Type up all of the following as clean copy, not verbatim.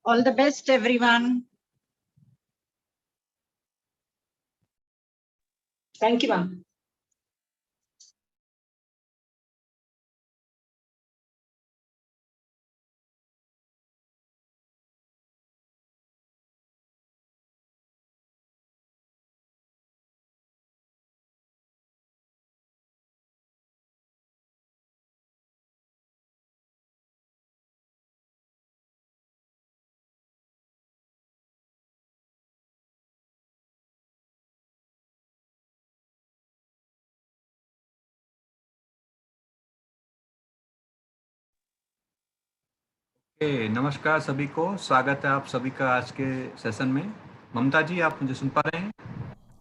All the best, everyone. Thank you, ma'am. नमस्कार सभी को, स्वागत है आप सभी का आज के सेशन में। ममता जी, आप मुझे सुन पा रहे हैं?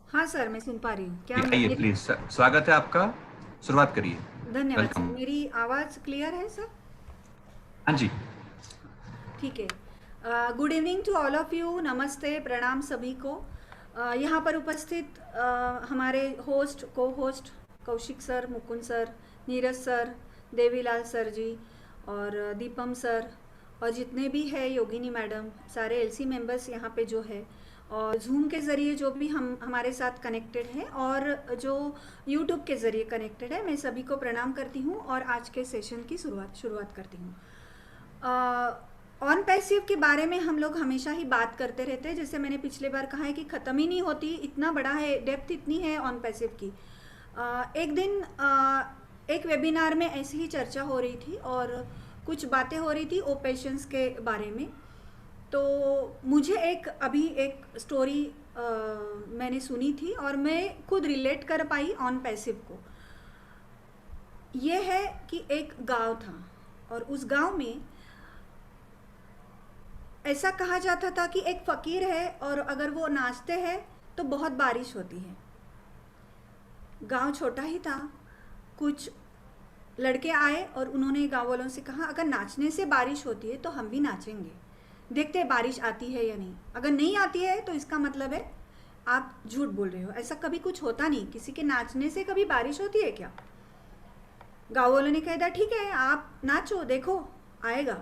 हाँ सर, मैं सुन पा रही हूँ। क्या आइए प्लीज, स्वागत है आपका, शुरुआत करिए। धन्यवाद सर। मेरी आवाज़ क्लियर है सर? हाँ जी, ठीक है। Good evening to all of you. नमस्ते, प्रणाम सभी को। यहाँ पर उपस्थित हमारे host, cohost Kaushik sir, Mukund sir, Neeraj sir, Devilal sir ji और दीपम सर और जितने भी है योगिनी मैडम, सारे एलसी मेंबर्स यहाँ पे जो है और जूम के ज़रिए जो भी हमारे साथ कनेक्टेड हैं और जो यूट्यूब के ज़रिए कनेक्टेड है, मैं सभी को प्रणाम करती हूँ और आज के सेशन की शुरुआत करती हूँ। ऑन पैसिव के बारे में हम लोग हमेशा ही बात करते रहते हैं, जैसे मैंने पिछले बार कहा है कि ख़त्म ही नहीं होती, इतना बड़ा है, डेप्थ इतनी है ऑन पैसिव की। एक दिन एक वेबिनार में ऐसी ही चर्चा हो रही थी और कुछ बातें हो रही थी ओ पेशेंस के बारे में। तो मुझे अभी एक स्टोरी मैंने सुनी थी और मैं खुद रिलेट कर पाई ऑन पैसिव को। ये है कि एक गांव था और उस गांव में ऐसा कहा जाता था कि एक फ़कीर है और अगर वो नाचते हैं तो बहुत बारिश होती है। गांव छोटा ही था। कुछ लड़के आए और उन्होंने गांव वालों से कहा, अगर नाचने से बारिश होती है तो हम भी नाचेंगे, देखते हैं बारिश आती है या नहीं। अगर नहीं आती है तो इसका मतलब है आप झूठ बोल रहे हो, ऐसा कभी कुछ होता नहीं, किसी के नाचने से कभी बारिश होती है क्या? गाँव वालों ने कह दिया, ठीक है आप नाचो, देखो आएगा।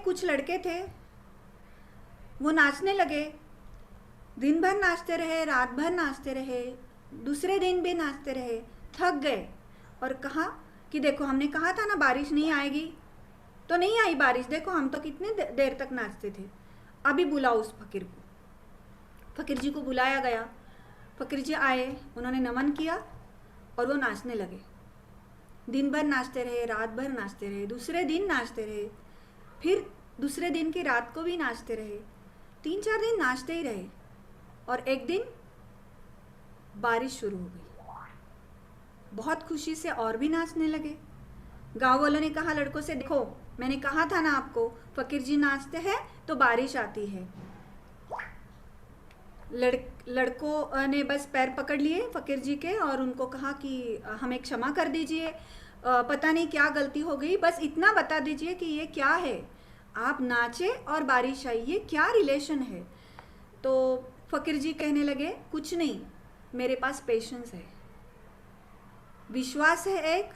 कुछ लड़के थे, वो नाचने लगे, दिन भर नाचते रहे, रात भर नाचते रहे, दूसरे दिन भी नाचते रहे, थक गए और कहा कि देखो हमने कहा था ना बारिश नहीं आएगी, तो नहीं आई बारिश, देखो हम तो कितने देर तक नाचते थे। अभी बुलाओ उस फकीर को। फकीर जी को बुलाया गया। फकीर जी आए, उन्होंने नमन किया और वो नाचने लगे। दिन भर नाचते रहे, रात भर नाचते रहे, दूसरे दिन नाचते रहे, फिर दूसरे दिन की रात को भी नाचते रहे, 3-4 दिन नाचते ही रहे और एक दिन बारिश शुरू हो गई। बहुत खुशी से और भी नाचने लगे। गांव वालों ने कहा लड़कों से, देखो मैंने कहा था ना आपको, फकीर जी नाचते हैं तो बारिश आती है। लड़कों ने बस पैर पकड़ लिए फकीर जी के और उनको कहा कि हमें क्षमा कर दीजिए, पता नहीं क्या गलती हो गई, बस इतना बता दीजिए कि ये क्या है, आप नाचे और बारिश आई, ये क्या रिलेशन है? तो फकीर जी कहने लगे, कुछ नहीं, मेरे पास पेशेंस है, विश्वास है एक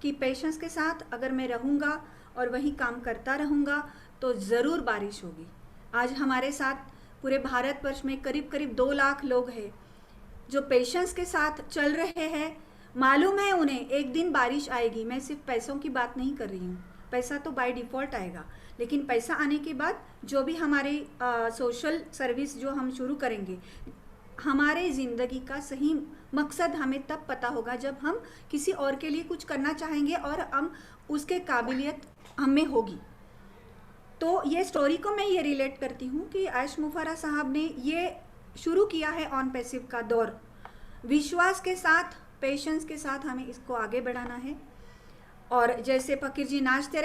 कि पेशेंस के साथ अगर मैं रहूँगा और वही काम करता रहूँगा तो ज़रूर बारिश होगी। आज हमारे साथ पूरे भारतवर्ष में करीब करीब 2 लाख लोग हैं जो पेशेंस के साथ चल रहे हैं। मालूम है उन्हें एक दिन बारिश आएगी। मैं सिर्फ पैसों की बात नहीं कर रही हूँ, पैसा तो बाय डिफ़ॉल्ट आएगा, लेकिन पैसा आने के बाद जो भी हमारी सोशल सर्विस जो हम शुरू करेंगे, हमारे ज़िंदगी का सही मकसद हमें तब पता होगा जब हम किसी और के लिए कुछ करना चाहेंगे और हम उसके काबिलियत हमें होगी। तो ये स्टोरी को मैं ये रिलेट करती हूँ कि आयश मुफर्रा साहब ने ये शुरू किया है ऑन पैसिव का दौर। विश्वास के साथ, पेशेंस के साथ हमें इसको आगे बढ़ाना है। और जैसे फकीर जी नाचते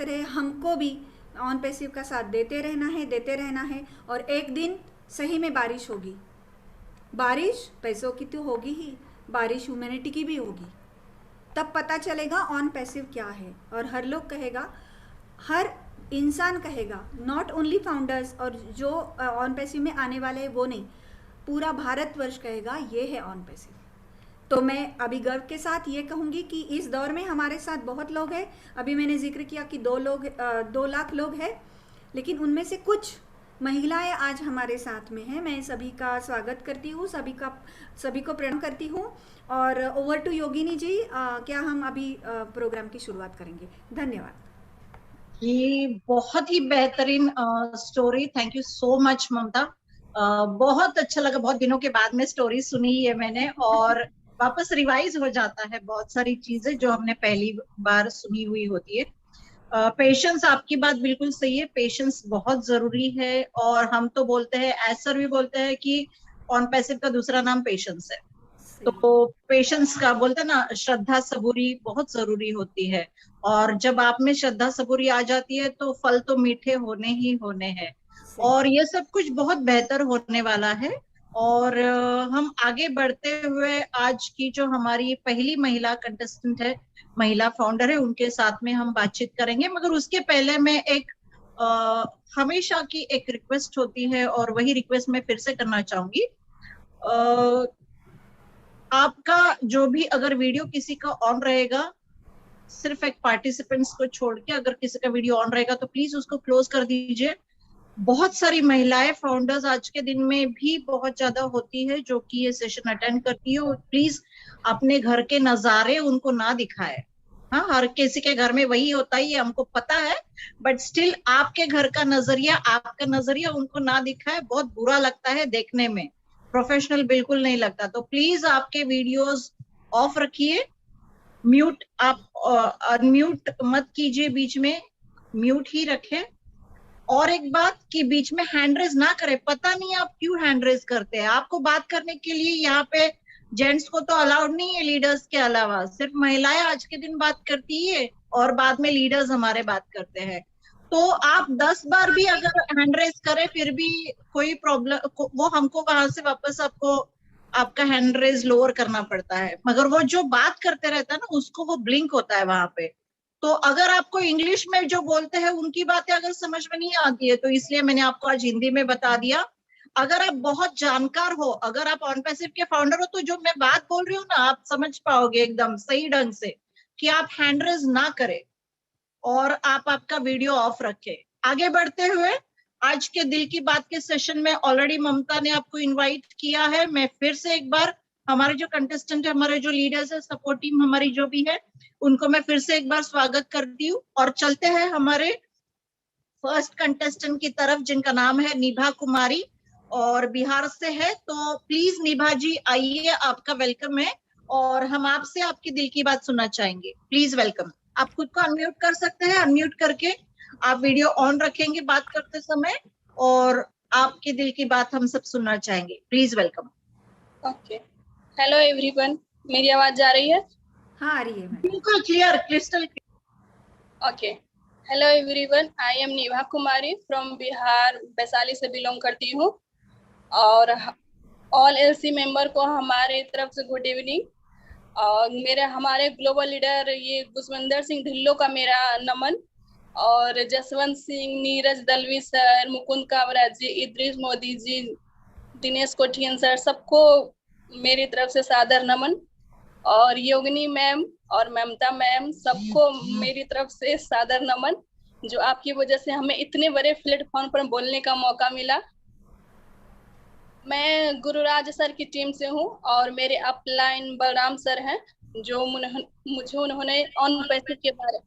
रहे, हमको भी ऑन पैसिव का साथ देते रहना है और एक दिन सही में बारिश होगी। बारिश पैसों की तो होगी ही, बारिश ह्यूमैनिटी की भी होगी। तब पता चलेगा ऑन पैसिव क्या है और हर लोग कहेगा, हर इंसान कहेगा, नॉट ओनली फाउंडर्स और जो ऑन पैसिव में आने वाले हैं वो नहीं, पूरा भारतवर्ष कहेगा ये है ऑन पैसिव। तो मैं अभी गर्व के साथ ये कहूँगी कि इस दौर में हमारे साथ बहुत लोग हैं। अभी मैंने जिक्र किया कि 2 लाख लोग हैं, लेकिन उनमें से कुछ महिलाएं आज हमारे साथ में हैं। मैं सभी का स्वागत करती हूँ, सभी को प्रणाम करती हूँ। और ओवर टू योगिनी जी, क्या हम अभी प्रोग्राम की शुरुआत करेंगे? धन्यवाद। ये बहुत ही बेहतरीन story, thank you so much Mamta. बहुत अच्छा लगा, बहुत दिनों के बाद में स्टोरी सुनी है मैंने, और वापस रिवाइज हो जाता है बहुत सारी चीजें जो हमने पहली बार सुनी हुई होती है। पेशेंस, आपकी बात बिल्कुल सही है, पेशेंस बहुत जरूरी है। और हम तो बोलते हैं, एसर भी बोलते हैं कि ऑन पैसिव का दूसरा नाम पेशेंस है। तो पेशेंस का बोलते हैं ना, श्रद्धा सबूरी बहुत जरूरी होती है। और जब आप में श्रद्धा सबूरी आ जाती है तो फल तो मीठे होने ही होने हैं। और ये सब कुछ बहुत बेहतर होने वाला है। और हम आगे बढ़ते हुए आज की जो हमारी पहली महिला कंटेस्टेंट है, महिला फाउंडर है, उनके साथ में हम बातचीत करेंगे। मगर उसके पहले मैं एक हमेशा की एक रिक्वेस्ट होती है, और वही रिक्वेस्ट मैं फिर से करना चाहूंगी। आपका जो भी अगर वीडियो किसी का ऑन रहेगा, सिर्फ एक पार्टिसिपेंट्स को छोड़ के अगर किसी का वीडियो ऑन रहेगा तो प्लीज उसको क्लोज कर दीजिए। बहुत सारी महिलाएं फाउंडर्स आज के दिन में भी बहुत ज्यादा होती है जो कि ये सेशन अटेंड करती है, और प्लीज अपने घर के नजारे उनको ना दिखाए। हाँ, हर किसी के घर में वही होता है, ये हमको पता है, बट स्टिल आपके घर का नजरिया, आपका नजरिया उनको ना दिखाए, बहुत बुरा लगता है देखने में, प्रोफेशनल बिल्कुल नहीं लगता। तो प्लीज आपके वीडियोस ऑफ रखिए, म्यूट, आप अनम्यूट मत कीजिए, बीच में म्यूट ही रखें। और एक बात कि बीच में हैंड रेज ना करें, पता नहीं आप क्यों हैंड रेज करते हैं। आपको बात करने के लिए यहाँ पे जेंट्स को तो अलाउड नहीं है, लीडर्स के अलावा सिर्फ महिलाएं आज के दिन बात करती है, और बाद में लीडर्स हमारे बात करते हैं। तो आप 10 बार भी अगर हैंड रेज करें फिर भी कोई प्रॉब्लम, वो हमको वहां से वापस आपको आपका हैंड रेज लोअर करना पड़ता है। मगर वो जो बात करते रहता है ना, उसको वो ब्लिंक होता है वहां पे। तो अगर आपको इंग्लिश में जो बोलते हैं उनकी बातें अगर समझ में नहीं आती है, तो इसलिए मैंने आपको आज हिंदी में बता दिया। अगर आप बहुत जानकार हो, अगर आप ऑन पैसिव के फाउंडर हो, तो जो मैं बात बोल रही हूँ ना, आप समझ पाओगे एकदम सही ढंग से कि आप हैंड रेज ना करें और आप आपका वीडियो ऑफ रखें। आगे बढ़ते हुए आज के दिल की बात के सेशन में ऑलरेडी ममता ने आपको इनवाइट किया है। मैं फिर से एक बार हमारे जो कंटेस्टेंट है, हमारे जो लीडर्स है, सपोर्ट टीम हमारी जो भी है, उनको मैं फिर से एक बार स्वागत करती हूँ। और चलते हैं हमारे फर्स्ट कंटेस्टेंट की तरफ, जिनका नाम है निभा कुमारी और बिहार से है। तो प्लीज निभा जी आइए, आपका वेलकम है और हम आपसे आपकी दिल की बात सुनना चाहेंगे। Please welcome. आप खुद को अनम्यूट कर सकते हैं, अनम्यूट करके आप वीडियो ऑन रखेंगे बात करते समय, और आपके दिल की बात हम सब सुनना चाहेंगे। Please welcome. Okay, hello everyone, मेरी आवाज जा रही है? हाँ, आ रही है। बिल्कुल clear, crystal clear. Okay, hello everyone, I am निभा कुमारी फ्रॉम बिहार, वैशाली से बिलोंग करती हूँ। और ऑल एलसी मेंबर को हमारे तरफ से गुड इवनिंग। और हमारे ग्लोबल लीडर ये गुसविंदर सिंह ढिल्लो का मेरा नमन, और जसवंत सिंह, नीरज दलवी सर, मुकुंद कावरा जी, इद्रिस मोदी जी, दिनेश कोठियन सर, सबको मेरी तरफ से सादर नमन। और योगिनी मैम और ममता मैम, सबको मेरी तरफ से सादर नमन, जो आपकी वजह से हमें इतने बड़े प्लेटफॉर्म पर बोलने का मौका मिला। मैं गुरुराज सर की टीम से हूँ और मेरे अपलाइन बलराम सर हैं, जो उन्होंने ऑन पैसिव के बारे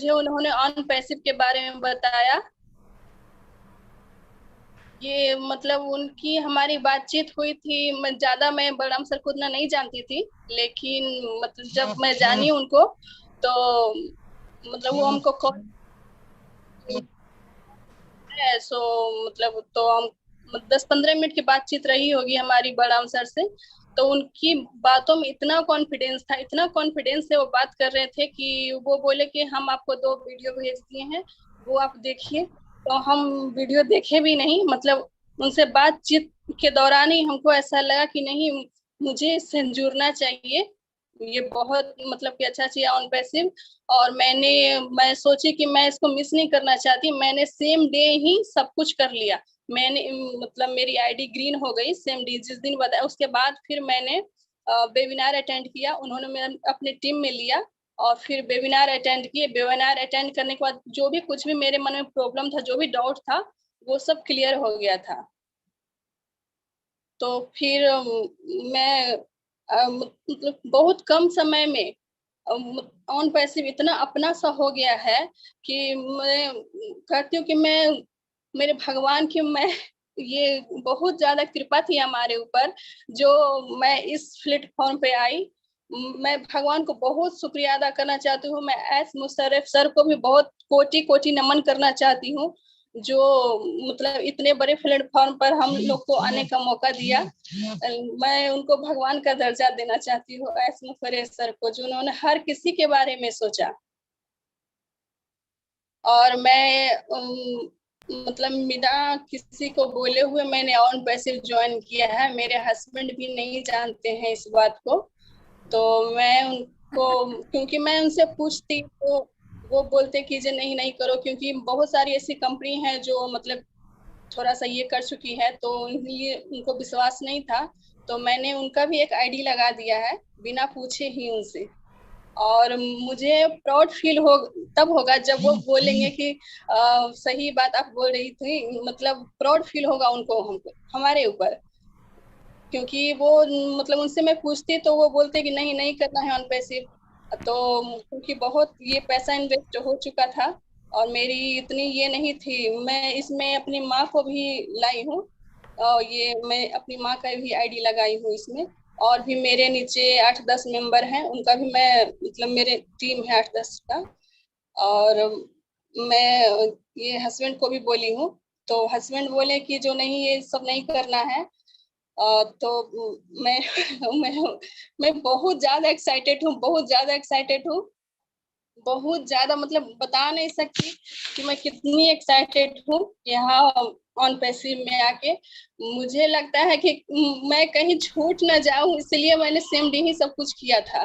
उन्होंने ऑन पैसिव के बारे में बताया। ये मतलब उनकी हमारी बातचीत हुई थी। मैं बलराम सर को उतना नहीं जानती थी, लेकिन मतलब जब मैं जानी उनको तो मतलब वो हमको मतलब तो हम 10-15 मिनट की बातचीत रही होगी हमारी बलराम सर से। तो उनकी बातों में इतना कॉन्फिडेंस था, इतना कॉन्फिडेंस से वो बात कर रहे थे कि वो बोले कि हम आपको 2 वीडियो भेज दिए हैं, वो आप देखिए। तो हम वीडियो देखे भी नहीं, मतलब उनसे बातचीत के दौरान ही हमको ऐसा लगा कि नहीं, मुझे इससे जुड़ना चाहिए, ये बहुत मतलब कि अच्छा चाहिए ऑन पैसिव। और मैं सोची कि मैं इसको मिस नहीं करना चाहती। मैंने सेम डे ही सब कुछ कर लिया, मैंने मतलब मेरी आईडी ग्रीन हो गई सेम डे जिस दिन बताया। उसके बाद फिर मैंने वेबिनार अटेंड किया, उन्होंने मेरा अपने टीम में लिया और फिर वेबिनार अटेंड किए। वेबिनार अटेंड करने के बाद जो भी कुछ भी मेरे मन में प्रॉब्लम था, जो भी डाउट था, वो सब क्लियर हो गया था। तो फिर मैं मतलब बहुत कम समय में ऑन पैसिव इतना अपना सा हो गया है कि मैं कहती हूँ कि मैं मेरे भगवान की मैं ये बहुत ज्यादा कृपा थी हमारे ऊपर जो मैं इस प्लेटफॉर्म पे आई। मैं भगवान को बहुत शुक्रिया अदा करना चाहती हूँ। मैं एस मुशर्रफ सर को भी बहुत कोटि कोटि नमन करना चाहती हूँ जो मतलब इतने बड़े प्लेटफॉर्म पर हम लोग को आने का मौका दिया। मैं उनको भगवान का दर्जा देना चाहती हूँ एस मुशर्रफ सर को, जो उन्होंने हर किसी के बारे में सोचा। और मैं मतलब बिना किसी को बोले हुए मैंने ऑन पैसिव ज्वाइन किया है। मेरे हस्बैंड भी नहीं जानते हैं इस बात को। तो मैं उनको क्योंकि मैं उनसे पूछती तो वो बोलते कि जे नहीं करो, क्योंकि बहुत सारी ऐसी कंपनी है जो मतलब थोड़ा सा ये कर चुकी है, तो ये उनको विश्वास नहीं था। तो मैंने उनका भी एक आईडी लगा दिया है बिना पूछे ही उनसे। और मुझे प्राउड फील तब होगा जब वो बोलेंगे कि सही बात आप बोल रही थी। मतलब प्राउड फील होगा उनको हमारे ऊपर, क्योंकि वो मतलब उनसे मैं पूछती तो वो बोलते कि नहीं करना है ऑन पैसिव। तो क्योंकि बहुत ये पैसा इन्वेस्ट हो चुका था और मेरी इतनी ये नहीं थी। मैं इसमें अपनी माँ को भी लाई हूँ और ये मैं अपनी माँ का भी आईडी लगाई हूँ इसमें। और भी मेरे नीचे 8-10 मेंबर हैं, उनका भी मैं मतलब मेरे टीम है 8-10 का। और मैं ये हस्बैंड को भी बोली हूँ, तो हस्बैंड बोले कि जो नहीं ये सब नहीं करना है। तो मैं मैं बहुत ज्यादा एक्साइटेड हूँ, बहुत ज्यादा मतलब बता नहीं सकती कि मैं कितनी एक्साइटेड हूँ यहाँ ऑन पैसिव में आके। मुझे लगता है कि मैं कहीं छूट ना जाऊं, इसलिए मैंने सेम डे ही सब कुछ किया था।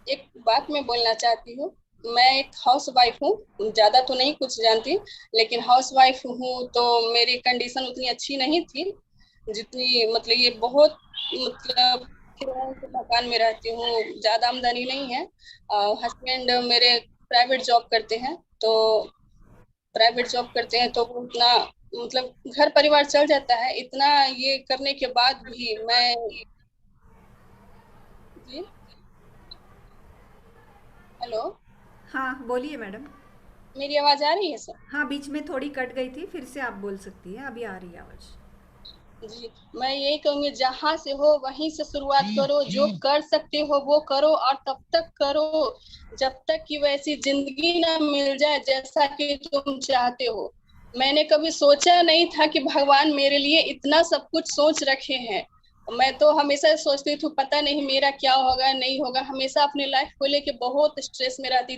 एक बात मैं बोलना चाहती हूँ, मैं एक हाउस वाइफ हूँ, ज्यादा तो नहीं कुछ जानती, लेकिन हाउस वाइफ हूँ। तो मेरी कंडीशन उतनी अच्छी नहीं थी जितनी मतलब ये बहुत मतलब किराए के मकान में रहती हूँ, ज्यादा आमदनी नहीं है। हस्बैंड मेरे प्राइवेट जॉब करते हैं, तो वो उतना मतलब घर परिवार चल जाता है। इतना ये करने के बाद भी मैं जी हेलो, हाँ बोलिए मैडम। मेरी आवाज आ रही है सर? हाँ बीच में थोड़ी कट गई थी, फिर से आप बोल सकती हैं, अभी आ रही है आवाज़। जी, मैं यही कहूंगी जहां से हो वहीं से शुरुआत करो, जो कर सकते हो वो करो और तब तक करो जब तक कि वैसी जिंदगी ना मिल जाए जैसा कि तुम चाहते हो। मैंने कभी सोचा नहीं था कि भगवान मेरे लिए इतना सब कुछ सोच रखे हैं। मैं तो हमेशा सोचती थी पता नहीं मेरा क्या होगा नहीं होगा। हमेशा अपनी लाइफ को लेके बहुत स्ट्रेस में रहती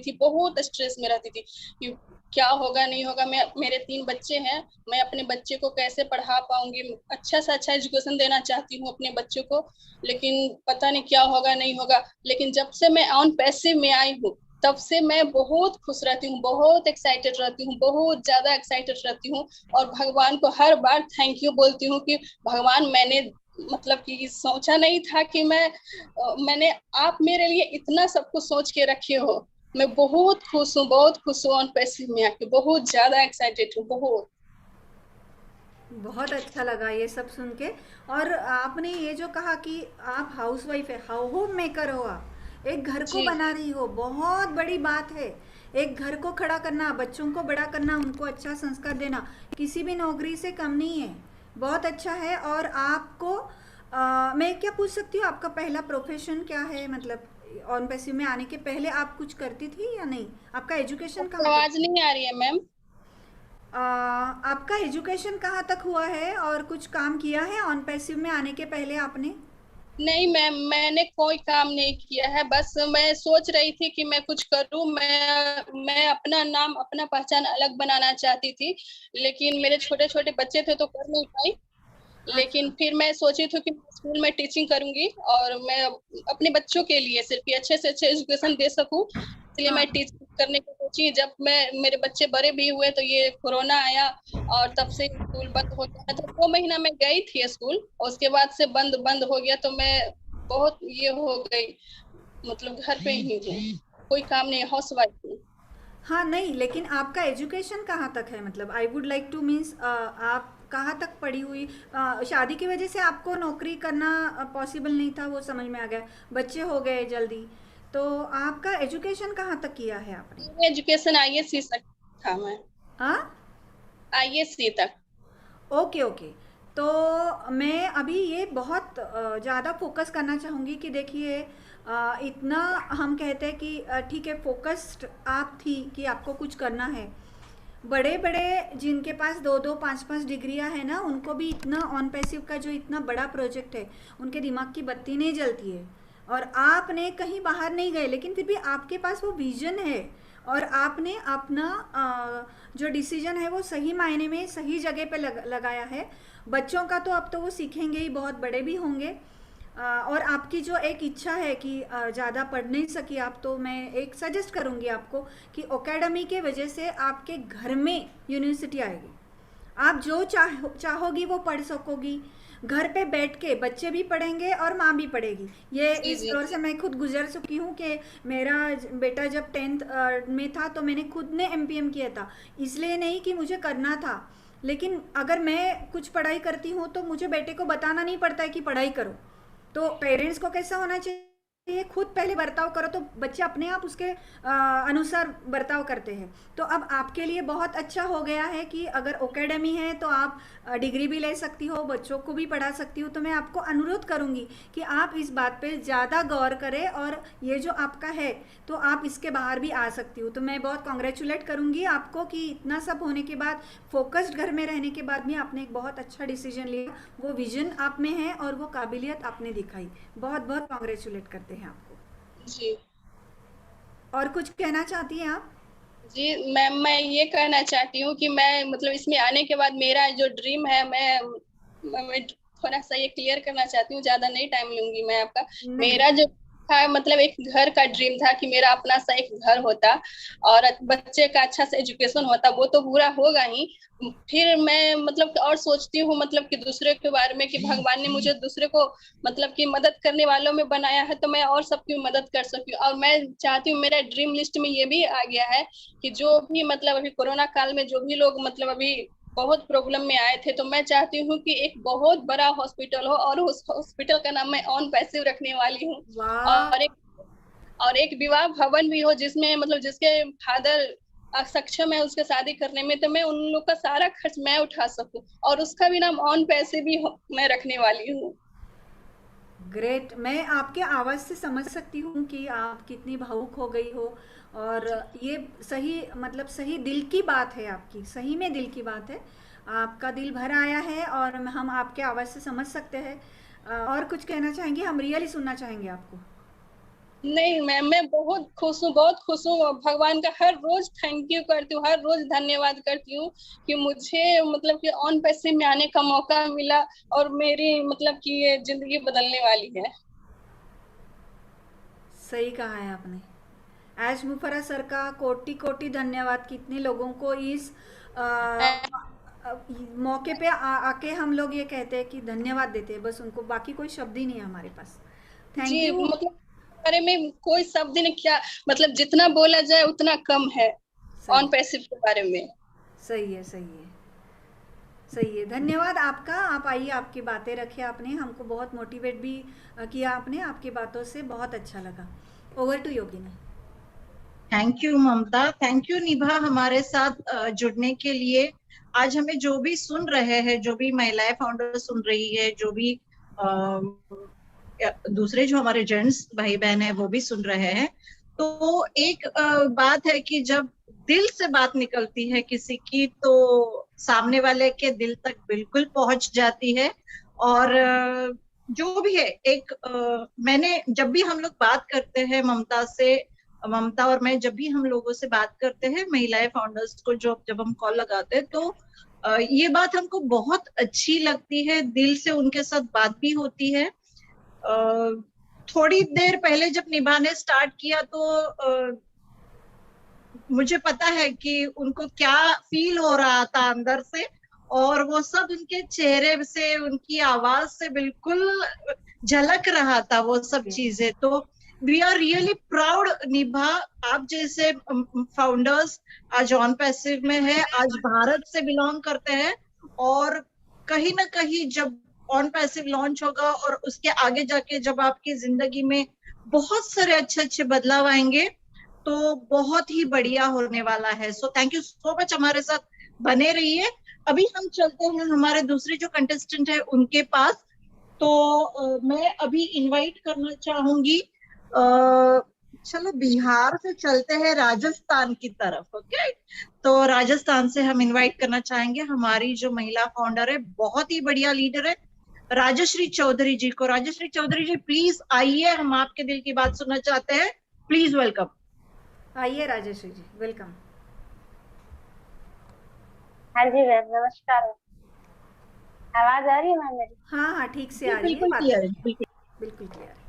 थी कि क्या होगा नहीं होगा। मेरे 3 बच्चे हैं, मैं अपने बच्चे को कैसे पढ़ा पाऊंगी, अच्छा से अच्छा एजुकेशन देना चाहती हूँ अपने बच्चों को, लेकिन पता नहीं क्या होगा नहीं होगा। लेकिन जब से मैं ऑन पैसिव में आई हूँ तब से मैं बहुत खुश रहती हूँ, बहुत एक्साइटेड रहती हूँ, बहुत ज्यादा एक्साइटेड रहती हूँ। और भगवान को हर बार थैंक यू बोलती हूँ कि भगवान मैंने मतलब कि सोचा नहीं था कि मैंने आप मेरे लिए इतना सब कुछ सोच के रखे हो। मैं बहुत खुश हूँ ऑन पैसिव में आके, बहुत ज्यादा एक्साइटेड हूँ, बहुत अच्छा लगा ये सब सुन के। और आपने ये जो कहा कि आप हाउस वाइफ है, होम मेकर हो, आप एक घर को जी बना रही हो, बहुत बड़ी बात है। एक घर को खड़ा करना, बच्चों को बड़ा करना, उनको अच्छा संस्कार देना किसी भी नौकरी से कम नहीं है, बहुत अच्छा है। और आपको मैं क्या पूछ सकती हूँ, आपका पहला प्रोफेशन क्या है? मतलब ऑन पैसिव में आने के पहले आप कुछ करती थी या नहीं? आपका एजुकेशन कहाँ तक? आवाज नहीं आ रही है मैम। आपका एजुकेशन कहाँ तक हुआ है और कुछ काम किया है ऑन पैसिव में आने के पहले आपने? नहीं मैम, मैंने कोई काम नहीं किया है, बस मैं सोच रही थी कि मैं कुछ करूं। मैं अपना नाम अपना पहचान अलग बनाना चाहती थी, लेकिन मेरे छोटे छोटे बच्चे थे तो कर नहीं पाई। लेकिन अच्छा। फिर मैं सोची थी कि स्कूल में टीचिंग करूंगी और मैं अपने बच्चों के लिए सिर्फ अच्छे से अच्छे एजुकेशन दे सकूं। इसलिए मैं टीच करने की सोची। जब मेरे बच्चे बड़े भी हुए तो ये कोरोना आया और तब से स्कूल बंद हो गया। तो 2 महीना मैं गई थी स्कूल और उसके बाद से बंद हो गया। तो मैं बहुत ये हो गई, मतलब घर पे ही हूँ, कोई काम नहीं, हाउसवाइफ हूँ। हाँ नहीं, लेकिन आपका एजुकेशन कहाँ तक है? मतलब आई वुड लाइक टू मीन्स आप कहाँ तक पढ़ी हुई? शादी की वजह से आपको नौकरी करना पॉसिबल नहीं था, वो समझ में आ गया, बच्चे हो गए जल्दी, तो आपका एजुकेशन कहाँ तक किया है आपने? एजुकेशन ISC तक था मैं। हाँ, ISC तक। Okay okay. तो मैं अभी ये बहुत ज़्यादा फोकस करना चाहूँगी कि देखिए इतना हम कहते हैं कि ठीक है, फोकस्ड आप थी कि आपको कुछ करना है। बड़े बड़े जिनके पास 2-2 5-5 डिग्रियां है ना, उनको भी इतना ऑन पैसिव का जो इतना बड़ा प्रोजेक्ट है, उनके दिमाग की बत्ती नहीं जलती है। और आपने कहीं बाहर नहीं गए, लेकिन फिर भी आपके पास वो विजन है और आपने अपना जो डिसीजन है वो सही मायने में सही जगह पे लगाया है। बच्चों का तो अब तो वो सीखेंगे ही, बहुत बड़े भी होंगे। और आपकी जो एक इच्छा है कि ज़्यादा पढ़ नहीं सकी आप, तो मैं एक सजेस्ट करूँगी आपको कि एकेडमी के वजह से आपके घर में यूनिवर्सिटी आएगी, आप जो चाहोगी वो पढ़ सकोगी। घर पे बैठ के बच्चे भी पढ़ेंगे और माँ भी पढ़ेगी। ये इस दौर से मैं खुद गुजर चुकी हूँ कि मेरा बेटा जब 10th में था तो मैंने खुद ने MPM किया था, इसलिए नहीं कि मुझे करना था, लेकिन अगर मैं कुछ पढ़ाई करती हूँ तो मुझे बेटे को बताना नहीं पड़ता है कि पढ़ाई करो। तो पेरेंट्स को कैसा होना चाहिए, खुद पहले बर्ताव करो तो बच्चे अपने आप उसके अनुसार बर्ताव करते हैं। तो अब आपके लिए बहुत अच्छा हो गया है कि अगर एकेडमी है तो आप डिग्री भी ले सकती हो, बच्चों को भी पढ़ा सकती हो। तो मैं आपको अनुरोध करूंगी कि आप इस बात पे ज़्यादा गौर करें और ये जो आपका है तो आप इसके बाहर भी आ सकती हो। तो मैं बहुत कॉन्ग्रेचुलेट करूंगी आपको कि इतना सब होने के बाद, फोकस्ड घर में रहने के बाद भी आपने एक बहुत अच्छा डिसीजन लिया, वो विजन आप में है और वो काबिलियत आपने दिखाई। बहुत बहुत कॉन्ग्रेचुलेट करते हैं आपको जी। और कुछ कहना चाहती हैं आप? जी मैम, मैं ये कहना चाहती हूँ कि मैं मतलब इसमें आने के बाद मेरा जो ड्रीम है, मैं थोड़ा सा ये क्लियर करना चाहती हूँ, ज्यादा नहीं टाइम लूंगी मैं आपका। मेरा जो था मतलब एक घर का ड्रीम था कि मेरा अपना सा एक घर होता और बच्चे का अच्छा से एजुकेशन होता, वो तो पूरा होगा ही। फिर मैं मतलब और सोचती हूँ मतलब कि दूसरे के बारे में कि भगवान ने मुझे दूसरे को मतलब कि मदद करने वालों में बनाया है, तो मैं और सबकी मदद कर सकूँ। और मैं चाहती हूँ, मेरा ड्रीम लिस्ट में ये भी आ गया है कि जो भी मतलब अभी कोरोना काल में जो भी लोग मतलब अभी बहुत प्रॉब्लम में आए थे, तो मैं चाहती हूँ कि एक बहुत बड़ा हॉस्पिटल हो और उस हॉस्पिटल का नाम मैं ऑन पैसिव रखने वाली हूँ। और एक विवाह भवन भी हो जिसमें मतलब जिसके फादर सक्षम है उसके शादी करने में, तो मैं उन लोग का सारा खर्च मैं उठा सकूं और उसका भी नाम ऑन पैसिव भी मैं रखने वाली हूँ। ग्रेट। मैं आपके आवाज़ से समझ सकती हूँ कि आप कितनी भावुक हो गई हो और ये सही मतलब सही दिल की बात है आपकी, सही में दिल की बात है, आपका दिल भर आया है और हम आपके आवाज़ से समझ सकते हैं। और कुछ कहना चाहेंगे? हम रियली सुनना चाहेंगे आपको। नहीं मैम, मैं बहुत खुश हूँ, बहुत खुश हूँ। भगवान का हर रोज थैंक यू करती हूँ, हर रोज धन्यवाद करती हूँ कि मुझे मतलब कि ऑन पैसिव में आने का मौका मिला और मेरी मतलब कि ये जिंदगी बदलने वाली है। सही कहा है आपने। एज मुफरा सर का कोटि कोटि धन्यवाद। कितने लोगों को इस मौके पे आके हम लोग ये कहते हैं कि धन्यवाद देते हैं, बस उनको, बाकी कोई शब्द ही नहीं है हमारे पास। Thank you. मतलब बारे में कोई शब्द नहीं, क्या मतलब जितना बोला जाए उतना कम है ऑन पैसिव के बारे में। सही है, सही है, सही है। धन्यवाद आपका। आप आइए, आपकी बातें रखी आपने, हमको बहुत मोटिवेट भी किया आपने, आपकी बातों से बहुत अच्छा लगा। Over to Yogini. Thank you Mamta, thank you Nibha हमारे साथ जुड़ने के लिए। आज हमें जो भी सुन रहे हैं, जो भी महिलाएं फाउंडर सुन रही है, जो भी दूसरे जो हमारे जेंट्स भाई बहन है वो भी सुन रहे हैं, तो एक बात है कि जब दिल से बात निकलती है किसी की तो सामने वाले के दिल तक बिल्कुल पहुंच जाती है। और जो भी है एक मैंने जब भी हम लोग बात करते हैं ममता और मैं जब भी हम लोगों से बात करते हैं महिलाएं फाउंडर्स को, जब हम कॉल लगाते हैं तो ये बात हमको बहुत अच्छी लगती है, दिल से उनके साथ बात भी होती है। थोड़ी देर पहले जब निभा ने स्टार्ट किया तो मुझे पता है कि उनको क्या फील हो रहा था अंदर से, और वो सब उनके चेहरे से, उनकी आवाज से बिल्कुल झलक रहा था वो सब चीजें। तो वी आर रियली प्राउड निभा, आप जैसे फाउंडर्स आज ऑन पैसिव में है, आज भारत से बिलोंग करते हैं, और कहीं ना कहीं जब ऑन पैसिव लॉन्च होगा और उसके आगे जाके जब आपकी जिंदगी में बहुत सारे अच्छे अच्छे बदलाव आएंगे तो बहुत ही बढ़िया होने वाला है। सो थैंक यू सो मच, हमारे साथ बने रहिए। अभी हम चलते हैं हमारे दूसरे जो कंटेस्टेंट है उनके पास। तो मैं अभी इनवाइट करना चाहूंगी, चलो बिहार से चलते हैं राजस्थान की तरफ। ओके, तो राजस्थान से हम इनवाइट करना चाहेंगे हमारी जो महिला फाउंडर है, बहुत ही बढ़िया लीडर है, राजश्री चौधरी जी को। राजश्री चौधरी जी प्लीज आइए, हम आपके दिल की बात सुनना चाहते हैं, प्लीज वेलकम। आइए राजश्री जी, वेलकम। हाँ जी मैम, नमस्कार। आवाज आ रही है मैम मेरी? हाँ हाँ, ठीक से आ रही है, बिल्कुल क्लियर है, बिल्कुल क्लियर है।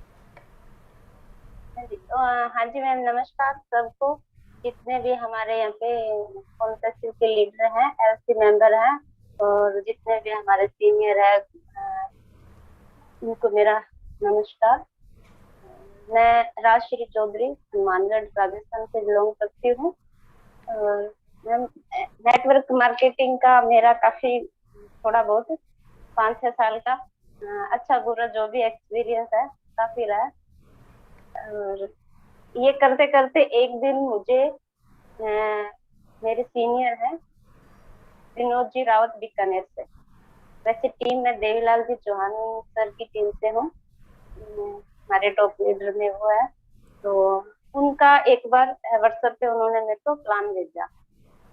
हाँ जी, हाँ जी मैम, नमस्कार सबको। जितने भी हमारे यहाँ पे कॉन्सेसिव के लीडर हैं, एलसी मेंबर हैं, और जितने भी हमारे सीनियर है, उनको मेरा नमस्कार। मैं राजश्री चौधरी हनुमानगढ़ राजस्थान से बिलोंग करती हूँ। मैम, नेटवर्क मार्केटिंग का मेरा काफी थोड़ा बहुत 5-6 साल का अच्छा बुरा जो भी एक्सपीरियंस है, काफी रहा है। और ये करते करते एक दिन मुझे मेरे सीनियर हैं विनोद जी रावत बीकानेर से, वैसे टीम में देवीलाल जी चौहान सर की टीम से हूँ, हमारे टॉप लीडर में वो है। तो उनका एक बार व्हाट्सएप पे उन्होंने मेरे को प्लान भेजा।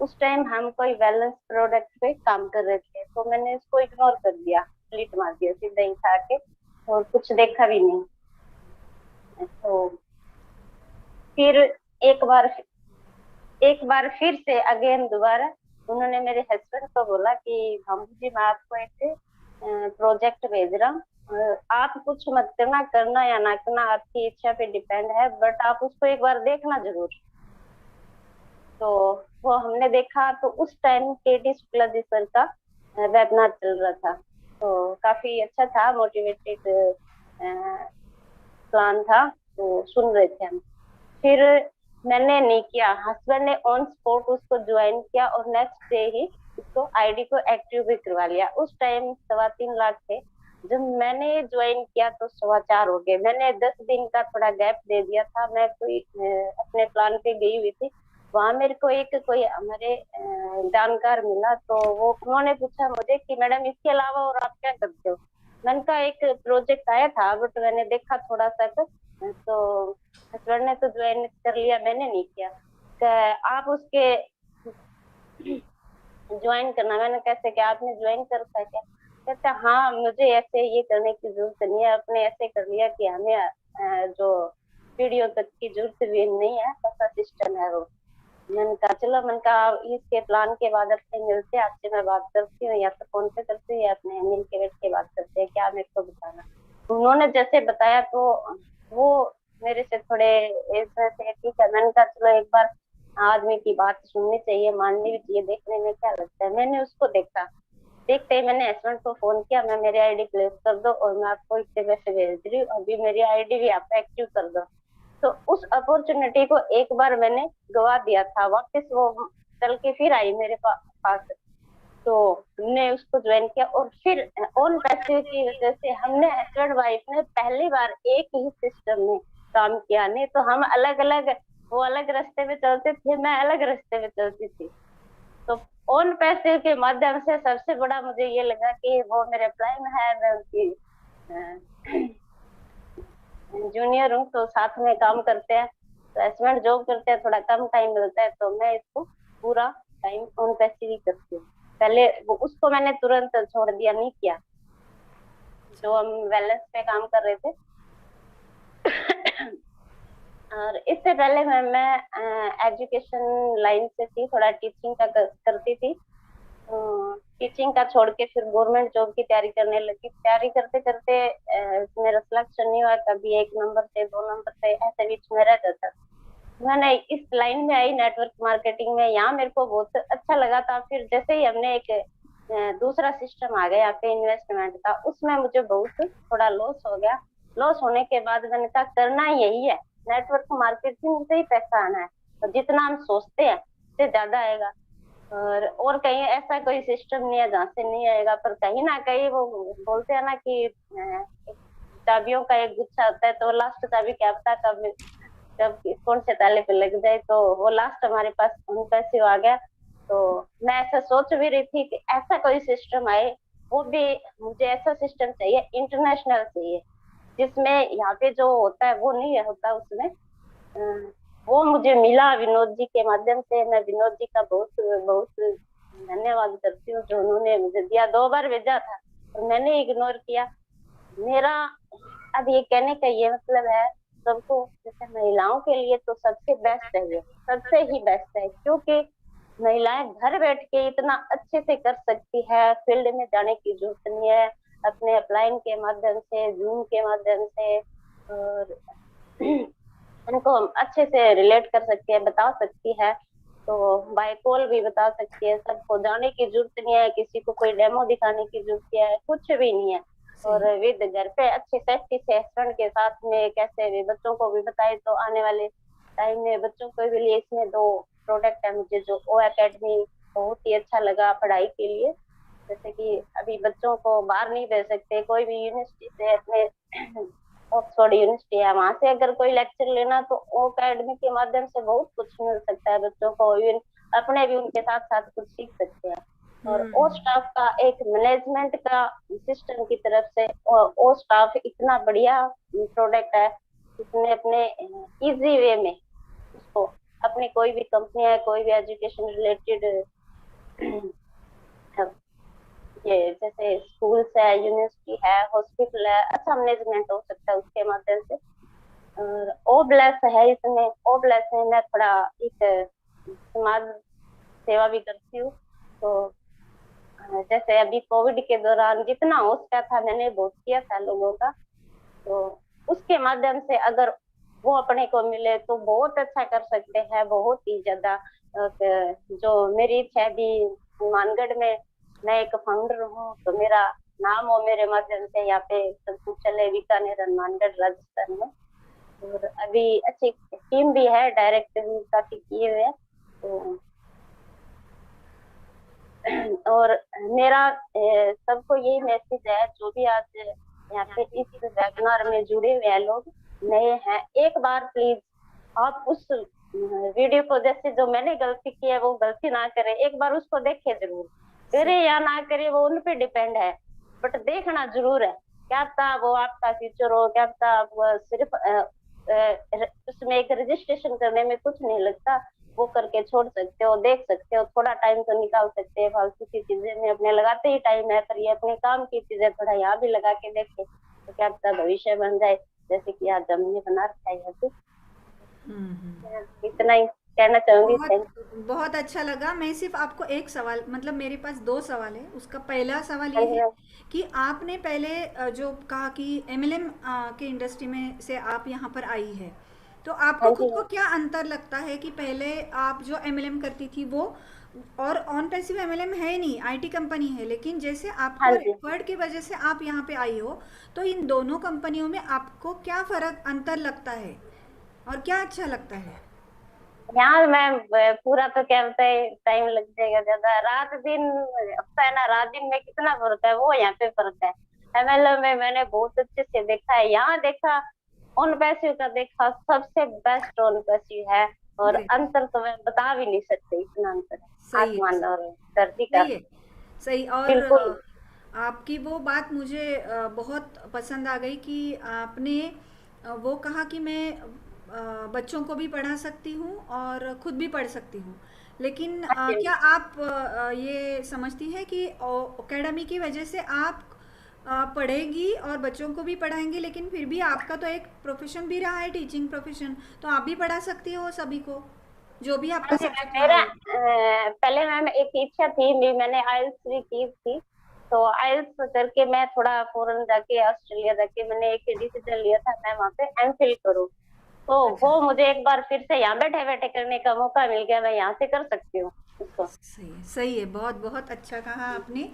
उस टाइम हम कोई बैलेंस प्रोडक्ट पे काम कर रहे थे, तो मैंने इसको इग्नोर कर दिया, डिलीट मार दिया सीधा ही खा के, और कुछ देखा भी नहीं। तो फिर एक बार फिर से अगेन दोबारा उन्होंने मेरे हस्बैंड को बोला कि भाभी जी, मैं आपको एक प्रोजेक्ट भेज रहा हूँ, आप कुछ मत करना, करना या ना करना आपकी इच्छा पे डिपेंड है, बट आप उसको एक बार देखना जरूर। तो वो हमने देखा, तो उस टाइम केटी शुक्ला जी सर का वेबिनार चल रहा था, तो काफी अच्छा था, मोटिवेटेड प्लान था, तो सुन रहे थे हम। फिर मैंने नहीं किया, हस्बैंड ने ऑन स्पॉट उसको ज्वाइन किया, और नेक्स्ट डे ही उसको आईडी को एक्टिव भी करवा लिया। उस टाइम 3.25 लाख थे, जब मैंने ज्वाइन किया तो 4.25 हो गए। मैंने 10 दिन का थोड़ा गैप दे दिया था, मैं कोई अपने प्लान पे गई हुई थी, वहां मेरे को कोई हमारे जानकार मिला, तो वो उन्होंने पूछा मुझे कि मैडम इसके अलावा और आप क्या करते हो। मैंने कहा एक प्रोजेक्ट आया था, बट मैंने देखा थोड़ा सा, तो हस्बैंड ने तो ज्वाइन कर लिया, मैंने नहीं किया। आप उसके ज्वाइन करना। मैंने कैसे क्या आपने ज्वाइन कर रखा है क्या? कहता हाँ, मुझे ऐसे ये करने की जरूरत नहीं है, आपने ऐसे कर लिया कि हमें जो वीडियो तक की जरूरत भी नहीं है, ऐसा सिस्टम है वो। मैंने कहा चलो, मैंने कहा इसके प्लान के बाद अपने मिलते हैं, आपसे मैं बात करती हूँ, या तो फोन पे करती हूँ या अपने मिल के बैठ के बात करते हैं, क्या मेरे को बताना। उन्होंने जैसे बताया तो वो मेरे से थोड़े ऐसे ठीक है। मैंने कहा चलो एक बार आदमी की बात सुननी चाहिए, माननी भी चाहिए, देखने में क्या लगता है। मैंने उसको देखा, देखते ही मैंने हस्बैंड को फोन किया, मैं मेरी आईडी प्लेस कर दो और मैं आपको इतने पैसे भेज रही हूँ, अभी मेरी आईडी भी आप एक्टिव कर दो। तो उस अपॉर्चुनिटी को एक बार मैंने गवा दिया था, वापस वो चल के फिर आई मेरे पास, तो हमने उसको ज्वाइन किया। और फिर ऑन पैसिव की वजह से हमने हस्बैंड वाइफ ने पहली बार एक ही सिस्टम में काम किया, नहीं तो हम अलग अलग, वो अलग रास्ते पे चलते थे, मैं अलग रास्ते पे चलती थी। तो ऑन पैसिव के माध्यम से सबसे बड़ा मुझे ये लगा कि वो मेरे प्लान है, मैं उनकी जूनियर हूँ, तो साथ में काम करते हैं, तो हस्बैंड जॉब करते हैं, थोड़ा कम टाइम मिलता है, तो मैं इसको पूरा टाइम ऑन पैसिव ही करती हूँ। पहले वो उसको मैंने तुरंत छोड़ दिया, नहीं किया, जो हम बैलेंस पे काम कर रहे थे। और इससे पहले मैं एजुकेशन लाइन से थी, थोड़ा टीचिंग का करती थी। टीचिंग का छोड़ के फिर गवर्नमेंट जॉब की तैयारी करने लगी। तैयारी करते करते मेरा सिलेक्शन नहीं हुआ, कभी 1 नंबर से 2 नंबर से ऐसे बीच में रहता था। मैंने इस लाइन में आई नेटवर्क मार्केटिंग में, यहाँ मेरे को बहुत अच्छा लगा था। फिर जैसे ही हमने एक दूसरा सिस्टम आ गया यहाँ पे इन्वेस्टमेंट का, उसमें मुझे बहुत थोड़ा लॉस हो गया। लॉस होने के बाद मैंने कहा करना यही है, नेटवर्क मार्केटिंग से ही पैसा आना है, तो जितना हम सोचते हैं उससे ज्यादा आएगा। और कहीं ऐसा कोई सिस्टम नहीं है जहाँ से नहीं आएगा, पर कहीं ना कहीं वो बोलते हैं ना कि चाबियों का एक गुच्छा होता है, तो लास्ट चाबी क्या पता कब कब कौन से ताले पे लग जाए। तो वो लास्ट हमारे पास उन पैसे आ गया। तो मैं ऐसा सोच भी रही थी कि ऐसा कोई सिस्टम आए, वो भी मुझे ऐसा सिस्टम चाहिए, इंटरनेशनल चाहिए, जिसमें यहाँ पे जो होता है वो नहीं होता उसमें। वो मुझे मिला विनोद जी के माध्यम से। मैं विनोद जी का बहुत बहुत धन्यवाद करती हूँ, जो उन्होंने मुझे दिया। 2 बार भेजा था और मैंने इग्नोर किया। मेरा अब ये कहने का ये मतलब है सबको, जैसे महिलाओं के लिए तो सबसे बेस्ट है, ये सबसे ही बेस्ट है, क्योंकि महिलाएं घर बैठ के इतना अच्छे से कर सकती है, फील्ड में जाने की जरूरत नहीं है, अपने अपलाइन के माध्यम से, जूम के माध्यम से, और उनको हम अच्छे से रिलेट कर सकती है, बता सकती है। तो बाय कॉल भी बता सकती है, सबको जाने की जरूरत नहीं है, किसी को कोई डेमो दिखाने की जरूरत है, कुछ भी नहीं है। और विद घर पे अच्छे सेफ्टी से हस्बैंड के साथ में कैसे भी बच्चों को भी बताए, तो आने वाले टाइम में बच्चों को भी लिए इसमें 2 प्रोडक्ट है मुझे, जो ओ एकेडमी बहुत ही अच्छा लगा पढ़ाई के लिए। जैसे कि अभी बच्चों को बाहर नहीं भेज सकते, कोई भी यूनिवर्सिटी से, अपने ऑक्सफोर्ड यूनिवर्सिटी है वहां से अगर कोई लेक्चर लेना, तो ओ एकेडमी के माध्यम से बहुत कुछ मिल सकता है बच्चों को, इवन अपने भी उनके साथ साथ कुछ सीख सकते हैं। और ओ स्टाफ का एक मैनेजमेंट का सिस्टम की तरफ से, और ओ स्टाफ इतना बढ़िया प्रोडक्ट है, इसमें अपने इजी वे में उसको अपनी कोई भी कंपनी है, कोई भी एजुकेशन रिलेटेड ये जैसे स्कूल्स है, यूनिवर्सिटी है, हॉस्पिटल है, अच्छा मैनेजमेंट हो सकता है उसके माध्यम से। और ओ ब्लेस है इसमें, ओ ब्लेस में मैं थोड़ा एक समाज सेवा भी करती हूँ। तो जैसे अभी कोविड के दौरान जितना हो सका था मैंने बहुत किया था लोगों का, तो उसके माध्यम से अगर वो अपने को मिले तो बहुत अच्छा कर सकते हैं, बहुत ही ज्यादा। जो मेरी इच्छा भी मानगढ़ में मैं एक फाउंडर हूँ, तो मेरा नाम हो मेरे माध्यम से यहाँ पे सब कुछ चले, बीकानेर मानगढ़ राजस्थान में। और अभी अच्छी टीम भी है, डायरेक्ट भी काफी किए हुए हैं। तो और मेरा सबको यही मैसेज है, जो भी आज यहाँ पे इस वेबिनार में जुड़े हुए हैं लोग नए हैं, एक बार प्लीज आप उस वीडियो को, जैसे जो मैंने गलती की है वो गलती ना करें, एक बार उसको देखे जरूर, करे या ना करे वो उन पे डिपेंड है, बट देखना जरूर है। क्या पता वो आपका फ्यूचर हो, क्या पता आप सिर्फ उसमें एक रजिस्ट्रेशन करने में कुछ नहीं लगता, वो करके छोड़ सकते हो, देख सकते हो, थोड़ा टाइम तो निकाल सकते हैं। फालतू की चीजें में अपने लगाते ही टाइम है, पर ये अपने काम की चीजें थोड़ा यहाँ भी लगा के देखे तो क्या पता भविष्य बन जाए, जैसे कि आज हमने बना रखा है यहाँ पे। इतना ही कहना चाहूंगी। बहुत अच्छा लगा। मैं सिर्फ आपको एक सवाल, मतलब मेरे पास 2 सवाल है। उसका पहला सवाल ये है कि आपने पहले जो कहा कि एमएलएम के इंडस्ट्री में से आप यहाँ पर आई है, तो आपको खुद को क्या अंतर लगता है कि पहले आप जो एमएलएम करती थी वो, और ऑन पैसिव एमएलएम है नहीं, आईटी कंपनी है, लेकिन जैसे आपको एफर्ट की वजह से आप यहाँ पे आई हो, तो इन दोनों कंपनियों में आपको क्या फर्क अंतर लगता है और क्या अच्छा लगता है? यहाँ मैम पूरा तो क्या होता है, टाइम लग जाएगा ज्यादा, रात दिन होता है ना, रात दिन में कितना फर्क है वो यहाँ पे फर्क है। एमएलएम में मैंने बहुत अच्छे से देखा है, यहाँ देखा, ऑन पैसिव का देखा, सबसे बेस्ट ऑन पैसिव है। और अंतर तो मैं बता भी नहीं सकते, इतना अंतर आसमान और धरती का। सही। और आपकी वो बात मुझे बहुत पसंद आ गई कि आपने वो कहा कि मैं बच्चों को भी पढ़ा सकती हूँ और खुद भी पढ़ सकती हूँ, लेकिन क्या आप ये समझती हैं कि एकेडमी की वजह से आप पढ़ेगी और बच्चों को भी पढ़ाएंगी, लेकिन फिर भी आपका तो एक प्रोफेशन भी रहा है, टीचिंग प्रोफेशन, तो आप भी पढ़ा सकती हो सभी को जो भी आपका सब्जेक्ट मेरा पहले मैम एक इच्छा थी, मैंने आइल्स भी की थी, तो आइल्स करके मैं थोड़ा फॉरेन जाके, ऑस्ट्रेलिया जाके मैंने एक डिसीजन लिया था, मैं वहाँ पे एमफिल करूँ। तो वो मुझे एक बार फिर से यहाँ बैठे बैठे करने का मौका मिल गया, मैं यहाँ से कर सकती हूँ उसको। सही है, बहुत बहुत अच्छा कहा आपने।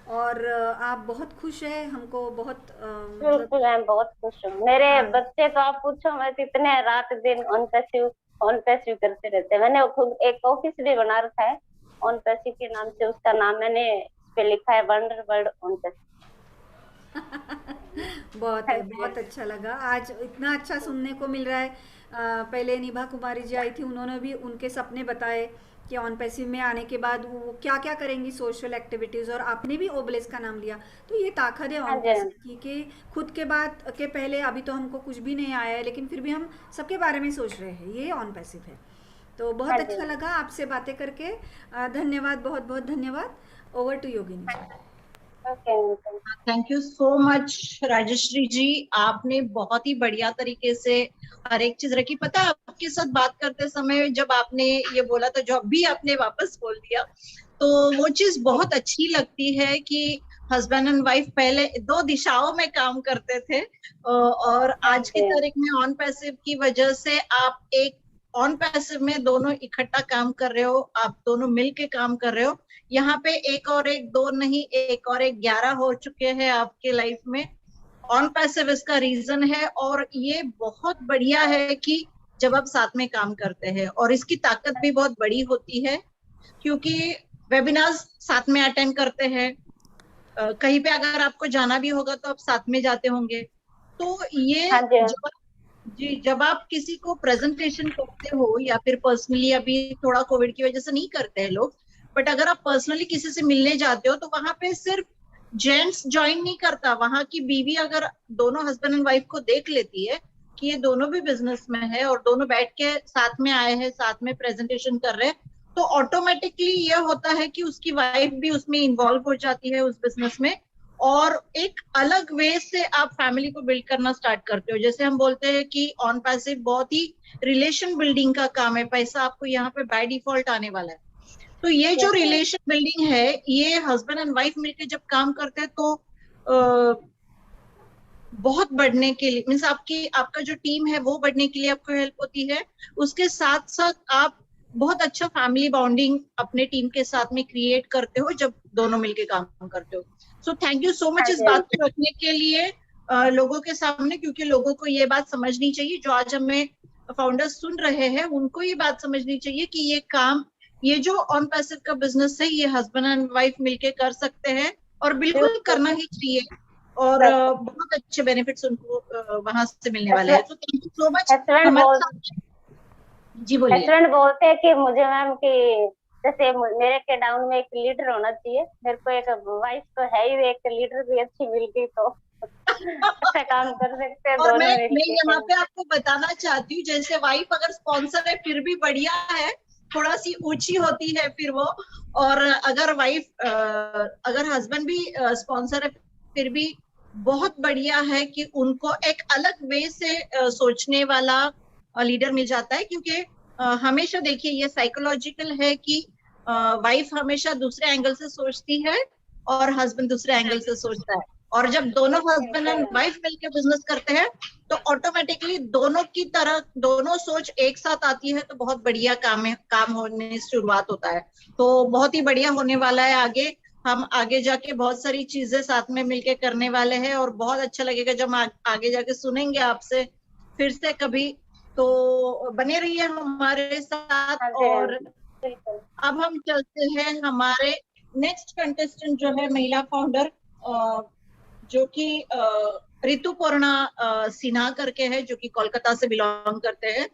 और आप बहुत खुश है, हमको बहुत मतलब बिल्कुल, मैं बहुत खुश हूँ। मेरे हाँ, बच्चे तो आप पूछो मत, इतने रात दिन ऑन पैसिव करते रहते हैं। मैंने खुद एक ऑफिस भी बना रखा है ऑन पैसिव के नाम से, उसका नाम मैंने इस पे लिखा है वंडर वर्ल्ड ऑन पैसिव। बहुत हाँ है, जी, हाँ बहुत अच्छा लगा आज, इतना अच्छा सुनने को मिल रहा है। पहले निभा कुमारी जी आई थी, उन्होंने भी उनके सपने बताए कि ऑन पैसिव में आने के बाद वो क्या क्या करेंगी सोशल एक्टिविटीज़, और आपने भी ओबलेस का नाम लिया। तो ये ताकत है हाँ ऑन जी, हाँ पैसिव की कि खुद के बाद के पहले अभी तो हमको कुछ भी नहीं आया है, लेकिन फिर भी हम सबके बारे में सोच रहे हैं, ये ऑन पैसिव है। तो बहुत जी, अच्छा लगा आपसे बातें करके। धन्यवाद, बहुत बहुत धन्यवाद। Over to Yogini ji. Okay. Thank you so much Rajshree ji, आपने बहुत ही बढ़िया तरीके से हर एक चीज रखी। पता है, आपके साथ बात करते समय जब आपने ये बोला तो जब भी आपने वापस बोल दिया, तो वो चीज बहुत अच्छी लगती है कि हस्बैंड एंड वाइफ पहले दो दिशाओं में काम करते थे, और हाँ आज की जी, तारीख में ऑन पैसिव की वजह से आप एक ऑन पैसिव में दोनों इकट्ठा काम कर रहे हो, आप दोनों मिल के काम कर रहे हो। यहाँ पे एक और एक दो नहीं, एक और एक 11 हो चुके हैं आपके लाइफ में। ऑन पैसिव इसका रीजन है, और ये बहुत बढ़िया है कि जब आप साथ में काम करते हैं, और इसकी ताकत भी बहुत बड़ी होती है, क्योंकि वेबिनार्स साथ में अटेंड करते हैं, कहीं पे अगर आपको जाना भी होगा तो आप साथ में जाते होंगे। तो ये हाँ जी, जब आप किसी को प्रेजेंटेशन करते हो, या फिर पर्सनली, अभी थोड़ा कोविड की वजह से नहीं करते हैं लोग, बट अगर आप पर्सनली किसी से मिलने जाते हो तो वहां पे सिर्फ जेंट्स ज्वाइन नहीं करता, वहां की बीवी अगर दोनों हस्बैंड एंड वाइफ को देख लेती है कि ये दोनों भी बिजनेस में है और दोनों बैठ के साथ में आए हैं, साथ में प्रेजेंटेशन कर रहे हैं, तो ऑटोमेटिकली ये होता है कि उसकी वाइफ भी उसमें इन्वॉल्व हो जाती है उस बिजनेस में, और एक अलग वे से आप फैमिली को बिल्ड करना स्टार्ट करते हो। जैसे हम बोलते हैं कि ऑन पैसिव बहुत ही रिलेशन बिल्डिंग का काम है, पैसा आपको यहाँ पे बाय डिफॉल्ट आने वाला है। तो ये जो रिलेशन बिल्डिंग है, ये हस्बैंड एंड वाइफ मिलकर जब काम करते हैं तो बहुत बढ़ने के लिए, मीन्स आपकी आपका जो टीम है वो बढ़ने के लिए आपको हेल्प होती है। उसके साथ साथ आप बहुत अच्छा फैमिली बॉन्डिंग अपने टीम के साथ में क्रिएट करते हो जब दोनों मिलके काम करते हो। सो थैंक यू सो मच हाँ इस जी, बात को रखने के लिए लोगों के सामने, क्योंकि लोगों को ये बात समझनी चाहिए, जो आज हमें फाउंडर्स सुन रहे हैं उनको ये बात समझनी चाहिए कि ये काम, ये जो ऑन पैसिव का बिजनेस है, ये हस्बैंड एंड वाइफ मिलके कर सकते हैं, और बिल्कुल करना ही चाहिए, और बहुत अच्छे बेनिफिट्स उनको वहां से मिलने वाले हैं। तो thank you so much husband हमारे बोल साथ। जी बोलिए। हस्बैंड बोलते हैं कि मुझे मैम कि जैसे मेरे के डाउन में एक लीडर होना चाहिए, मेरे को एक वाइफ तो है ही, एक लीडर भी अच्छी मिल गई तो अच्छा काम कर सकते हैं और दोनों मैं मिलके। यहाँ पे आपको बताना चाहती हूँ, जैसे वाइफ अगर स्पॉन्सर है फिर भी बढ़िया है, थोड़ा सी ऊंची होती है फिर वो, और अगर वाइफ अगर हस्बैंड भी स्पॉन्सर है फिर भी बहुत बढ़िया है कि उनको एक अलग वे से सोचने वाला लीडर मिल जाता है, क्योंकि हमेशा देखिए ये साइकोलॉजिकल है कि वाइफ हमेशा दूसरे एंगल से सोचती है और हस्बैंड दूसरे एंगल से सोचता है, और जब दोनों हस्बैंड एंड वाइफ मिलकर बिजनेस करते हैं तो ऑटोमेटिकली दोनों की तरह दोनों सोच एक साथ आती है, तो बहुत बढ़िया काम होने की शुरुआत होता है। तो बहुत ही बढ़िया होने वाला है आगे, हम आगे जाके बहुत सारी चीजें साथ में मिलके करने वाले हैं, और बहुत अच्छा लगेगा जब आगे जाके सुनेंगे आपसे फिर से कभी। तो बने रहिए हमारे साथ। हाँ जी मैम, और बिल्कुल। अब हम चलते हैं हमारे नेक्स्ट कंटेस्टेंट जो है महिला फाउंडर, जो कि ऋतुपर्णा सिन्हा करके है, जो कि कोलकाता से बिलोंग करते हैं।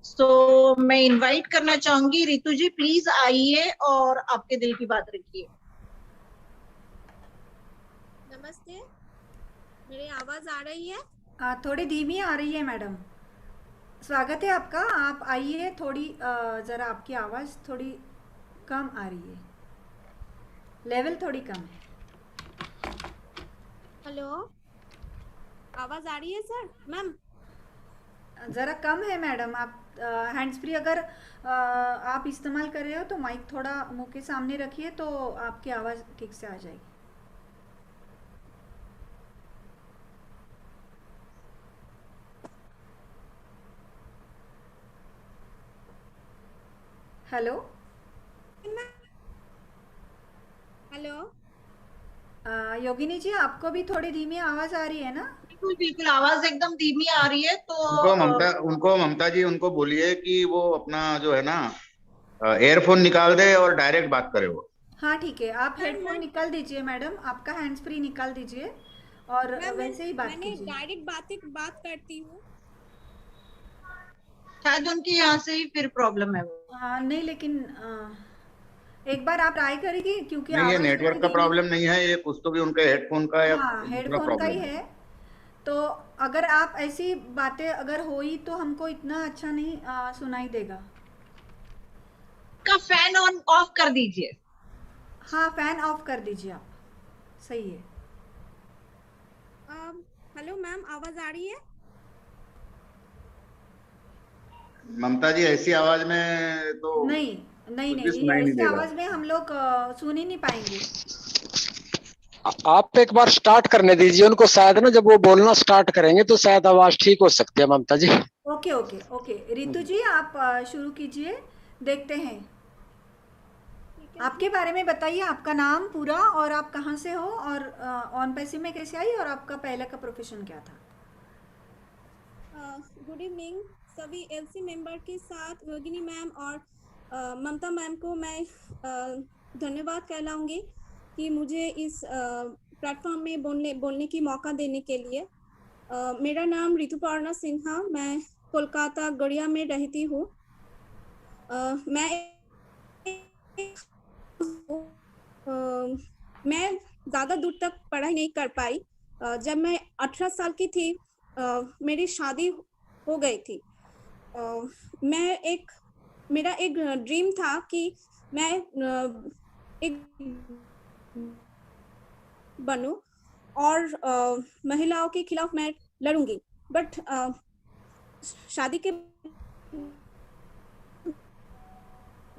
सो मैं इनवाइट करना चाहूंगी ऋतु जी, प्लीज आइए और आपके दिल की बात रखिए। नमस्ते, मेरी आवाज आ रही है? थोड़ी धीमी आ रही है मैडम। स्वागत है आपका, आप आइए। थोड़ी ज़रा आपकी आवाज़ थोड़ी कम आ रही है, लेवल थोड़ी कम है। हेलो, आवाज आ रही है सर मैम? ज़रा कम है मैडम। आप हैंड्स फ्री अगर आप इस्तेमाल कर रहे हो तो माइक थोड़ा मुंह के सामने रखिए तो आपकी आवाज़ ठीक से आ जाएगी। Hello hello. योगिनी जी, आपको भी थोड़ी धीमी आवाज आ रही है ना? बिल्कुल बिल्कुल, आवाज एकदम धीमी आ रही है। तो उनको ममता जी उनको बोलिए कि वो अपना जो है ना एयरफोन निकाल दे और डायरेक्ट बात करे वो। हाँ ठीक है, आप हेडफोन निकाल दीजिए मैडम, आपका हैंड्स फ्री निकाल दीजिए और वैसे ही बात मैंने कीजिए। डायरेक्ट बात करती हूँ। शायद उनकी यहाँ से ही फिर प्रॉब्लम है वो। नहीं लेकिन एक बार आप ट्राई करेंगे क्योंकि नहीं, ये आवाज थोड़ी नेटवर्क का धीमी। प्रॉब्लम नहीं है, ये कुछ तो भी उनके हेडफोन का या हाँ, दूसरा हेडफोन का ही प्रॉब्लम है। है। तो अगर आप ऐसी बातें अगर हुई तो हमको इतना अच्छा नहीं सुनाई देगा। का फैन ऑन ऑफ कर दीजिए। हाँ, फैन ऑफ कर दीजिए आप। सही है। हेलो मैम, आवाज आ रही है? ममता जी ऐसी आवाज में तो नहीं नहीं कुछ भी नहीं, सुनाई नहीं ऐसी देगा। आवाज में हम लोग सुन ही नहीं पाएंगे। आप एक बार स्टार्ट करने दीजिए उनको, शायद ना जब वो बोलना स्टार्ट करेंगे तो शायद आवाज ठीक हो सकती है ममता जी। ओके ओके ओके, रितु जी आप शुरू कीजिए, देखते हैं। ठीक है। आपके बारे में बताइए, आपका नाम पूरा और आप कहाँ से हो और ऑन पैसिव में कैसे आई और आपका पहले का प्रोफेशन क्या था? गुड इवनिंग सभी एलसी मेंबर के साथ। योगिनी मैम और ममता मैम को मैं धन्यवाद कहलाऊंगी कि मुझे इस प्लेटफॉर्म में बोलने की मौका देने के लिए। मेरा नाम ऋतुपर्णा सिन्हा, मैं कोलकाता गड़िया में रहती हूँ। मैं ज़्यादा दूर तक पढ़ाई नहीं कर पाई। जब मैं 18 साल की थी मेरी शादी हो गई थी। मेरा एक ड्रीम था कि मैं एक बनूं और महिलाओं के खिलाफ मैं लड़ूंगी। बट शादी के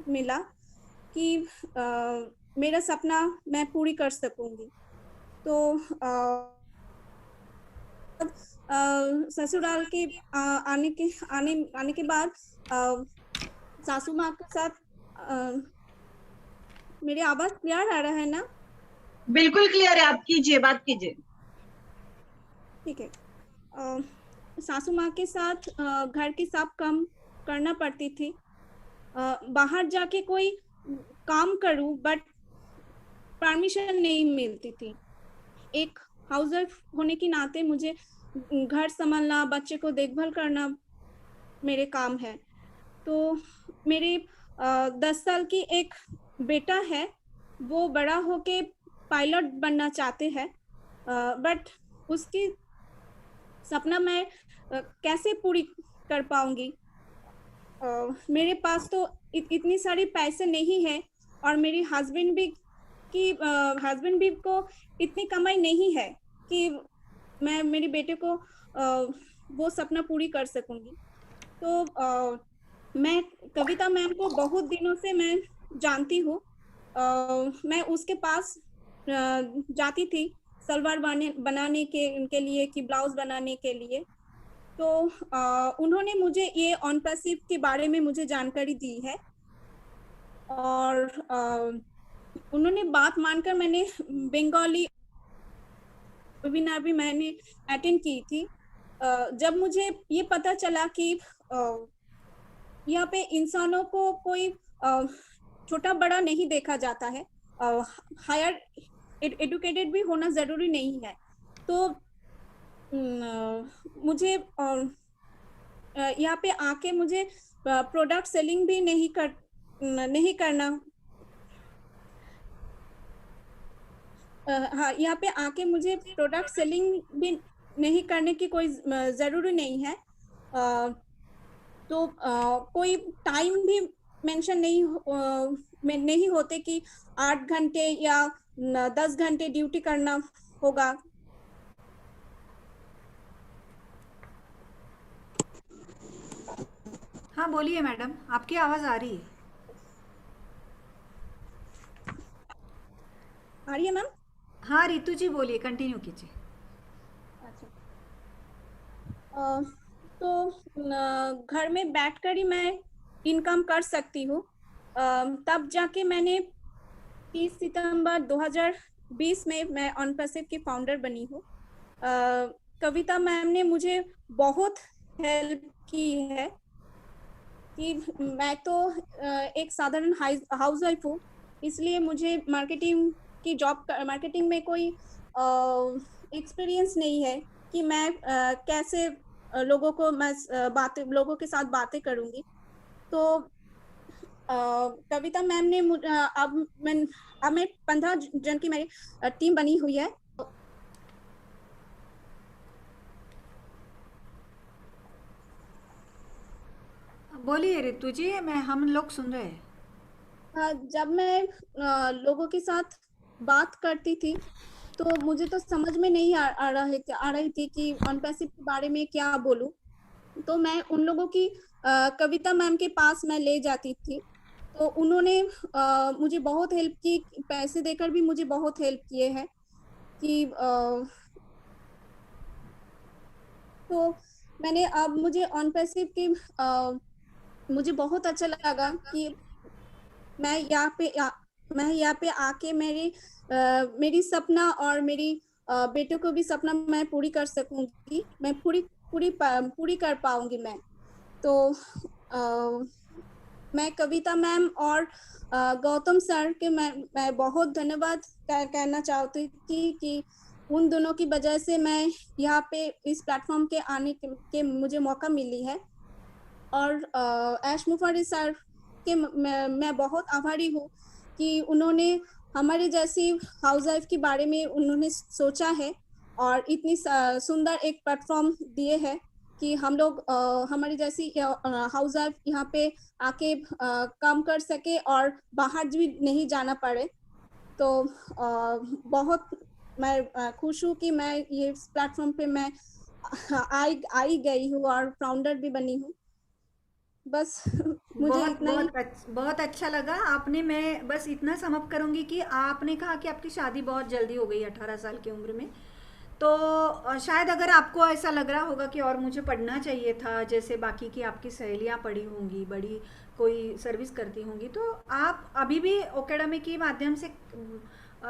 मिला कि मेरा सपना मैं पूरी कर सकूंगी। तो ससुराल के आने के बाद सासू माँ के साथ मेरी आवाज क्लियर आ रहा है ना? बिल्कुल क्लियर है, आप कीजिए, बात कीजिए। ठीक है। सासू माँ के साथ घर की सब काम करना पड़ती थी। बाहर जाके कोई काम करूं बट परमिशन नहीं मिलती थी। एक हाउसवाइफ होने के नाते मुझे घर संभालना, बच्चे को देखभाल करना मेरे काम है। तो मेरे 10 साल की एक बेटा है, वो बड़ा होके पायलट बनना चाहते हैं। बट उसकी सपना मैं कैसे पूरी कर पाऊंगी? मेरे पास तो इतनी सारी पैसे नहीं है और मेरी हस्बैंड भी को इतनी कमाई नहीं है कि मैं मेरे बेटे को वो सपना पूरी कर सकूंगी। तो मैं कविता मैम को बहुत दिनों से मैं जानती हूँ। मैं उसके पास जाती थी सलवार बनाने के लिए कि ब्लाउज बनाने के लिए। तो उन्होंने मुझे ये ऑन पैसिव के बारे में मुझे जानकारी दी है और उन्होंने बात मानकर मैंने बंगाली वेबिनार भी मैंने अटेंड की थी। जब मुझे ये पता चला कि यहाँ पे इंसानों को कोई छोटा बड़ा नहीं देखा जाता है, हायर एडुकेटेड भी होना जरूरी नहीं है। तो मुझे यहाँ पे आके मुझे प्रोडक्ट सेलिंग भी नहीं करना। हाँ, यहाँ पे आके मुझे प्रोडक्ट सेलिंग भी नहीं करने की कोई जरूरी नहीं है। तो कोई टाइम भी मेंशन नहीं होते कि 8 घंटे या 10 घंटे ड्यूटी करना होगा। हाँ बोलिए मैडम, आपकी आवाज आ रही है। आ रही है मैम? हाँ रितु जी बोलिए, कंटिन्यू कीजिए। अच्छा। तो घर में बैठकर ही मैं इनकम कर सकती हूँ। तब जाके मैंने 30 सितंबर 2020 में मैं ऑन पैसिव की फाउंडर बनी हूँ। कविता मैम ने मुझे बहुत हेल्प की है कि मैं तो एक साधारण हाउस वाइफ हूँ, इसलिए मुझे मार्केटिंग में कोई एक्सपीरियंस नहीं है कि मैं कैसे लोगों के साथ बातें करूंगी। तो कविता मैम ने अब मैं 15 जन की मेरी टीम बनी हुई है। बोलिए रितु जी, हम लोग सुन रहे हैं। जब मैं लोगों के साथ बात करती थी तो मुझे तो समझ में नहीं आ रही थी कि ऑन पैसिव के बारे में क्या बोलूं। तो मैं उन लोगों की कविता मैम के पास मैं ले जाती थी, तो उन्होंने मुझे बहुत हेल्प की, पैसे देकर भी मुझे बहुत हेल्प किए हैं कि तो मैंने अब मुझे ऑन पैसिव की मुझे बहुत अच्छा लगा कि मैं यहाँ पे आके मेरी सपना और मेरी बेटों को भी सपना मैं पूरी कर सकूंगी, मैं पूरी कर पाऊंगी मैं। तो मैं कविता मैम और गौतम सर के मैं बहुत धन्यवाद कहना चाहती थी कि उन दोनों की वजह से मैं यहाँ पे इस प्लेटफॉर्म के आने के मुझे मौका मिली है। और ऐश मुफारी सर के मैं बहुत आभारी हूँ कि उन्होंने हमारे जैसी हाउस वाइफ के बारे में उन्होंने सोचा है और इतनी सुंदर एक प्लेटफॉर्म दिए है कि हम लोग हमारी जैसी हाउस वाइफ यहाँ पे आके काम कर सके और बाहर भी नहीं जाना पड़े। तो बहुत मैं खुश हूँ कि मैं ये प्लेटफॉर्म पे मैं आई गई हूँ और फाउंडर भी बनी हूँ। बस मुझे बहुत अच्छा लगा आपने। मैं बस इतना समअप करूंगी कि आपने कहा कि आपकी शादी बहुत जल्दी हो गई 18 साल की उम्र में, तो शायद अगर आपको ऐसा लग रहा होगा कि और मुझे पढ़ना चाहिए था जैसे बाकी की आपकी सहेलियां पढ़ी होंगी, बड़ी कोई सर्विस करती होंगी, तो आप अभी भी एकेडमी के माध्यम से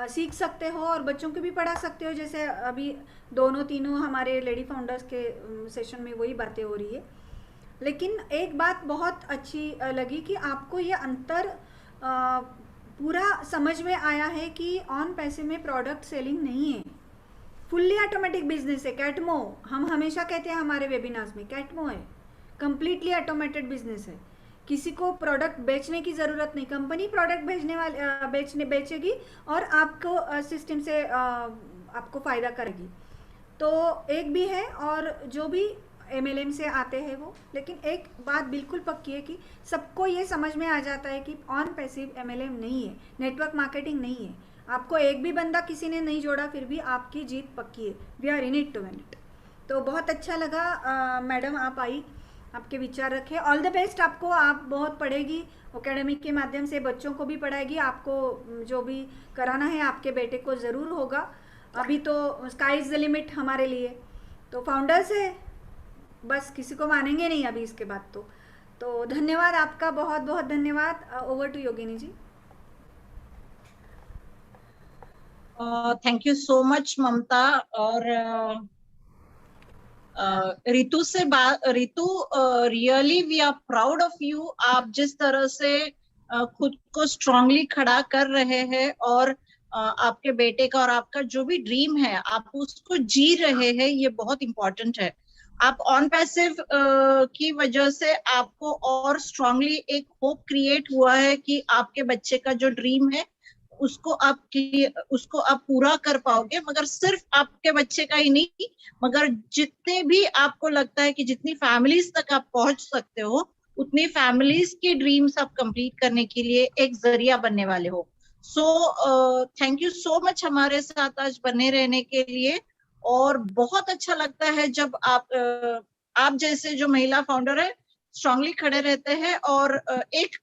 सीख सकते हो और बच्चों को भी पढ़ा सकते हो। जैसे अभी दोनों तीनों हमारे लेडी फाउंडर्स के सेशन में वही बातें हो रही है। लेकिन एक बात बहुत अच्छी लगी कि आपको ये अंतर पूरा समझ में आया है कि ऑन पैसे में प्रोडक्ट सेलिंग नहीं है, फुल्ली ऑटोमेटिक बिजनेस है। कैटमो हम हमेशा कहते हैं हमारे वेबिनार्स में, कैटमो है, कंप्लीटली ऑटोमेटेड बिजनेस है। किसी को प्रोडक्ट बेचने की ज़रूरत नहीं, कंपनी प्रोडक्ट बेचेगी और आपको सिस्टम से आपको फ़ायदा करेगी। तो एक भी है और जो भी MLM से आते हैं वो, लेकिन एक बात बिल्कुल पक्की है कि सबको ये समझ में आ जाता है कि ऑन पैसिव MLM नहीं है, नेटवर्क मार्केटिंग नहीं है। आपको एक भी बंदा किसी ने नहीं जोड़ा फिर भी आपकी जीत पक्की है। We are in it to win it. तो बहुत अच्छा लगा मैडम आप आई, आपके विचार रखे। ऑल द बेस्ट आपको, आप बहुत पढ़ेगी एकेडमिक के माध्यम से, बच्चों को भी पढ़ाएगी, आपको जो भी कराना है आपके बेटे को ज़रूर होगा। अभी तो स्काई इज़ द लिमिट हमारे लिए, तो फाउंडर्स है, बस किसी को मानेंगे नहीं अभी इसके बाद। तो धन्यवाद आपका, बहुत बहुत धन्यवाद। Over to Yogini ji. Thank you so much Mamta. और रितु से बात, Ritu really we are proud of you. आप जिस तरह से खुद को स्ट्रांगली खड़ा कर रहे हैं और आपके बेटे का और आपका जो भी ड्रीम है आप उसको जी रहे हैं, ये बहुत इम्पोर्टेंट है। आप ऑन पैसिव की वजह से आपको और स्ट्रांगली एक होप क्रिएट हुआ है कि आपके बच्चे का जो ड्रीम है उसको आप पूरा कर पाओगे। मगर सिर्फ आपके बच्चे का ही नहीं, मगर जितने भी आपको लगता है कि जितनी फैमिलीज तक आप पहुंच सकते हो उतनी फैमिलीज के ड्रीम्स आप कंप्लीट करने के लिए एक जरिया बनने वाले हो। सो थैंक यू सो मच हमारे साथ आज बने रहने के लिए। और बहुत अच्छा लगता है जब आप जैसे जो महिला फाउंडर है स्ट्रांगली खड़े रहते हैं और एक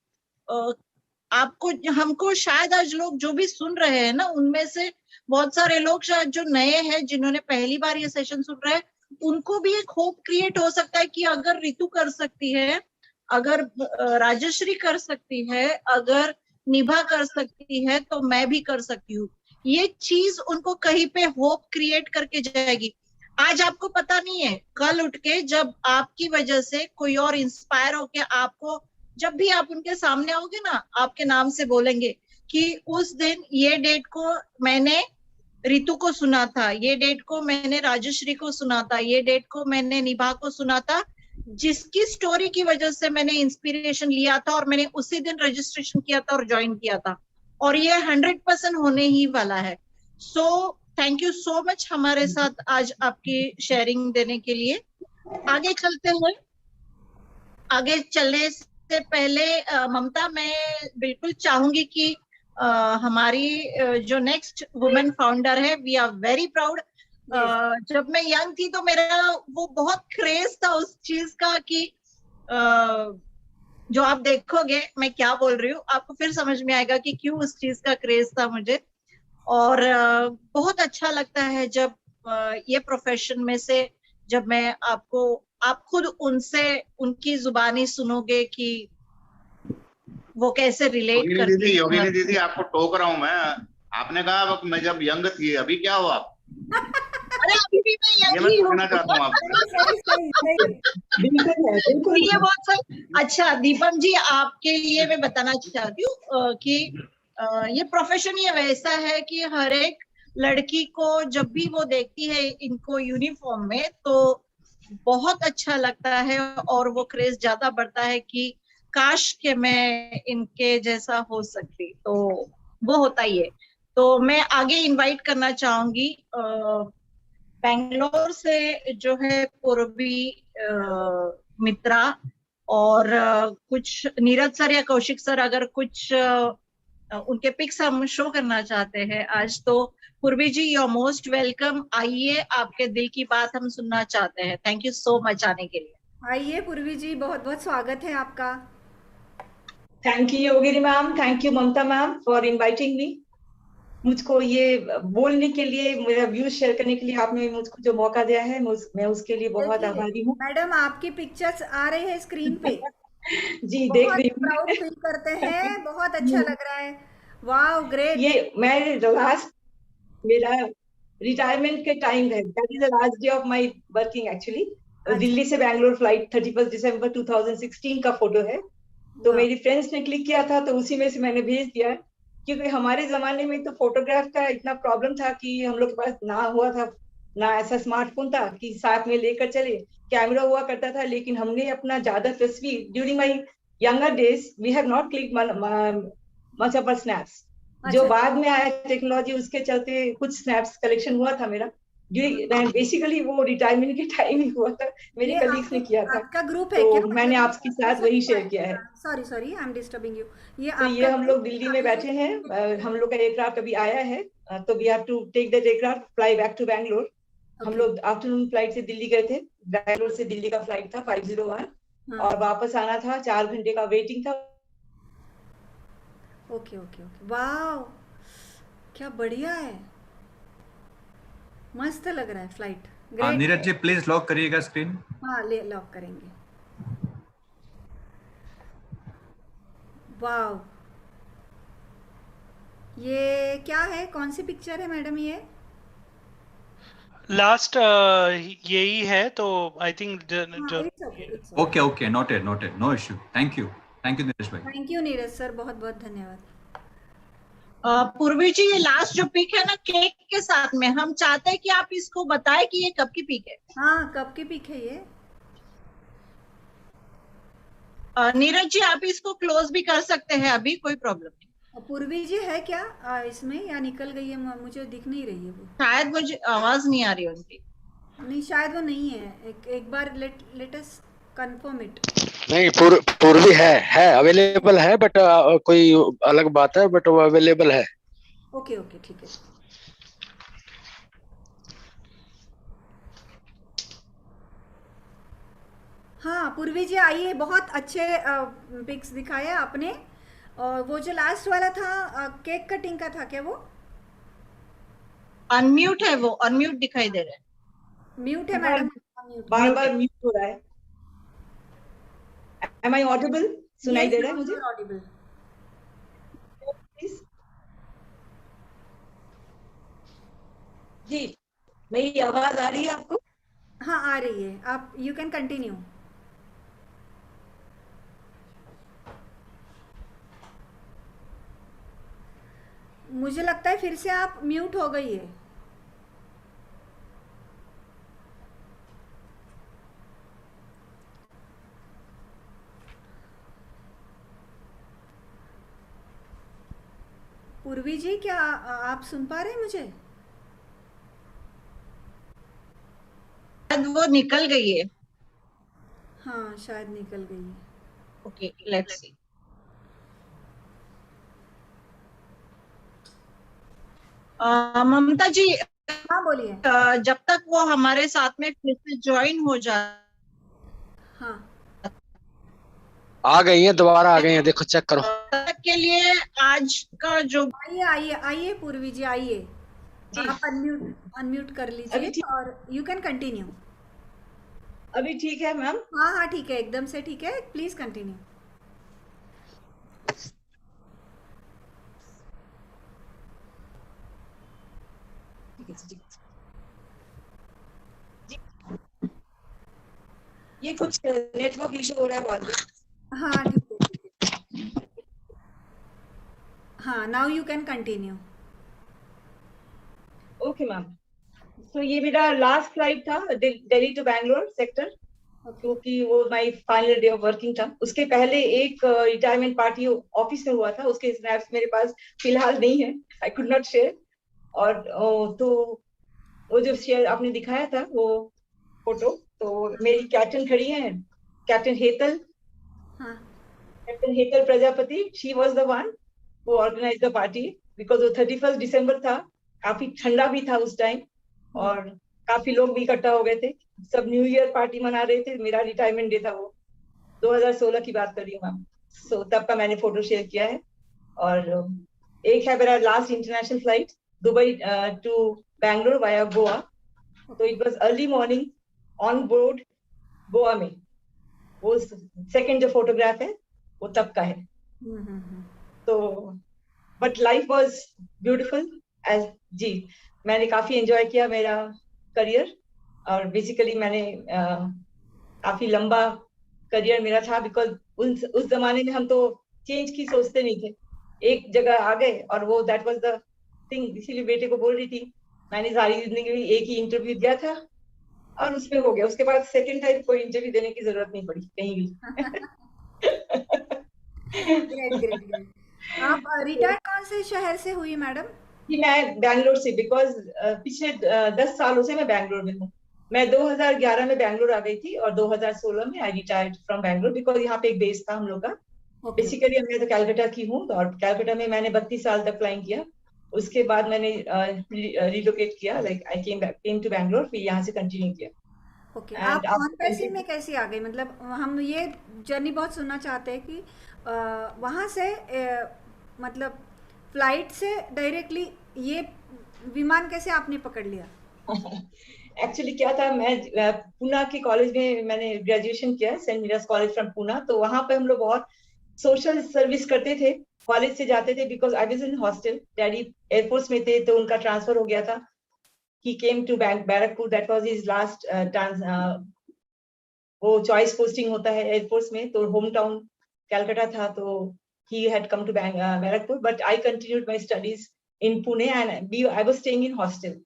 आपको, हमको शायद आज लोग जो भी सुन रहे हैं ना, उनमें से बहुत सारे लोग शायद जो नए हैं, जिन्होंने पहली बार ये सेशन सुन रहे हैं, उनको भी एक होप क्रिएट हो सकता है कि अगर रितु कर सकती है, अगर राजश्री कर सकती है, अगर निभा कर सकती है, तो मैं भी कर सकती हूँ। ये चीज उनको कहीं पे होप क्रिएट करके जाएगी। आज आपको पता नहीं है, कल उठ के जब आपकी वजह से कोई और इंस्पायर होके आपको, जब भी आप उनके सामने आओगे ना, आपके नाम से बोलेंगे कि उस दिन ये डेट को मैंने रितु को सुना था, ये डेट को मैंने राजश्री को सुना था, ये डेट को मैंने निभा को सुना था, जिसकी स्टोरी की वजह से मैंने इंस्पिरेशन लिया था और मैंने उसी दिन रजिस्ट्रेशन किया था और ज्वाइन किया था, और ये 100% होने ही वाला है। सो थैंक यू सो मच हमारे साथ आज आपकी शेयरिंग देने के लिए। आगे चलते हैं। आगे चलने से पहले ममता, मैं बिल्कुल चाहूंगी कि हमारी जो नेक्स्ट वुमेन फाउंडर है, वी आर वेरी प्राउड। जब मैं यंग थी तो मेरा वो बहुत क्रेज था उस चीज का कि जो आप देखोगे मैं क्या बोल रही हूँ, आपको फिर समझ में आएगा कि क्यों उस चीज का क्रेज था मुझे। और बहुत अच्छा लगता है जब ये प्रोफेशन में से जब मैं आप खुद उनसे उनकी जुबानी सुनोगे कि वो कैसे रिलेट करती है। योगिनी दीदी, आपको टोक रहा हूँ मैं। आपने कहा मैं जब यंग थी, अभी क्या हुआ? अरे अभी भी मैं यंग ही हूँ। पूछना चाहता हूँ आपसे। बिल्कुल ये बहुत सही। अच्छा दीपम जी, आपके लिए मैं बताना चाहती हूँ कि ये प्रोफेशन ये वैसा है कि हर एक लड़की को जब भी वो देखती है इनको यूनिफॉर्म में तो बहुत अच्छा लगता है और वो क्रेज ज्यादा बढ़ता है कि काश के मैं इनके जैसा हो सकती, तो वो होता ही है। तो मैं आगे इनवाइट करना चाहूंगी बेंगलोर से जो है पूर्वी मित्रा, और कुछ नीरज सर या कौशिक सर अगर कुछ उनके पिक्स हम शो करना चाहते हैं आज, तो पूर्वी जी यू आर मोस्ट वेलकम। आइए, आपके दिल की बात हम सुनना चाहते हैं। थैंक यू सो मच आने के लिए। आइए पूर्वी जी, बहुत बहुत स्वागत है आपका। Thank you Yogini ma'am, thank you Mamta ma'am for inviting me. मुझको ये बोलने के लिए, मेरा व्यूज शेयर करने के लिए आपने मुझको जो मौका दिया है, मैं उसके लिए बहुत आभारी हूँ। मैडम आपकी पिक्चर्स आ रहे हैं स्क्रीन पे। जी देख रही हूँ। प्राउड फील करते हैं, बहुत अच्छा लग रहा है। Wow great. ये मैं लास्ट मेरा रिटायरमेंट के टाइम है, that is the last day of my working actually. Delhi से बैंगलोर फ्लाइट 31 दिसंबर 2016 का फोटो है। तो मेरी फ्रेंड्स ने क्लिक किया था तो उसी में से मैंने भेज दिया, क्योंकि हमारे जमाने में तो फोटोग्राफ का इतना प्रॉब्लम था कि हम लोग के पास ना हुआ था, ना ऐसा स्मार्टफोन था कि साथ में लेकर चले। कैमरा हुआ करता था, लेकिन हमने अपना ज्यादा तस्वीर during my younger days we have not click much of snaps. जो बाद में आया टेक्नोलॉजी, उसके चलते कुछ स्नैप्स कलेक्शन हुआ था मेरा। बेसिकली वो रिटायरमेंट के टाइम ही हुआ था, मेरे कलीग्स ने किया था। आपका ग्रुप है तो क्या? मैंने आपके साथ वही शेयर किया है। Sorry I am disturbing you. ये हम लोग दिल्ली में बैठे हैं, हम लोग का एयरक्राफ्ट अभी आया है, तो we have to take that aircraft, fly back to Bangalore. हम लोग आफ्टरनून फ्लाइट से दिल्ली गए थे, बैंगलोर से दिल्ली का फ्लाइट था 501 और वापस आना था, 4 घंटे का वेटिंग था। ओके ओके ओके, वाओ क्या बढ़िया है, मस्त लग रहा है flight. Neeraj ji please lock करिएगा स्क्रीन। हाँ ले लॉक करेंगे। वाओ, ये क्या है, कौन सी पिक्चर है मैडम? ये लास्ट यही है, तो I think okay okay, noted no issue. Thank you Neeraj भाई। थैंक यू नीरज सर, बहुत बहुत धन्यवाद। पूर्वी जी, ये लास्ट जो पिक है ना केक के साथ में, हम चाहते हैं कि आप इसको बताएं कि ये कब की पिक है। हाँ कब की पिक है ये? नीरज जी आप इसको क्लोज भी कर सकते हैं, अभी कोई प्रॉब्लम नहीं। पूर्वी जी है क्या इसमें, या निकल गई है? मुझे दिख नहीं रही है वो, शायद मुझे आवाज नहीं आ रही उनकी। नहीं शायद वो नहीं है, एक बार लेट अस कंफर्म इट। नहीं पूर्वी है अवेलेबल है, बट कोई अलग बात है, बट वो अवेलेबल है। ओके ओके ठीक है। हाँ पूर्वी जी आइए, बहुत अच्छे पिक्स दिखाए आपने। और वो जो लास्ट वाला था केक कटिंग का था क्या? वो अनम्यूट है, वो अनम्यूट दिखाई दे रहा है। म्यूट है मैडम, बार बार म्यूट हो रहा है। Am I audible? सुनाई दे रहा है मुझे? ऑडिबल। Please. जी, मेरी आवाज आ रही है आपको? हाँ आ रही है, आप यू कैन कंटिन्यू। मुझे लगता है फिर से आप म्यूट हो गई है। पूर्वी जी, क्या आप सुन पा रहे हैं मुझे? शायद वो निकल गई है। हाँ शायद निकल गई है। Okay, let's see. ममता जी, हाँ बोलिए। जब तक वो हमारे साथ में फिर से ज्वाइन हो जाए। हाँ आ गई हैं, दोबारा आ गई हैं, देखो चेक करो। तक के लिए आज का जो आइए आइए आइए पूर्वी जी आइए, आप अनम्यूट कर लीजिए और यू कैन कंटिन्यू। अभी ठीक है मैम? हाँ हाँ ठीक है, एकदम से ठीक है, प्लीज कंटिन्यू। ये कुछ नेटवर्क इशू हो रहा है बहुत। हाँ ठीक है। हाँ now you can continue. Okay ma'am, तो ये मेरा लास्ट फ्लाइट था दिल्ली टू बैंगलोर सेक्टर, क्योंकि वो my final day of working था। उसके पहले एक रिटायरमेंट पार्टी ऑफिस में हुआ था, उसके स्नैप्स मेरे पास फिलहाल नहीं है, आई कुड नॉट शेयर। और तो वो जो शेयर आपने दिखाया था वो फोटो, तो मेरी कैप्टन खड़ी है, captain Hetal, captain Hetal Prajapati, she was the one who organised the party, because वो 31 दिसंबर था, काफी ठंडा भी था उस टाइम और काफी लोग भी इकट्ठा हो गए थे, सब न्यू ईयर पार्टी मना रहे थे। मेरा रिटायरमेंट डे था, वो 2016 की बात कर रही हूँ मैम। सो तब का मैंने फोटो शेयर किया है। और एक है मेरा last international flight Dubai to Bangalore via Goa, तो it was early morning on board Goa में। वो सेकंड जो फोटोग्राफ है वो तब का है। तो but life was beautiful as जी, मैंने काफी एंजॉय किया मेरा करियर। और बेसिकली मैंने काफी लंबा करियर मेरा था, बिकॉज उस जमाने में हम तो चेंज की सोचते नहीं थे, एक जगह आ गए और वो दैट वाज द थिंग। इसीलिए बेटे को बोल रही थी, मैंने सारी जिंदगी में एक ही इंटरव्यू दिया था और उसमें हो गया, उसके बाद सेकंड टाइम कोई इंटरव्यू देने की जरूरत नहीं पड़ी कहीं भी। Great great great. आप रिटायर कौन से शहर से हुई मैडम? जी मैं बैंगलोर से, बिकॉज पिछले 10 सालों से मैं बैंगलोर में हूँ। मैं 2011 में बैंगलोर आ गई थी और 2016 में आई रिटायर्ड फ्रॉम बैंगलोर, बिकॉज यहाँ पे एक बेस था हम लोग का। बेसिकली मैं तो कैलकाटा की हूँ और कैलकाटा में मैंने 32 साल तक फ्लाइंग किया। उसके बाद मैंने रिलोकेट किया, like I came to Bangalore, फिर यहाँ से कंटिन्यू किया। ओके, आप ऑन पैसिव में कैसे आ गए? मतलब हम ये जर्नी बहुत सुनना चाहते हैं कि वहाँ से मतलब फ्लाइट से डायरेक्टली ये विमान कैसे आपने पकड़ लिया? एक्चुअली क्या था, मैं पूना के कॉलेज में मैंने ग्रेजुएशन किया, सेंट मीरास कॉलेज फ्रॉम पूना। तो वहाँ पे हम लोग बहुत सोशल सर्विस करते थे, कॉलेज से जाते थे, because I was in hostel. Daddy air force में थे तो उनका ट्रांसफर हो गया था। he came to Barrackpore, that was his last वो चॉइस पोस्टिंग होता है एयरफोर्स में, तो होम टाउन कैलकाटा था, तो he had come to Barrackpore, but I continued my studies in Pune and I was staying in hostel।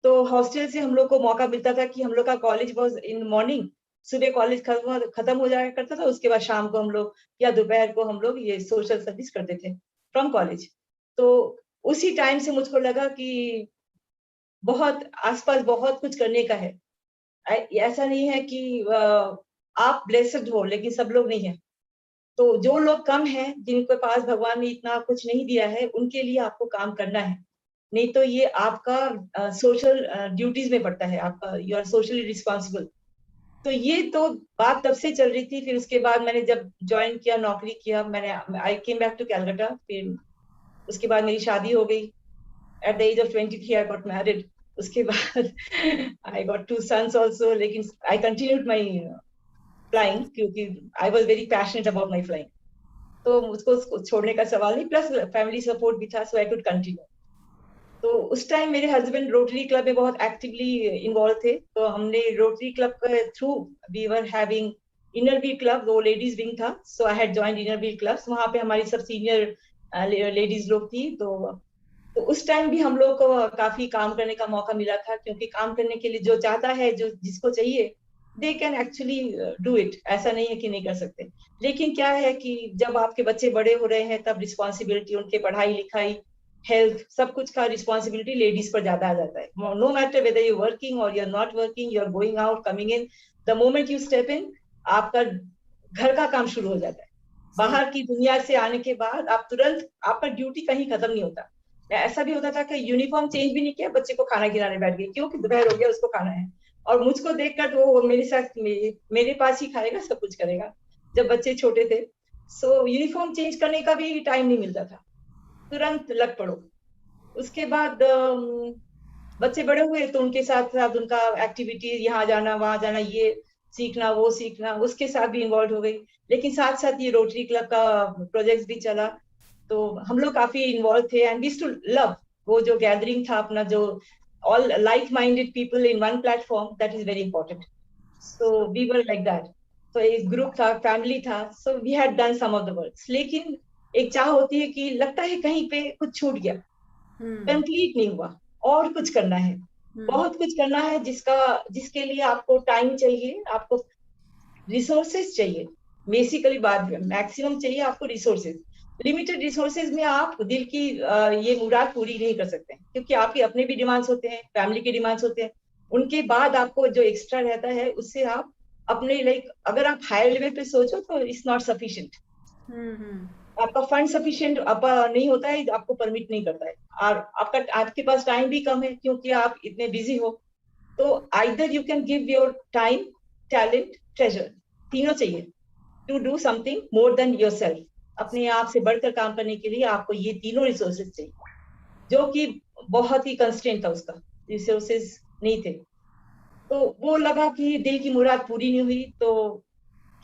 तो हॉस्टल से हम लोग को मौका मिलता था कि हम लोग का कॉलेज वाज इन मॉर्निंग, सुबह कॉलेज खत्म हो जाया करता था, उसके बाद शाम को हम लोग या दोपहर को हम लोग ये सोशल सर्विस करते थे फ्रॉम कॉलेज। तो उसी टाइम से मुझको लगा कि बहुत आसपास बहुत कुछ करने का है। ऐसा नहीं है कि आप ब्लेस्ड हो, लेकिन सब लोग नहीं है। तो जो लोग कम हैं, जिनके पास भगवान ने इतना कुछ नहीं दिया है, उनके लिए आपको काम करना है, नहीं तो ये आपका सोशल ड्यूटीज में पड़ता है, आपका यू आर सोशली रिस्पॉन्सिबल। तो ये तो बात तब से चल रही थी। फिर उसके बाद मैंने जब ज्वाइन किया, नौकरी किया, मैंने I came back to Calcutta. फिर उसके बाद मेरी शादी हो गई at the age of 23 I got married. उसके बाद आई गॉट 2 sons also, लेकिन आई कंटिन्यूड माय फ्लाइंग, क्योंकि I was very passionate about my flying, तो उसको छोड़ने का सवाल नहीं, प्लस फैमिली सपोर्ट भी था, सो आई कुड कंटिन्यू। तो उस टाइम मेरे हस्बैंड रोटरी क्लब में बहुत एक्टिवली इन्वॉल्व थे, तो हमने रोटरी क्लब के through we were having Inner Wheel Club, वो लेडीज विंग था, so I had joined Inner Wheel Club. वहां पे हमारी सब सीनियर लेडीज लोग थी, तो उस टाइम भी हम लोग को काफी काम करने का मौका मिला था, क्योंकि काम करने के लिए जो चाहता है, जो जिसको चाहिए, they can actually do it, ऐसा नहीं है कि नहीं कर सकते। लेकिन क्या है कि जब आपके बच्चे बड़े हो रहे हैं, तब रिस्पॉन्सिबिलिटी, उनके पढ़ाई लिखाई, हेल्थ, सब कुछ का रिस्पॉन्सिबिलिटी लेडीज पर ज्यादा आ जाता है। No matter whether you working or you are not working, you are going out, coming in, the moment you step in, आपका घर का काम शुरू हो जाता है। बाहर की दुनिया से आने के बाद आप तुरंत, आपका ड्यूटी कहीं खत्म नहीं होता। ऐसा भी होता था कि यूनिफॉर्म चेंज भी नहीं किया, बच्चे को खाना खिलाने बैठ गए, क्योंकि दोपहर हो गया, उसको खाना है, और मुझको देखकर वो मेरे साथ मेरे पास ही खाएगा, सब कुछ करेगा, जब बच्चे छोटे थे। सो यूनिफॉर्म चेंज करने का भी टाइम नहीं मिलता था, तुरंत लग पड़ो। उसके बाद बच्चे बड़े हुए, तो उनके साथ साथ उनका एक्टिविटीज, यहाँ जाना वहां जाना, ये सीखना वो सीखना, उसके साथ भी इन्वॉल्व हो गई। लेकिन साथ साथ ये रोटरी क्लब का प्रोजेक्ट भी चला, तो हम लोग काफी इन्वॉल्व थे, एंड वी टू लव वो जो गैदरिंग था अपना, जो all like minded people in one platform, that is very important. So we were like that, तो एक ग्रुप था, फैमिली था, so we had done some of the works. लेकिन एक चाह होती है कि लगता है कहीं पे कुछ छूट गया, कंप्लीट नहीं हुआ, और कुछ करना है, बहुत कुछ करना है, जिसके लिए आपको टाइम चाहिए, आपको रिसोर्सेज चाहिए, बेसिकली बात मैक्सिमम चाहिए आपको रिसोर्सेज। लिमिटेड रिसोर्सेज में आप दिल की ये मुराद पूरी नहीं कर सकते, क्योंकि आपके अपने भी डिमांड्स होते हैं, फैमिली के डिमांड्स होते हैं, उनके बाद आपको जो एक्स्ट्रा रहता है, उससे आप अपने अगर आप हायर लेवल पे सोचो तो इट्स नॉट सफिशिएंट, आपका फंड सफिशिएंट नहीं होता है, आपको परमिट नहीं करता है, और आपके पास टाइम भी कम है, क्योंकि आप इतने बिजी हो। तो either you can give your time, talent, treasure, तीनों चाहिए to do something more than yourself. अपने आप से बढ़कर काम करने के लिए आपको ये तीनों रिसोर्सेज चाहिए, जो कि बहुत ही कंस्ट्रेंट था, उसका रिसोर्सेज नहीं थे। तो वो लगा कि दिल की मुराद पूरी नहीं हुई, तो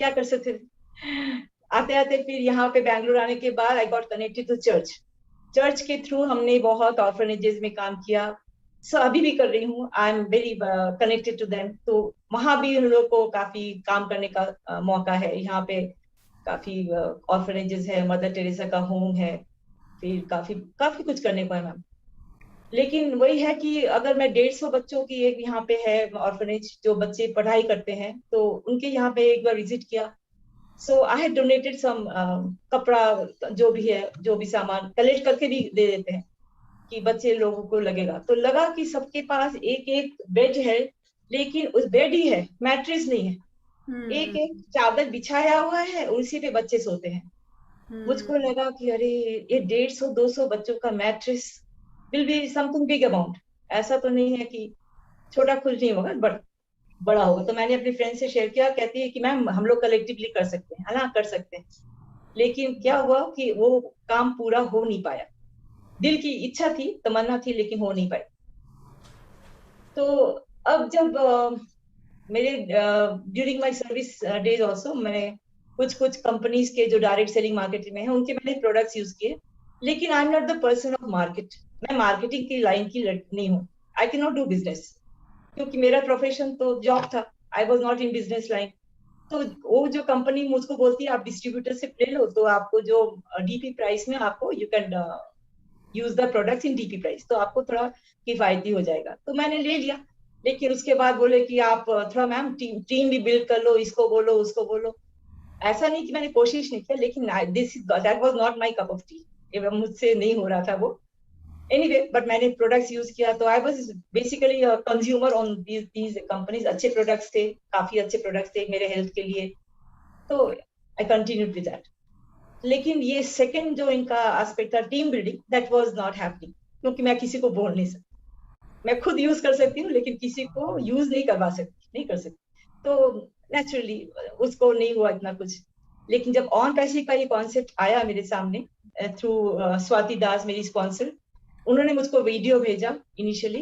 क्या कर सकते थे। आते आते फिर यहाँ पे बैंगलोर आने के बाद I got connected to church के थ्रू हमने बहुत ऑर्फनेजेस में काम किया, सो अभी भी कर रही हूँ, I am very connected to them. तो वहां भी उन लोग को काफी काम करने का मौका है। यहाँ पे काफी ऑर्फनेजेस है, मदर टेरेसा का होम है, फिर काफी कुछ करने को है मैम। लेकिन वही है कि अगर मैं 150 बच्चों की एक यहाँ पे है ऑर्फनेज, जो बच्चे पढ़ाई करते हैं, तो उनके यहाँ पे एक बार विजिट किया। सो आई हैड डोनेटेड सम कपड़ा, जो भी है, जो भी सामान कलेक्ट करके भी दे देते हैं कि बच्चे लोगों को लगेगा। तो लगा कि सबके पास एक एक बेड है, लेकिन उस बेड ही है, मैट्रेस नहीं है, एक एक चादर बिछाया हुआ है, उसी पे बच्चे सोते हैं। मुझको लगा कि अरे ये 150-200 बच्चों का mattress will be something big amount, ऐसा तो नहीं है कि छोटा कुछ नहीं होगा, बड़ा होगा। तो मैंने अपने फ्रेंड से शेयर किया, कहती है कि मैम हम लोग कलेक्टिवली कर सकते हैं, है ना, कर सकते हैं। लेकिन क्या हुआ कि वो काम पूरा हो नहीं पाया, दिल की इच्छा थी, तमन्ना थी, लेकिन हो नहीं पाई। तो अब जब मेरे during my service days also, मैंने कुछ कंपनीज के जो डायरेक्ट सेलिंग मार्केटिंग में है, उनके मैंने प्रोडक्ट्स यूज किए। लेकिन I am not the person of market, मैं मार्केटिंग की लाइन की नहीं हूँ, I can not do business, क्योंकि मेरा प्रोफेशन तो जॉब था, I was not in business line. तो वो जो कंपनी मुझको बोलती है आप डिस्ट्रीब्यूटर से ले लो, तो आपको जो डीपी प्राइस में आपको you can use the products in DP price, तो आपको थोड़ा किफायती हो जाएगा। तो मैंने ले लिया, लेकिन उसके बाद बोले कि आप थोड़ा मैम टीम भी बिल्ड कर लो, इसको बोलो उसको बोलो। ऐसा नहीं कि मैंने कोशिश नहीं किया, लेकिन that was not my cup of T, मुझसे नहीं हो रहा था वो। एनीवे, बट मैंने प्रोडक्ट्स यूज किया, तो I was basically consumer on these companies. अच्छे प्रोडक्ट्स थे, काफी अच्छे प्रोडक्ट्स थे मेरे हेल्थ के लिए, तो आई कंटिन्यूड विद दैट। लेकिन ये सेकंड जो इनका एस्पेक्ट था, team building, that was not happening, क्योंकि मैं किसी को बोल नहीं सकती। मैं खुद यूज कर सकती हूँ, लेकिन किसी को यूज नहीं करवा सकती, नहीं कर सकती। तो नेचुरली उसको नहीं हुआ इतना कुछ। लेकिन जब ऑन पैसे का ये कॉन्सेप्ट आया मेरे सामने थ्रू स्वाति दास, मेरी स्पॉन्सर, उन्होंने मुझको वीडियो भेजा इनिशियली,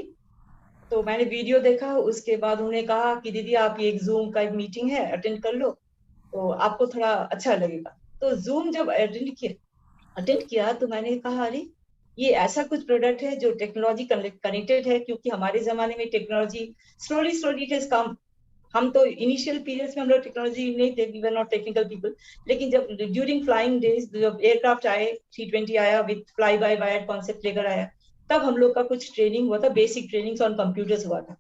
तो मैंने वीडियो देखा। उसके बाद उन्होंने कहा कि दीदी आप ये एक जूम का एक मीटिंग है, अटेंड कर लो, तो आपको थोड़ा अच्छा लगेगा। तो जूम जब अटेंड किया तो मैंने कहा अरे ये ऐसा कुछ प्रोडक्ट है जो टेक्नोलॉजी कनेक्टेड है, क्योंकि हमारे जमाने में technology slowly it has come. हम तो इनिशियल पीरियड्स में हम लोग टेक्नोलॉजी नहीं थे, we were not technical people, लेकिन जब ड्यूरिंग फ्लाइंग डेज जब एयरक्राफ्ट आए, 320 आया with fly by wire concept लेकर आया, तब हम लोग का कुछ ट्रेनिंग हुआ था, बेसिक ट्रेनिंग ऑन कंप्यूटर्स हुआ था,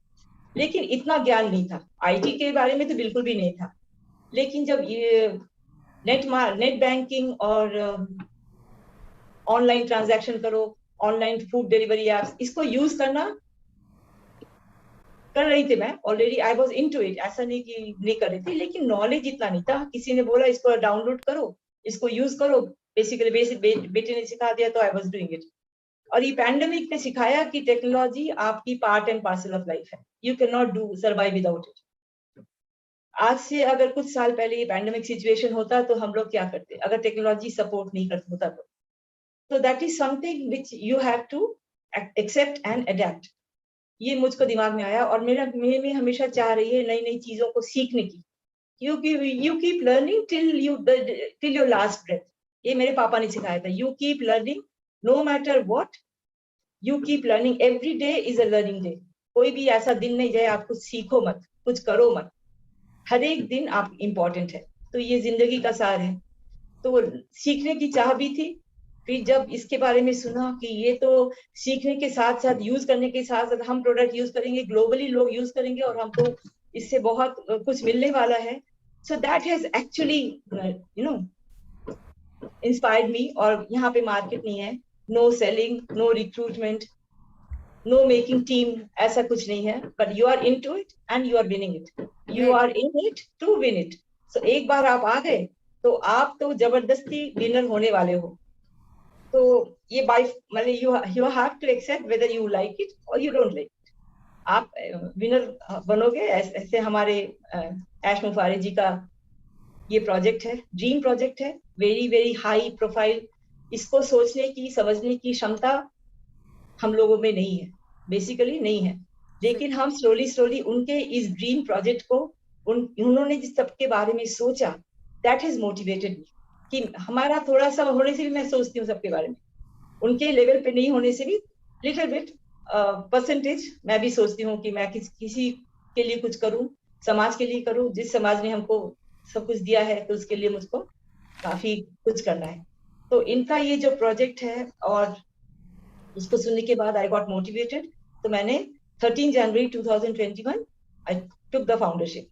लेकिन इतना ज्ञान नहीं था। आईटी के बारे में तो बिल्कुल भी नहीं था। लेकिन जब ये नेट बैंकिंग और ऑनलाइन ट्रांजैक्शन करो, ऑनलाइन फूड डिलीवरी एप्स, इसको यूज कर रही थी मैं already, I was into it, ऐसा नहीं कि नहीं कर रही थी, लेकिन नॉलेज इतना नहीं था। किसी ने बोला इसको डाउनलोड करो, इसको यूज करो, बेसिकली बेटे ने सिखा दिया तो आई वॉज डूइंग इट। और ये पैंडेमिक ने सिखाया कि टेक्नोलॉजी आपकी part and parcel of life है, you can not do survive without it. आज से अगर कुछ साल पहले ये पैंडेमिक सिचुएशन होता तो हम लोग क्या करते अगर टेक्नोलॉजी सपोर्ट नहीं करता होता तो that is something which you have to accept and adapt. ये मुझको दिमाग में आया और मेरे में हमेशा चाह रही है नई नई चीजों को सीखने की, क्योंकि you keep learning till your last breath. ये मेरे पापा ने सिखाया था, you keep learning no matter what, you keep learning, every day is a learning day. कोई भी ऐसा दिन नहीं जाए आप कुछ सीखो मत, कुछ करो मत, हर एक दिन आप इम्पोर्टेंट है। तो ये जिंदगी का सार है। तो सीखने की चाह भी थी। फिर जब इसके बारे में सुना कि ये तो सीखने के साथ साथ यूज करने के साथ साथ हम प्रोडक्ट यूज करेंगे, ग्लोबली लोग यूज करेंगे और हमको इससे बहुत कुछ मिलने वाला है, so that has actually inspired me. और यहाँ पे मार्केट नहीं है, no selling, no recruitment, no making team, ऐसा कुछ नहीं है, but you are into it and you are winning it, you are in it to win it. So एक बार आप आ गए तो आप तो जबरदस्ती विनर होने वाले हो। तो ये मतलब you have to accept whether you like it और यू डोंट लाइक इट, आप विनर बनोगे। ऐसे हमारे ऐश मुफारी जी का ये प्रोजेक्ट है, ड्रीम प्रोजेक्ट है, वेरी वेरी हाई प्रोफाइल। इसको सोचने की समझने की क्षमता हम लोगों में नहीं है, बेसिकली नहीं है, लेकिन हम स्लोली उनके इस ड्रीम प्रोजेक्ट को उन्होंने जिस सबके बारे में सोचा, दैट हैज मोटिवेटेड मी। कि हमारा थोड़ा सा होने से भी मैं सोचती हूँ सबके बारे में, उनके लेवल पे नहीं होने से भी लिटिल बिट परसेंटेज मैं भी सोचती हूँ कि मैं किसी के लिए कुछ करूँ, समाज के लिए करूँ। जिस समाज ने हमको सब कुछ दिया है तो उसके लिए मुझको काफी कुछ करना है। तो इनका ये जो प्रोजेक्ट है और इसको सुनने के बाद आई गॉट मोटिवेटेड। तो मैंने 13 जनवरी 2021 आई टुक द फाउंडरशिप।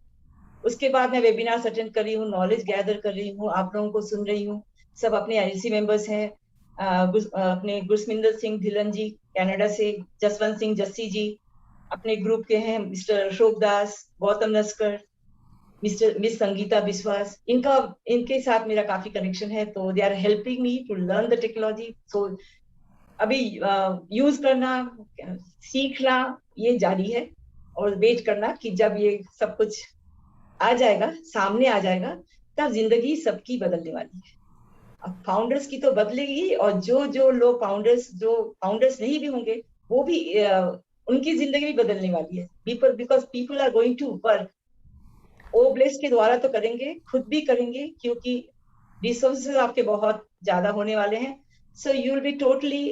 उसके बाद मैं वेबिनार अटेंड कर रही हूँ, नॉलेज गैदर कर रही हूँ, आप लोगों को सुन रही हूँ। सब अपने एलसी मेंबर्स हैं, अपने गुरसमिंदर सिंह धिलन जी कनाडा से, जसवंत सिंह जस्सी जी अपने ग्रुप के हैं, मिस्टर अशोक दास, गौतम नस्कर, मिस संगीता विश्वास, इनके साथ मेरा काफी कनेक्शन है। तो they are helping me to learn the technology. So अभी यूज करना, सीखना ये जारी है और वेट करना कि जब ये सब कुछ आ जाएगा, सामने आ जाएगा, तब जिंदगी सबकी बदलने वाली है। अब फाउंडर्स की तो बदलेगी और जो लोग फाउंडर्स नहीं भी होंगे वो भी उनकी जिंदगी भी बदलने वाली है। Because people are going to work, ओब्लेस के द्वारा तो करेंगे, खुद भी करेंगे, क्योंकि रिसोर्सेज आपके बहुत ज्यादा होने वाले हैं। So you will be totally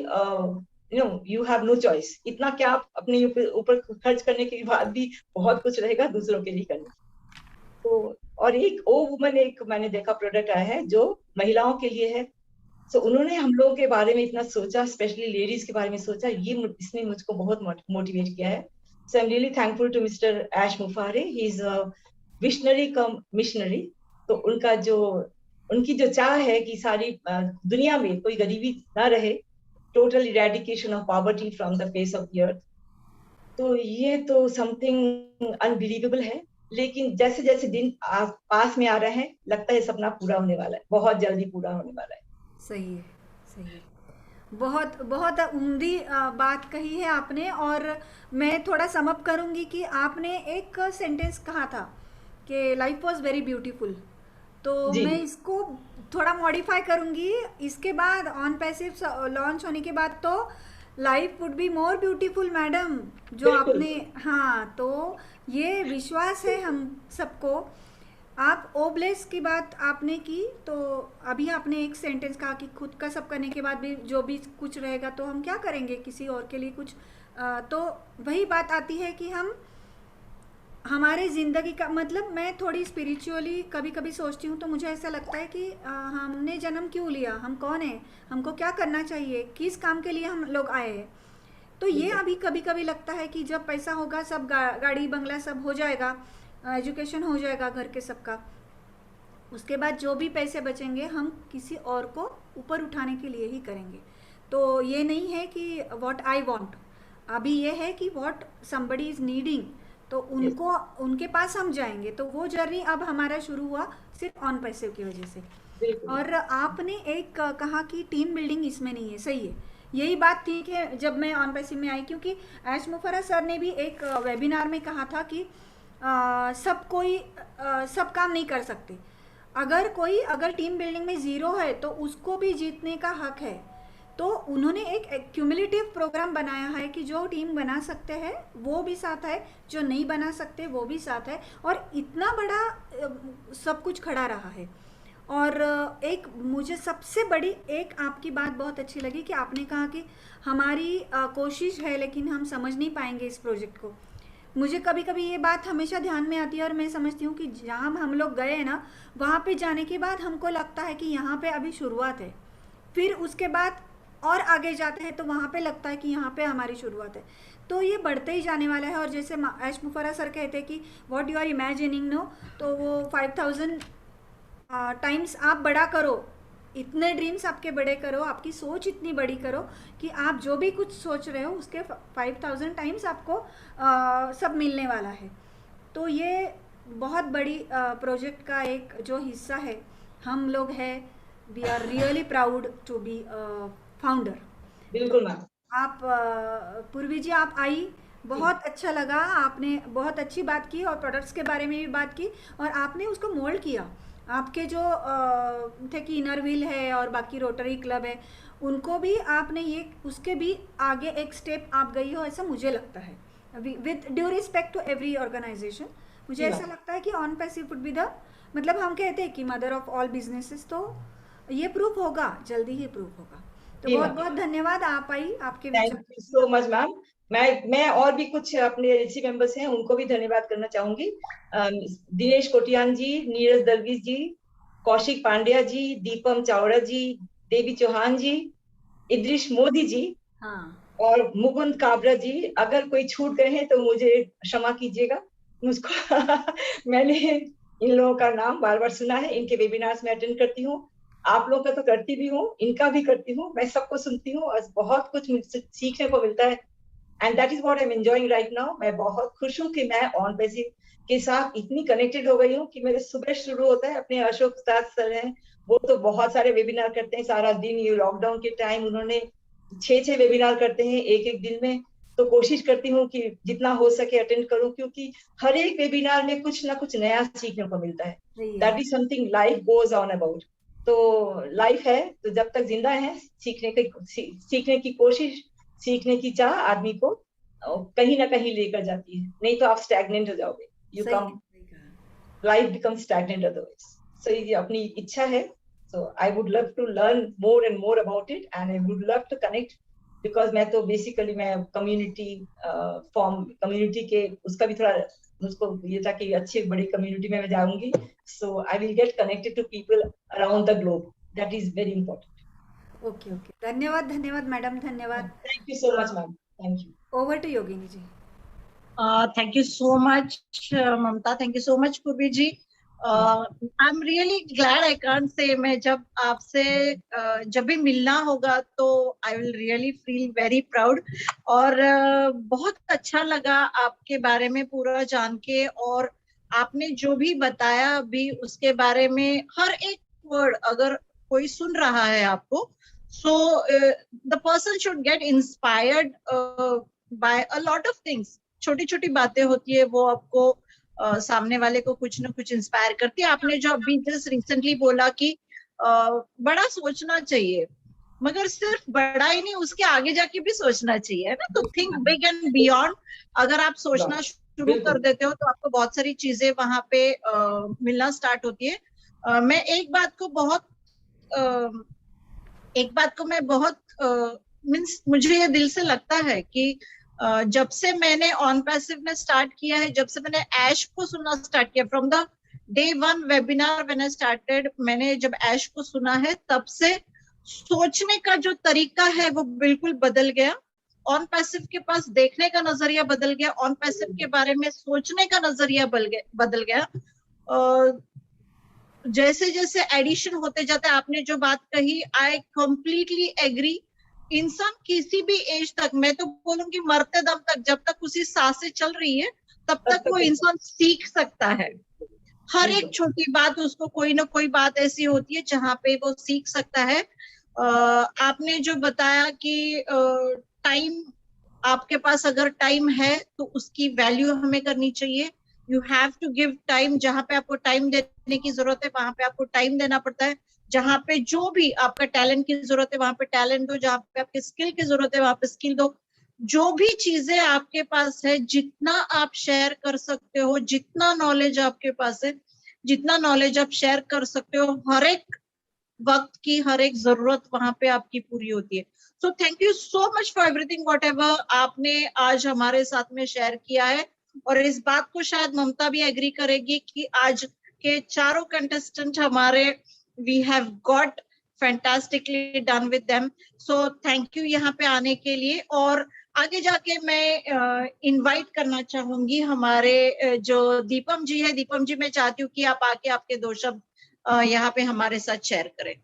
you have no choice. इतना क्या आप अपने ऊपर खर्च करने के बाद भी बहुत कुछ रहेगा दूसरों के लिए करने। तो और एक ओ वुमन एक मैंने देखा प्रोडक्ट आया है जो महिलाओं के लिए है। सो उन्होंने हम लोगों के बारे में इतना सोचा, स्पेशली लेडीज के बारे में सोचा, इसने मुझको बहुत मोटिवेट किया है। So I am really thankful to mister Ash Mufare, he is a visionary cum missionary. तो उनकी जो चाह है कि सारी दुनिया में कोई गरीबी ना रहे, total eradication of poverty from the face of the earth. तो ये तो समथिंग अनबिलीवेबल है, लेकिन जैसे जैसे दिन पास में आ रहे हैं लगता है सपना पूरा होने वाला है, बहुत जल्दी पूरा होने वाला है। सही है, सही है। बहुत बहुत उम्दी बात कही है आपने। और मैं थोड़ा समअप करूंगी कि आपने एक सेंटेंस कहा था कि लाइफ वॉज वेरी ब्यूटीफुल, तो मैं इसको थोड़ा मॉडिफाई करूंगी। इसके बाद ऑन पैसिव लॉन्च होने के बाद तो life would be more beautiful madam, जो आपने, हाँ, तो ये विश्वास है हम सबको आप ओब्लेस की बात आपने की, तो अभी आपने एक सेंटेंस कहा कि खुद का सब करने के बाद भी जो भी कुछ रहेगा तो हम क्या करेंगे किसी और के लिए कुछ। तो वही बात आती है कि हम हमारे ज़िंदगी का मतलब, मैं थोड़ी स्पिरिचुअली कभी कभी सोचती हूँ तो मुझे ऐसा लगता है कि हमने जन्म क्यों लिया, हम कौन है, हमको क्या करना चाहिए, किस काम के लिए हम लोग आए हैं। तो ये अभी कभी कभी लगता है कि जब पैसा होगा सब गाड़ी बंगला सब हो जाएगा, एजुकेशन हो जाएगा घर के सबका, उसके बाद जो भी पैसे बचेंगे हम किसी और को ऊपर उठाने के लिए ही करेंगे। तो ये नहीं है कि व्हाट आई वांट, अभी ये है कि व्हाट समबडी इज़ नीडिंग, तो उनको उनके पास हम जाएंगे। तो वो जर्नी अब हमारा शुरू हुआ सिर्फ ऑन पैसे की वजह से। और आपने एक कहा कि टीम बिल्डिंग इसमें नहीं है, सही है, यही बात थी कि जब मैं ऑन पैसे में आई, क्योंकि ऐश मुफर्रह सर ने भी एक वेबिनार में कहा था कि सब कोई सब काम नहीं कर सकते, अगर टीम बिल्डिंग में ज़ीरो है तो उसको भी जीतने का हक है। तो उन्होंने एक क्यूमुलेटिव प्रोग्राम बनाया है कि जो टीम बना सकते हैं वो भी साथ है, जो नहीं बना सकते वो भी साथ है, और इतना बड़ा सब कुछ खड़ा रहा है। और एक मुझे सबसे बड़ी एक आपकी बात बहुत अच्छी लगी कि आपने कहा कि हमारी कोशिश है लेकिन हम समझ नहीं पाएंगे इस प्रोजेक्ट को। मुझे कभी कभी ये बात हमेशा ध्यान में आती है और मैं समझती हूँ कि जहाँ हम लोग गए हैं ना, वहाँ पे जाने के बाद हमको लगता है कि यहाँ पे अभी शुरुआत है, फिर उसके बाद और आगे जाते हैं तो वहाँ पे लगता है कि यहाँ पे हमारी शुरुआत है। तो ये बढ़ते ही जाने वाला है। और जैसे ऐश मुफर्रह सर कहते हैं कि what you are imagining no, तो वो 5000 टाइम्स आप बड़ा करो, इतने ड्रीम्स आपके बड़े करो, आपकी सोच इतनी बड़ी करो कि आप जो भी कुछ सोच रहे हो उसके 5000 टाइम्स आपको सब मिलने वाला है। तो ये बहुत बड़ी प्रोजेक्ट का एक जो हिस्सा है हम लोग है, we are really proud to be founder. बिल्कुल मैम। आप पूर्वी जी आप आई, बहुत अच्छा लगा, आपने बहुत अच्छी बात की और प्रोडक्ट्स के बारे में भी बात की और आपने उसको मोल्ड किया। आपके जो थे कि इनर व्हील है और बाकी रोटरी क्लब है, उनको भी आपने ये उसके भी आगे एक स्टेप आप गई हो, ऐसा मुझे लगता है। With due respect to every organisation, मुझे ऐसा लगता है कि Onpassive would be the, मतलब हम कहते हैं कि मदर ऑफ ऑल बिजनेसेस, तो ये प्रूफ होगा, जल्दी ही प्रूफ होगा। तो बहुत बहुत धन्यवाद, आप आई, आपके thank you so much ma'am. मैं और भी कुछ अपने एलसी मेंबर्स हैं उनको भी धन्यवाद करना चाहूंगी। दिनेश कोटियान जी, नीरज दरवीज जी, कौशिक पांड्या जी, दीपम चावड़ा जी, देवी चौहान जी, इद्रिश मोदी जी, और मुकुंद काबरा जी। अगर कोई छूट गए हैं तो मुझे क्षमा कीजिएगा, मुझको मैंने इन लोगों का नाम बार बार सुना है, इनके वेबिनार्स में अटेंड करती हूँ, आप लोगों का तो करती भी हूँ, इनका भी करती हूँ, मैं सबको सुनती हूँ और बहुत कुछ मुझसे सीखने को मिलता है। And that is what I am enjoying right now. मैं बहुत खुश हूँ कि मैं ऑन पैसिव के साथ इतनी कनेक्टेड हो गई हूँ कि मेरे सुबह शुरू होता है, अपने अशोक उस्ताद सर हैं, वो तो बहुत सारे वेबिनार करते हैं सारा दिन, ये लॉकडाउन के टाइम उन्होंने 6 वेबिनार करते हैं एक दिन में। तो कोशिश करती हूँ कि जितना हो सके अटेंड करूँ, क्योंकि हर एक वेबिनार में कुछ ना कुछ नया सीखने को मिलता है। That is something life goes on about. तो लाइफ है तो जब तक जिंदा है, सीखने की कोशिश, सीखने की चाह आदमी को कहीं ना कहीं लेकर जाती है, नहीं तो आप स्टैग्नेंट हो जाओगे, you come life become stagnant otherwise. So ये अपनी इच्छा है। So I would love to learn more and more about it and I would love to connect, because मैं तो बेसिकली मैं कम्युनिटी के उसका भी थोड़ा मुझको ये था कि अच्छी बड़ी कम्युनिटी में मैं जाऊंगी। So I will get connected to people around the globe, that is very important. Okay okay, धन्यवाद मैडम, धन्यवाद। Thank you so much ma'am, thank you. Over to Yogini ji. Thank you so much Mamta, thank you so much Purvi ji. I am really glad, I can't say, मैं जब आपसे जब भी मिलना होगा तो I will really feel very proud. और बहुत अच्छा लगा आपके बारे में पूरा जान के, और आपने जो भी बताया भी उसके बारे में हर एक वर्ड अगर कोई सुन रहा है आपको, so the person should get inspired by a lot of things. छोटी छोटी बातें होती है वो आपको सामने वाले को कुछ ना कुछ इंस्पायर करती है। आपने जो अभी जस्ट रिसेंटली बोला कि बड़ा सोचना चाहिए, मगर सिर्फ बड़ा ही नहीं, उसके आगे जाके भी सोचना चाहिए, है ना। तो थिंक बिग एंड बियॉन्ड। अगर आप सोचना शुरू कर देते हो तो आपको बहुत सारी चीजें वहां पे मिलना स्टार्ट होती है। मैं एक बात को मैं बहुत मीन्स मुझे ये दिल से लगता है कि जब से मैंने ऑन पैसिव में स्टार्ट किया है, जब से मैंने ऐश को सुनना स्टार्ट किया, from the day 1 webinar when I started, मैंने जब ऐश को सुना है तब से सोचने का जो तरीका है वो बिल्कुल बदल गया। ऑन पैसिव के पास देखने का नजरिया बदल गया, ऑन पैसिव के बारे में सोचने का नजरिया बदल गया। जैसे जैसे एडिशन होते जाते, आपने जो बात कही, आई कंप्लीटली एग्री। इंसान किसी भी एज तक, मैं तो बोलूंगी मरते दम तक, जब तक उसी सांसें चल रही है तब तक वो इंसान सीख सकता है। हर एक छोटी बात उसको कोई ना कोई बात ऐसी होती है जहाँ पे वो सीख सकता है। आपने जो बताया कि टाइम, आपके पास अगर टाइम है तो उसकी वैल्यू हमें करनी चाहिए। You have to give time. जहाँ पे आपको टाइम देने की जरूरत है वहां पे आपको टाइम देना पड़ता है। जहाँ पे जो भी आपका टैलेंट की जरूरत है वहां पे टैलेंट दो, जहाँ पे आपके स्किल की जरूरत है वहां पे स्किल दो। जो भी चीजें आपके पास है, जितना आप शेयर कर सकते हो, जितना नॉलेज आपके पास है, जितना नॉलेज आप शेयर कर सकते हो, हर एक वक्त की हर एक जरूरत वहां पे आपकी पूरी होती है। सो thank you so much for everything what ever आपने आज हमारे साथ में शेयर किया है। और इस बात को शायद ममता भी एग्री करेगी कि आज के चारों कंटेस्टेंट हमारे, we have got fantastically done with them. So thank you यहाँ पे आने के लिए। और आगे जाके मैं इनवाइट करना चाहूंगी हमारे जो दीपम जी है। दीपम जी, मैं चाहती हूँ कि आप आके आपके 2 शब्द यहाँ पे हमारे साथ शेयर करें।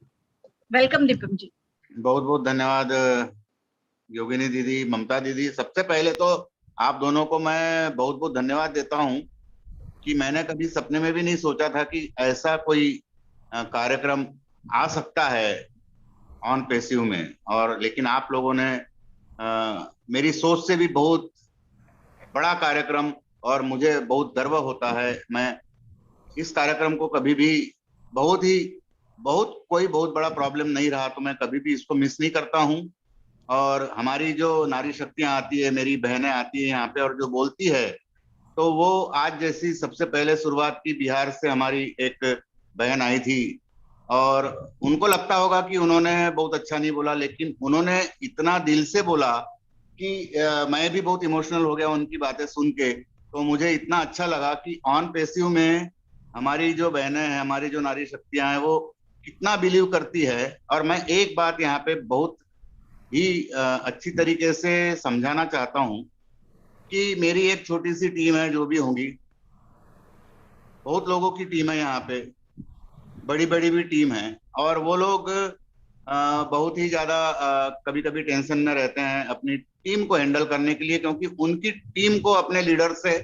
वेलकम दीपम जी। बहुत बहुत धन्यवाद योगिनी दीदी, ममता दीदी। सबसे पहले तो आप दोनों को मैं बहुत बहुत धन्यवाद देता हूं कि मैंने कभी सपने में भी नहीं सोचा था कि ऐसा कोई कार्यक्रम आ सकता है ऑन पैसिव में। और लेकिन आप लोगों ने मेरी सोच से भी बहुत बड़ा कार्यक्रम, और मुझे बहुत गर्व होता है। मैं इस कार्यक्रम को कभी भी कोई बहुत बड़ा प्रॉब्लम नहीं रहा तो मैं कभी भी इसको मिस नहीं करता हूं। और हमारी जो नारी शक्तियां आती है, मेरी बहनें आती है यहाँ पे और जो बोलती है, तो वो आज जैसी सबसे पहले शुरुआत की बिहार से हमारी एक बहन आई थी, और उनको लगता होगा कि उन्होंने बहुत अच्छा नहीं बोला, लेकिन उन्होंने इतना दिल से बोला कि मैं भी बहुत इमोशनल हो गया उनकी बातें सुन के। तो मुझे इतना अच्छा लगा कि ऑन पैसिव में हमारी जो बहनें हैं, हमारी जो नारी शक्तियां हैं, वो कितना बिलीव करती है। और मैं एक बात यहाँ पे बहुत ही अच्छी तरीके से समझाना चाहता हूँ कि मेरी एक छोटी सी टीम है, जो भी होंगी, बहुत लोगों की टीम है यहाँ पे, बड़ी बड़ी भी टीम है, और वो लोग बहुत ही ज्यादा कभी कभी टेंशन में रहते हैं अपनी टीम को हैंडल करने के लिए, क्योंकि उनकी टीम को अपने लीडर से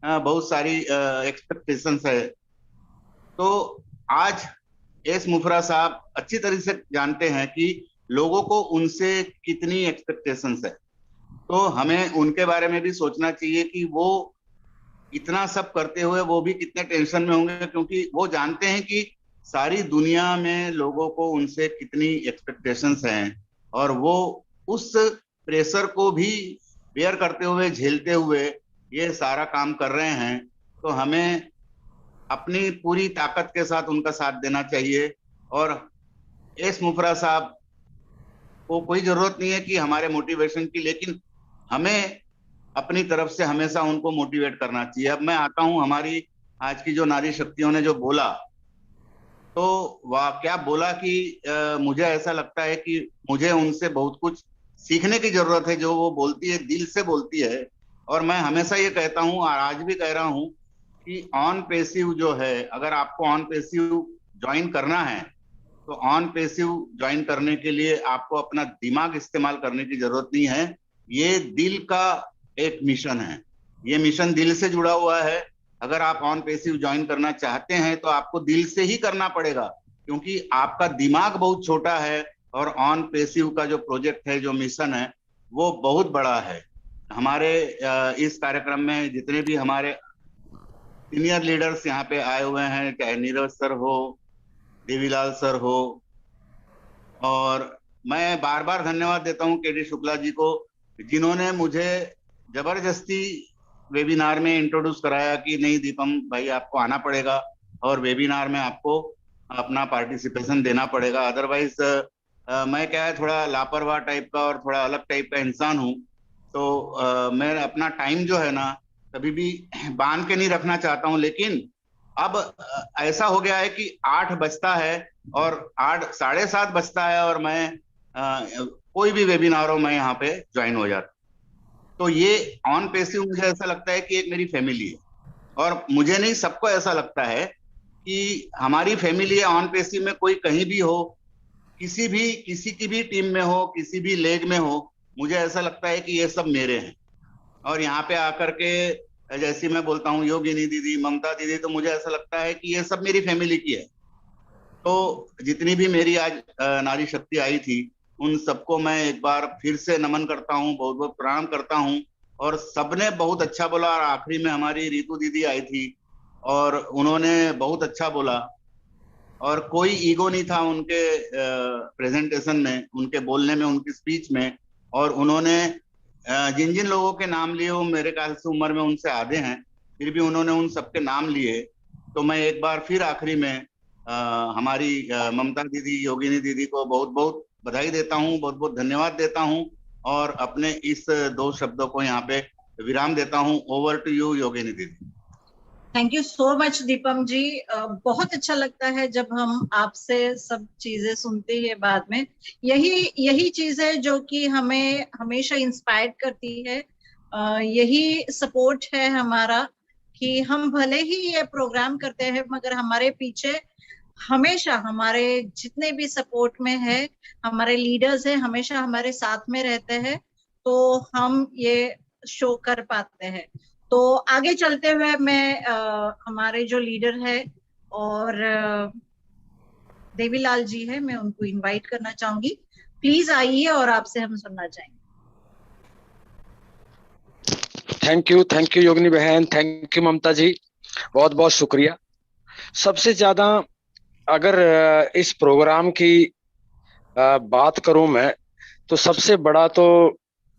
बहुत सारी एक्सपेक्टेशंस है। तो आज एस मुफरा साहब अच्छी तरह से जानते हैं कि लोगों को उनसे कितनी एक्सपेक्टेशंस है। तो हमें उनके बारे में भी सोचना चाहिए कि वो इतना सब करते हुए वो भी कितने टेंशन में होंगे, क्योंकि वो जानते हैं कि सारी दुनिया में लोगों को उनसे कितनी एक्सपेक्टेशंस हैं, और वो उस प्रेशर को भी बेयर करते हुए, झेलते हुए ये सारा काम कर रहे हैं। तो हमें अपनी पूरी ताकत के साथ उनका साथ देना चाहिए। और एस मुफरा साहब को कोई जरूरत नहीं है कि हमारे मोटिवेशन की, लेकिन हमें अपनी तरफ से हमेशा उनको मोटिवेट करना चाहिए। अब मैं आता हूं हमारी आज की जो नारी शक्तियों ने जो बोला, तो वाह क्या बोला कि मुझे ऐसा लगता है कि मुझे उनसे बहुत कुछ सीखने की जरूरत है। जो वो बोलती है दिल से बोलती है। और मैं हमेशा ये कहता हूं और आज भी कह रहा हूं कि ऑन पैसिव जो है, अगर आपको ऑन पैसिव ज्वाइन करना है तो ऑन पैसिव ज्वाइन करने के लिए आपको अपना दिमाग इस्तेमाल करने की जरूरत नहीं है। ये दिल का एक मिशन है, ये मिशन दिल से जुड़ा हुआ है। अगर आप ऑन पैसिव ज्वाइन करना चाहते हैं तो आपको दिल से ही करना पड़ेगा, क्योंकि आपका दिमाग बहुत छोटा है और ऑन पैसिव का जो प्रोजेक्ट है, जो मिशन है, वो बहुत बड़ा है। हमारे इस कार्यक्रम में जितने भी हमारे सीनियर लीडर्स यहाँ पे आए हुए हैं, चाहे नीरज सर हो, देवीलाल सर हो, और मैं बार बार धन्यवाद देता हूँ केडी शुक्ला जी को, जिन्होंने मुझे जबरदस्ती वेबिनार में इंट्रोड्यूस कराया कि नहीं दीपम भाई आपको आना पड़ेगा और वेबिनार में आपको अपना पार्टिसिपेशन देना पड़ेगा, अदरवाइज मैं क्या है थोड़ा लापरवाह टाइप का और थोड़ा अलग टाइप का इंसान हूँ, तो मैं अपना टाइम जो है ना कभी भी बांध के नहीं रखना चाहता हूँ। लेकिन अब ऐसा हो गया है कि 8 बजता है और 7:30 बजता है और मैं कोई भी वेबिनार हो मैं यहाँ पे ज्वाइन हो जाता। तो ये ऑन पैसिव मुझे ऐसा लगता है कि एक मेरी फैमिली है, और मुझे नहीं सबको ऐसा लगता है कि हमारी फैमिली है ऑन पैसिव में। कोई कहीं भी हो, किसी की भी टीम में हो, किसी भी लेग में हो, मुझे ऐसा लगता है कि ये सब मेरे हैं। और यहाँ पे आकर के जैसे मैं बोलता हूँ योगिनी दीदी, ममता दीदी, तो मुझे ऐसा लगता है कि ये सब मेरी फैमिली की है। तो जितनी भी मेरी आज नारी शक्ति आई थी उन सबको मैं एक बार फिर से नमन करता हूँ, बहुत बहुत प्रणाम करता हूँ। और सबने बहुत अच्छा बोला, और आखिरी में हमारी रितु दीदी आई थी और उन्होंने बहुत अच्छा बोला, और कोई ईगो नहीं था उनके प्रेजेंटेशन में, उनके बोलने में, उनकी स्पीच में। और उन्होंने जिन जिन लोगों के नाम लिए वो मेरे ख्याल से उम्र में उनसे आधे हैं, फिर भी उन्होंने उन सबके नाम लिए। तो मैं एक बार फिर आखिरी में हमारी ममता दीदी, योगिनी दीदी को बहुत बहुत बधाई देता हूँ, बहुत बहुत धन्यवाद देता हूँ, और अपने इस 2 शब्दों को यहाँ पे विराम देता हूँ। ओवर टू यू योगिनी दीदी। Thank you so much Deepam ji. बहुत अच्छा लगता है जब हम आपसे सब चीजें सुनते हैं बाद में। यही चीज है जो कि हमें हमेशा इंस्पायर करती है। यही सपोर्ट है हमारा कि हम भले ही ये प्रोग्राम करते हैं मगर हमारे पीछे हमेशा हमारे जितने भी सपोर्ट में है हमारे लीडर्स हैं, हमेशा हमारे साथ में रहते हैं, तो हम ये शो कर पाते हैं। तो आगे चलते हुए मैं हमारे जो लीडर है और देवीलाल जी है, मैं उनको इनवाइट करना चाहूंगी। प्लीज आइए और आपसे हम सुनना चाहेंगे। थैंक यू योगिनी बहन, थैंक यू ममता जी, बहुत बहुत शुक्रिया। सबसे ज्यादा अगर इस प्रोग्राम की बात करूं मैं, तो सबसे बड़ा तो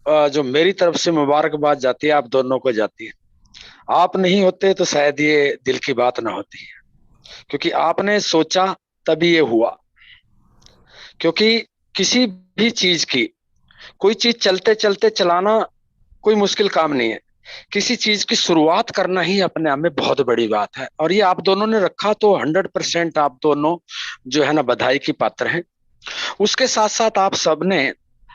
जो मेरी तरफ से मुबारकबाद जाती है आप दोनों को जाती है। आप नहीं होते तो शायद ये दिल की बात ना होती, क्योंकि आपने सोचा तभी ये हुआ। क्योंकि किसी भी चीज की, कोई चीज चलते चलते चलाना कोई मुश्किल काम नहीं है, किसी चीज की शुरुआत करना ही अपने आप में बहुत बड़ी बात है। और ये आप दोनों ने रखा तो 100% आप दोनों जो है ना बधाई की पात्र हैं। उसके साथ साथ आप सबने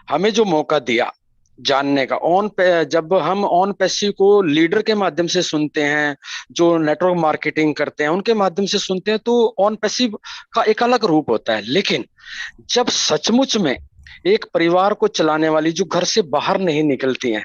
हमें जो मौका दिया जानने का, जब हम ऑन पैसिव को लीडर के माध्यम से सुनते हैं, जो नेटवर्क मार्केटिंग करते हैं उनके माध्यम से सुनते हैं, तो ऑन पैसिव का एक अलग रूप होता है। लेकिन जब सचमुच में एक परिवार को चलाने वाली, जो घर से बाहर नहीं निकलती हैं,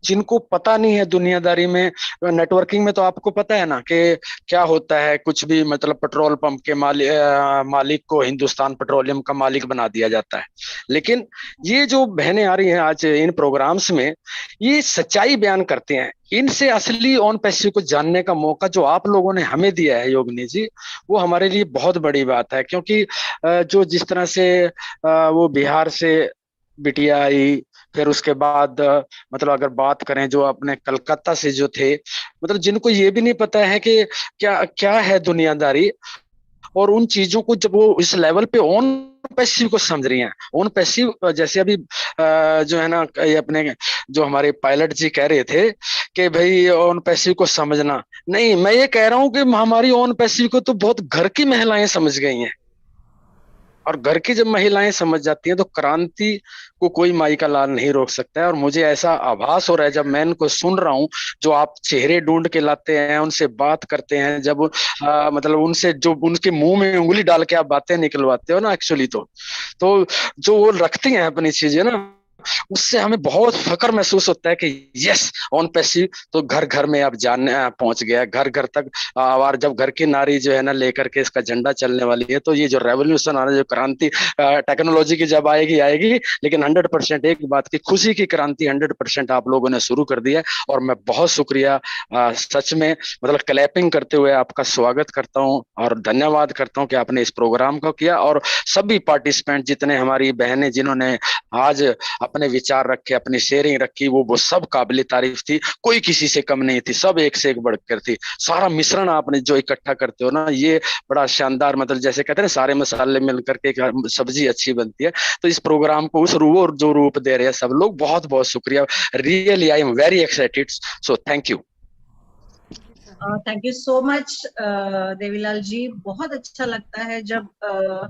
जिनको पता नहीं है दुनियादारी में, नेटवर्किंग में तो आपको पता है ना कि क्या होता है, कुछ भी मतलब पेट्रोल पंप के मालिक को हिंदुस्तान पेट्रोलियम का मालिक बना दिया जाता है। लेकिन ये जो बहनें आ रही हैं आज इन प्रोग्राम्स में, ये सच्चाई बयान करते हैं। इनसे असली ऑन पैसिव को जानने का मौका जो आप लोगों ने हमें दिया है योगिनी जी, वो हमारे लिए बहुत बड़ी बात है। क्योंकि जो जिस तरह से वो बिहार से बिटिया आई, फिर उसके बाद मतलब अगर बात करें जो अपने कलकत्ता से जो थे, मतलब जिनको ये भी नहीं पता है कि क्या क्या है दुनियादारी, और उन चीजों को जब वो इस लेवल पे ऑन पैसिव को समझ रही हैं। ऑन पैसिव जैसे अभी जो है ना ये अपने जो हमारे पायलट जी कह रहे थे कि भाई ऑन पैसिव को समझना नहीं, मैं ये कह रहा हूँ कि हमारी ऑन पैसिव को तो बहुत घर की महिलाएं समझ गई हैं। और घर की जब महिलाएं समझ जाती हैं तो क्रांति को कोई माई का लाल नहीं रोक सकता है। और मुझे ऐसा आभास हो रहा है जब मैं इनको सुन रहा हूँ, जो आप चेहरे ढूंढ के लाते हैं, उनसे बात करते हैं, जब मतलब उनसे जो उनके मुंह में उंगली डाल के आप बातें निकलवाते हो ना, एक्चुअली तो जो वो रखती हैं अपनी चीजें ना, उससे हमें बहुत फक्र महसूस होता है कि यस ऑन पैसिव तो घर घर में अब जानने पहुंच गया, घर घर तक। और जब घर की नारी जो है ना लेकर के इसका झंडा चलने वाली है, तो ये जो रेवोल्यूशन आ रहा है, जो क्रांति टेक्नोलॉजी की जब आएगी, लेकिन 100% एक बात की खुशी की क्रांति 100% आप लोगों ने शुरू कर दिया है। और मैं बहुत शुक्रिया सच में मतलब क्लैपिंग करते हुए आपका स्वागत करता हूँ और धन्यवाद करता हूँ कि आपने इस प्रोग्राम को किया। और सभी पार्टिसिपेंट जितने हमारी बहनें जिन्होंने आज अपने विचार रखे, अपनी शेयरिंग रखी, वो सब काबिल तारीफ थी। कोई किसी से कम नहीं थी, सब एक से एक बढ़कर थी। सारा मिश्रण आपने जो इकट्ठा करते हो ना, ये बड़ा शानदार, मतलब जैसे कहते हैं ना, सारे मसाले मिलकर के एक सब्जी अच्छी बनती है। तो इस प्रोग्राम को उस रूप जो रूप दे रहे हैं सब लोग, बहुत बहुत शुक्रिया। Really I am very excited, so thank you. Thank you so much Devilal ji. बहुत अच्छा लगता है जब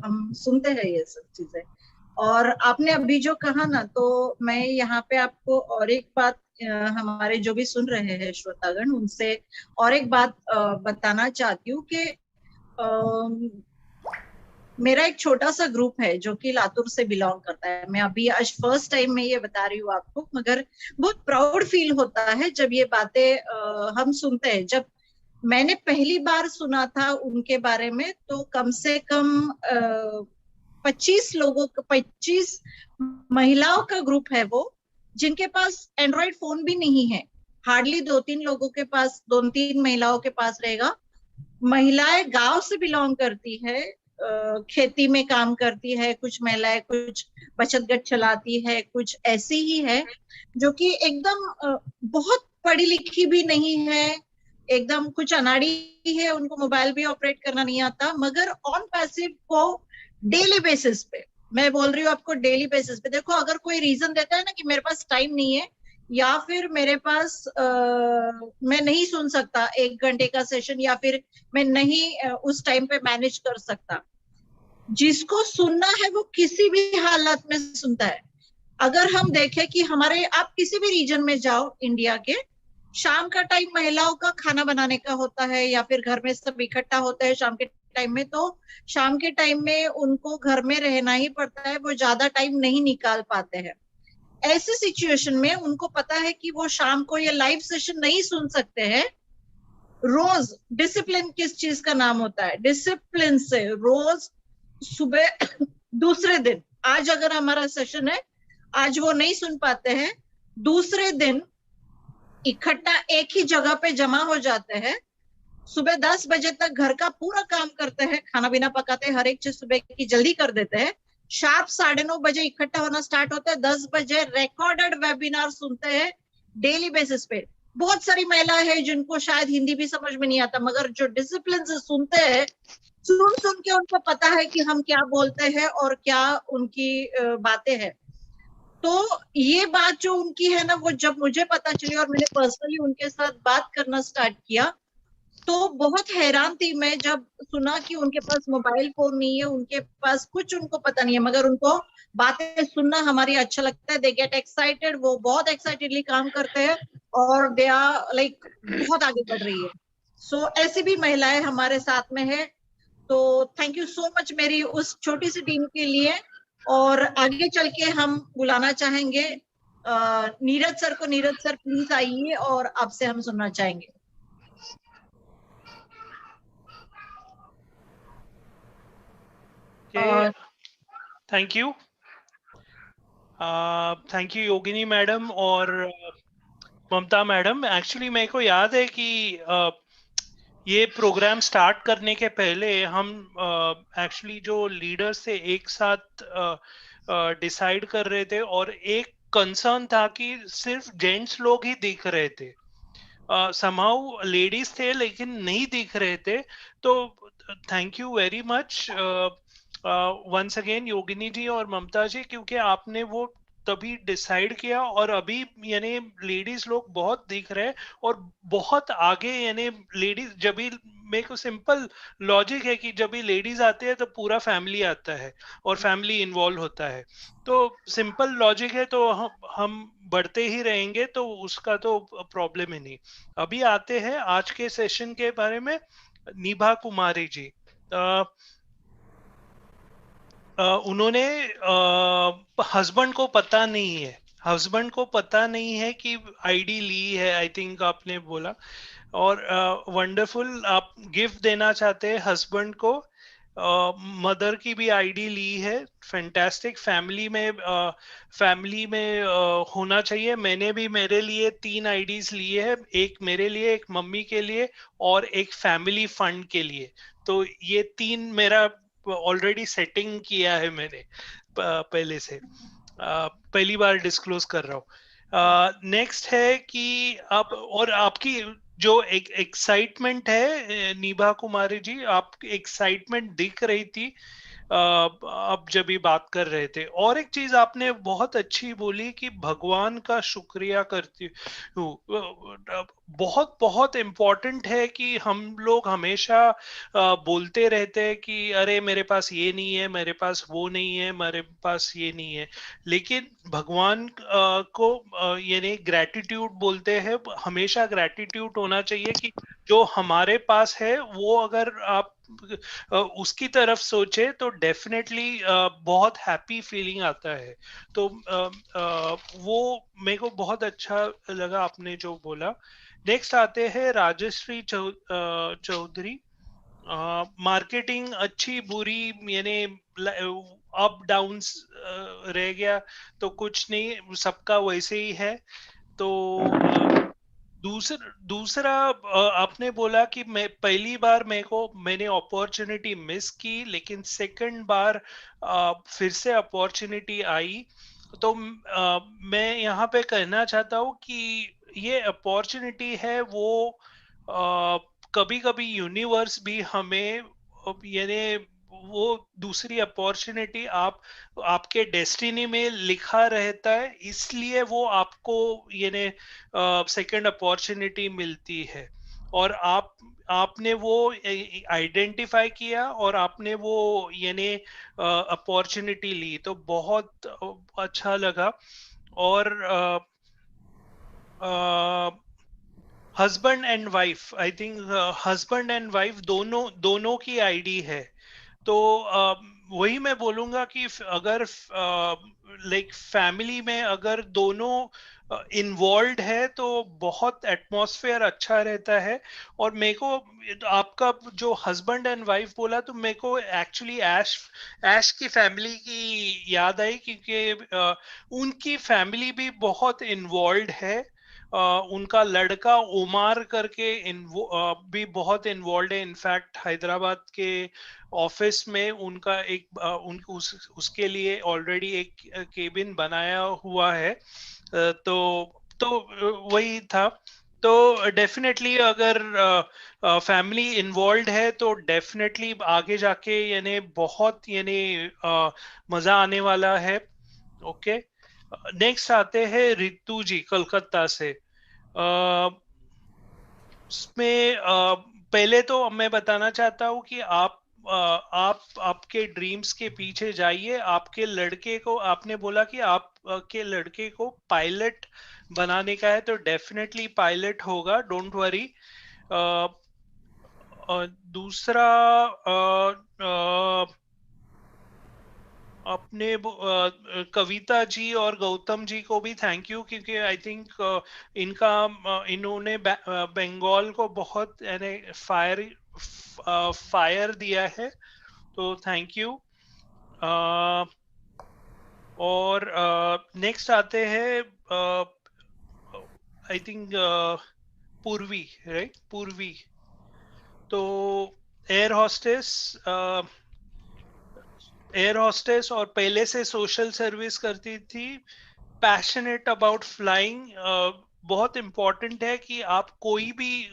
हम सुनते हैं ये सब चीजें। और आपने अभी जो कहा ना, तो मैं यहाँ पे आपको और एक बात, हमारे जो भी सुन रहे हैं श्रोतागण, उनसे और एक बात बताना चाहती हूँ कि मेरा एक छोटा सा ग्रुप है जो कि लातूर से बिलोंग करता है। मैं अभी आज फर्स्ट टाइम में ये बता रही हूँ आपको, मगर बहुत प्राउड फील होता है जब ये बातें हम सुनते हैं। जब मैंने पहली बार सुना था उनके बारे में, तो कम से कम 25 महिलाओं का ग्रुप है वो, जिनके पास एंड्रॉइड फोन भी नहीं है। हार्डली 2-3 लोगों के पास, 2-3 महिलाओं के पास रहेगा। महिलाएं गांव से बिलोंग करती है, खेती में काम करती है, कुछ महिलाएं कुछ बचत गट चलाती है, कुछ ऐसी ही है जो कि एकदम बहुत पढ़ी लिखी भी नहीं है, एकदम कुछ अनाड़ी है, उनको मोबाइल भी ऑपरेट करना नहीं आता, मगर ऑन पैसिव को डेली बेसिस पे, मैं बोल रही हूँ आपको डेली बेसिस पे, देखो अगर कोई रीजन देता है ना कि मेरे पास टाइम नहीं है, या फिर मेरे पास मैं नहीं सुन सकता 1 घंटे का सेशन, या फिर मैं नहीं उस टाइम पे मैनेज कर सकता, जिसको सुनना है वो किसी भी हालत में सुनता है। अगर हम देखें कि हमारे, आप किसी भी रीजन में जाओ इंडिया के, शाम का टाइम महिलाओं का खाना बनाने का होता है, या फिर घर में सब इकट्ठा होते हैं शाम के टाइम में, तो शाम के टाइम में उनको घर में रहना ही पड़ता है, वो ज्यादा टाइम नहीं निकाल पाते हैं। ऐसे सिचुएशन में उनको पता है कि वो शाम को ये लाइव सेशन नहीं सुन सकते हैं। रोज डिसिप्लिन किस चीज का नाम होता है? डिसिप्लिन से रोज सुबह दूसरे दिन, आज अगर हमारा सेशन है, आज वो नहीं सुन पाते हैं, दूसरे दिन इकट्ठा एक ही जगह पे जमा हो जाते हैं, सुबह 10 बजे तक घर का पूरा काम करते हैं, खाना पीना पकाते हैं, हर एक चीज सुबह की जल्दी कर देते हैं, शार्प 9:30 बजे इकट्ठा होना स्टार्ट होता है, 10 बजे रिकॉर्डेड वेबिनार सुनते हैं डेली बेसिस पे। बहुत सारी महिलाएं हैं जिनको शायद हिंदी भी समझ में नहीं आता, मगर जो डिसिप्लिन से सुनते हैं, सुन के उनको पता है कि हम क्या बोलते हैं और क्या उनकी बातें हैं। तो ये बात जो उनकी है ना, वो जब मुझे पता चली और मैंने पर्सनली उनके साथ बात करना स्टार्ट किया, तो बहुत हैरान थी मैं जब सुना कि उनके पास मोबाइल फोन नहीं है, उनके पास कुछ उनको पता नहीं है, मगर उनको बातें सुनना हमारी अच्छा लगता है। दे गेट एक्साइटेड, वो बहुत एक्साइटेडली काम करते हैं और दे आर लाइक बहुत आगे बढ़ रही है। सो ऐसी भी महिलाएं हमारे साथ में है। तो थैंक यू सो मच मेरी उस छोटी सी टीम के लिए। और आगे चल के हम बुलाना चाहेंगे नीरज सर को। नीरज सर प्लीज आइए और आपसे हम सुनना चाहेंगे। थैंक यू योगिनी मैडम और ममता मैडम। एक्चुअली मेरे को याद है कि ये प्रोग्राम स्टार्ट करने के पहले हम एक्चुअली जो लीडर्स थे एक साथ डिसाइड कर रहे थे, और एक कंसर्न था कि सिर्फ जेंट्स लोग ही दिख रहे थे, समहाउ लेडीज थे लेकिन नहीं दिख रहे थे। तो thank you very much once again Yogini ji और ममता जी, क्योंकि आपने वो तभी डिसाइड किया, और अभी यानी लेडीज लोग बहुत दिख रहे हैं और बहुत आगे। यानी लेडीज, जब भी, मेरे को सिंपल लॉजिक है कि जब भी लेडीज आते हैं तो पूरा फैमिली आता है और फैमिली इन्वॉल्व होता है, तो सिंपल लॉजिक है, तो हम बढ़ते ही रहेंगे, तो उसका तो प्रॉब्लम ही नहीं। अभी आते हैं आज के सेशन के बारे में। निभा कुमारी जी, उन्होंने हस्बैंड को पता नहीं है कि आईडी ली है, आई थिंक आपने बोला, और वंडरफुल आप गिफ्ट देना चाहते हैं हस्बैंड को। मदर की भी आईडी ली है, फैंटास्टिक। फैमिली में होना चाहिए। मैंने भी मेरे लिए 3 आईडीज लिए है, एक मेरे लिए, एक मम्मी के लिए और एक फैमिली फंड के लिए। तो ये 3 मेरा ऑलरेडी सेटिंग किया है मैंने पहले से। पहली बार डिस्क्लोज कर रहा हूँ। नेक्स्ट है कि आप और आपकी जो एक एक्साइटमेंट है नीभा कुमारी जी, आपकी एक्साइटमेंट दिख रही थी आप जब ये बात कर रहे थे। और एक चीज आपने बहुत अच्छी बोली कि भगवान का शुक्रिया करती हूँ। बहुत बहुत इम्पोर्टेंट है कि हम लोग हमेशा बोलते रहते हैं कि अरे मेरे पास ये नहीं है, मेरे पास वो नहीं है, मेरे पास ये नहीं है, लेकिन भगवान को यानी ग्रैटिट्यूड बोलते हैं। हमेशा ग्रैटिट्यूड होना चाहिए कि जो हमारे पास है वो अगर आप उसकी तरफ सोचे तो डेफिनेटली बहुत हैप्पी फीलिंग आता है। तो वो मेरे को बहुत अच्छा लगा आपने जो बोला। नेक्स्ट आते हैं राजश्री चौधरी। मार्केटिंग अच्छी बुरी यानी अप डाउन्स रह गया तो कुछ नहीं, सबका वैसे ही है। तो दूसरा आपने बोला कि मैं पहली बार मैंने अपॉर्चुनिटी मिस की, लेकिन सेकंड बार फिर से अपॉर्चुनिटी आई। तो मैं यहाँ पे कहना चाहता हूँ कि ये अपॉर्चुनिटी है वो कभी कभी यूनिवर्स भी हमें यानी वो दूसरी अपॉर्चुनिटी आपके डेस्टिनी में लिखा रहता है, इसलिए वो आपको यानी सेकंड अपॉर्चुनिटी मिलती है। और आपने वो आइडेंटिफाई किया और आपने वो यानी अपॉर्चुनिटी ली, तो बहुत अच्छा लगा। और husband and wife, I think husband and wife दोनों की आईडी है। तो वही मैं बोलूंगा कि अगर लाइक फैमिली में अगर दोनों इन्वॉल्व है तो बहुत एटमॉस्फेयर अच्छा रहता है। और मेरे को आपका जो हस्बैंड एंड वाइफ बोला तो मेरे को एक्चुअली ऐश की फैमिली की याद आई, क्योंकि उनकी फैमिली भी बहुत इन्वॉल्व है। उनका लड़का उमार करके भी बहुत इन्वॉल्व है। इनफैक्ट हैदराबाद के ऑफिस में उनका उसके लिए ऑलरेडी एक केबिन बनाया हुआ है। तो वही था। तो डेफिनेटली अगर फैमिली इन्वॉल्व है तो डेफिनेटली आगे जाके यानी बहुत यानी मजा आने वाला है। ओके, नेक्स्ट आते हैं रितु जी कलकत्ता से। उसमें पहले तो मैं बताना चाहता हूँ कि आप आपके ड्रीम्स के पीछे जाइए। आपके लड़के को, आपने बोला कि आपके लड़के को पायलट बनाने का है, तो डेफिनेटली पायलट होगा, डोंट वरी। दूसरा अपने कविता जी और गौतम जी को भी थैंक यू, क्योंकि आई थिंक इन्होंने बंगाल को बहुत यानी फायर दिया है, तो थैंक यू। और नेक्स्ट आते हैं आई थिंक पूर्वी, राइट? पूर्वी तो एयर हॉस्टेस और पहले से सोशल सर्विस करती थी, पैशनेट अबाउट फ्लाइंग। बहुत इम्पोर्टेंट है कि आप कोई भी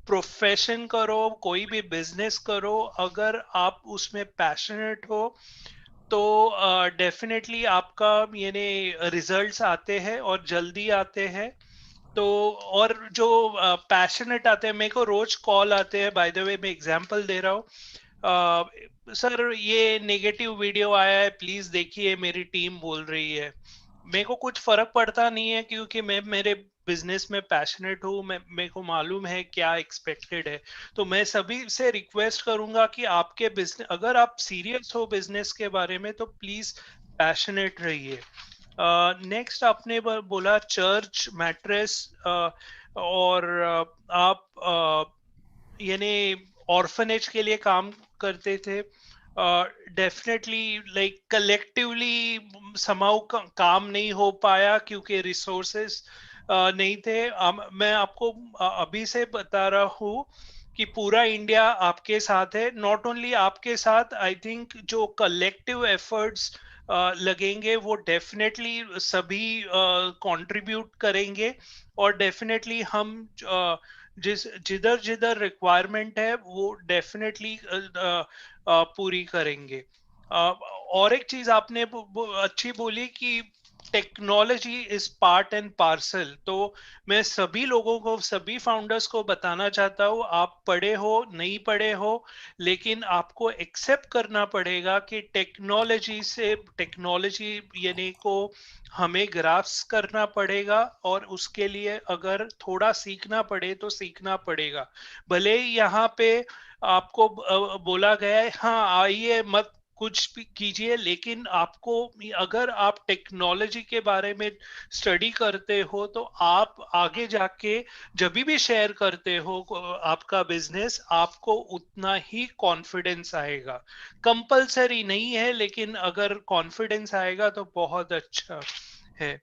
प्रोफेशन करो, कोई भी बिजनेस करो, अगर आप उसमें पैशनेट हो तो डेफिनेटली आपका यानी रिजल्ट्स आते हैं और जल्दी आते हैं। तो और जो पैशनेट आते हैं, मेरे को रोज कॉल आते हैं, बाय द वे मैं एग्जांपल दे रहा हूँ, सर ये नेगेटिव वीडियो आया है, प्लीज देखिए, मेरी टीम बोल रही है। मेरे को कुछ फर्क पड़ता नहीं है, क्योंकि मैं मेरे बिजनेस में पैशनेट हूँ, मेरे को मालूम है क्या एक्सपेक्टेड है। तो मैं सभी से रिक्वेस्ट करूंगा कि आपके बिजनेस, अगर आप सीरियस हो बिजनेस के बारे में, तो प्लीज पैशनेट रहिए। नेक्स्ट आपने बोला चर्च मैट्रेस, और आप यानी ऑर्फनेज के लिए काम करते थे। डेफिनेटली लाइक कलेक्टिवली समाउ काम नहीं हो पाया क्योंकि रिसोर्सेस नहीं थे। मैं आपको अभी से बता रहा हूँ कि पूरा इंडिया आपके साथ है। नॉट ओनली आपके साथ, आई थिंक जो कलेक्टिव एफर्ट्स लगेंगे वो डेफिनेटली सभी कंट्रीब्यूट करेंगे और डेफिनेटली हम जिधर जिधर रिक्वायरमेंट है वो डेफिनेटली पूरी करेंगे। और एक चीज आपने अच्छी बोली कि technology is part and parcel. तो मैं सभी लोगों को, सभी फाउंडर्स को बताना चाहता हूँ, आप पढ़े हो नहीं पढ़े हो, लेकिन आपको एक्सेप्ट करना पड़ेगा कि टेक्नोलॉजी यानी को हमें ग्रास्प करना पड़ेगा और उसके लिए अगर थोड़ा सीखना पड़े तो सीखना पड़ेगा। भले ही यहाँ पे आपको बोला गया है हाँ आइए मत कुछ भी कीजिए, लेकिन आपको अगर आप टेक्नोलॉजी के बारे में स्टडी करते हो तो आप आगे जाके जब भी शेयर करते हो आपका बिजनेस, आपको उतना ही कॉन्फिडेंस आएगा। कंपलसरी नहीं है, लेकिन अगर कॉन्फिडेंस आएगा तो बहुत अच्छा है।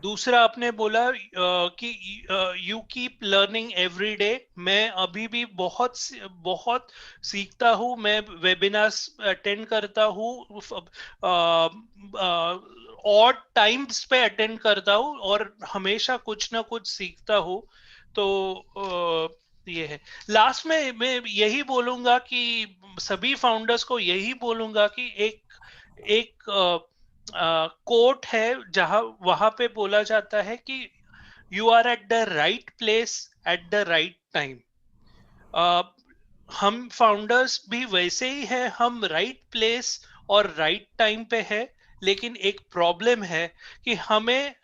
दूसरा आपने बोला कि you keep learning every day. मैं अभी भी बहुत सीखता हूँ। मैं वेबिनार्स अटेंड करता हूँ, और टाइम्स पे अटेंड करता हूँ और हमेशा कुछ ना कुछ सीखता हूँ। तो ये है। लास्ट में मैं यही बोलूंगा कि सभी फाउंडर्स को यही बोलूंगा कि एक कोट है जहां वहां पे बोला जाता है कि you are at the right place at the right time. हम फाउंडर्स भी वैसे ही है, हम राइट प्लेस और राइट टाइम पे है, लेकिन एक प्रॉब्लम है कि हमें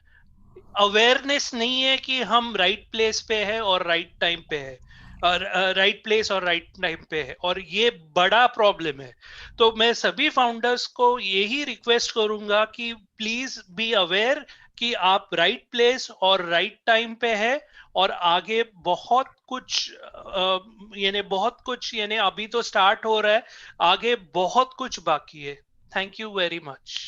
अवेयरनेस नहीं है कि हम राइट प्लेस पे है और राइट टाइम पे है, राइट प्लेस और राइट टाइम पे है, और ये बड़ा प्रॉब्लम है। तो मैं सभी फाउंडर्स को यही रिक्वेस्ट करूंगा कि प्लीज बी अवेयर कि आप राइट प्लेस और राइट टाइम पे है, और आगे बहुत कुछ यानी अभी तो स्टार्ट हो रहा है, आगे बहुत कुछ बाकी है। Thank you very much.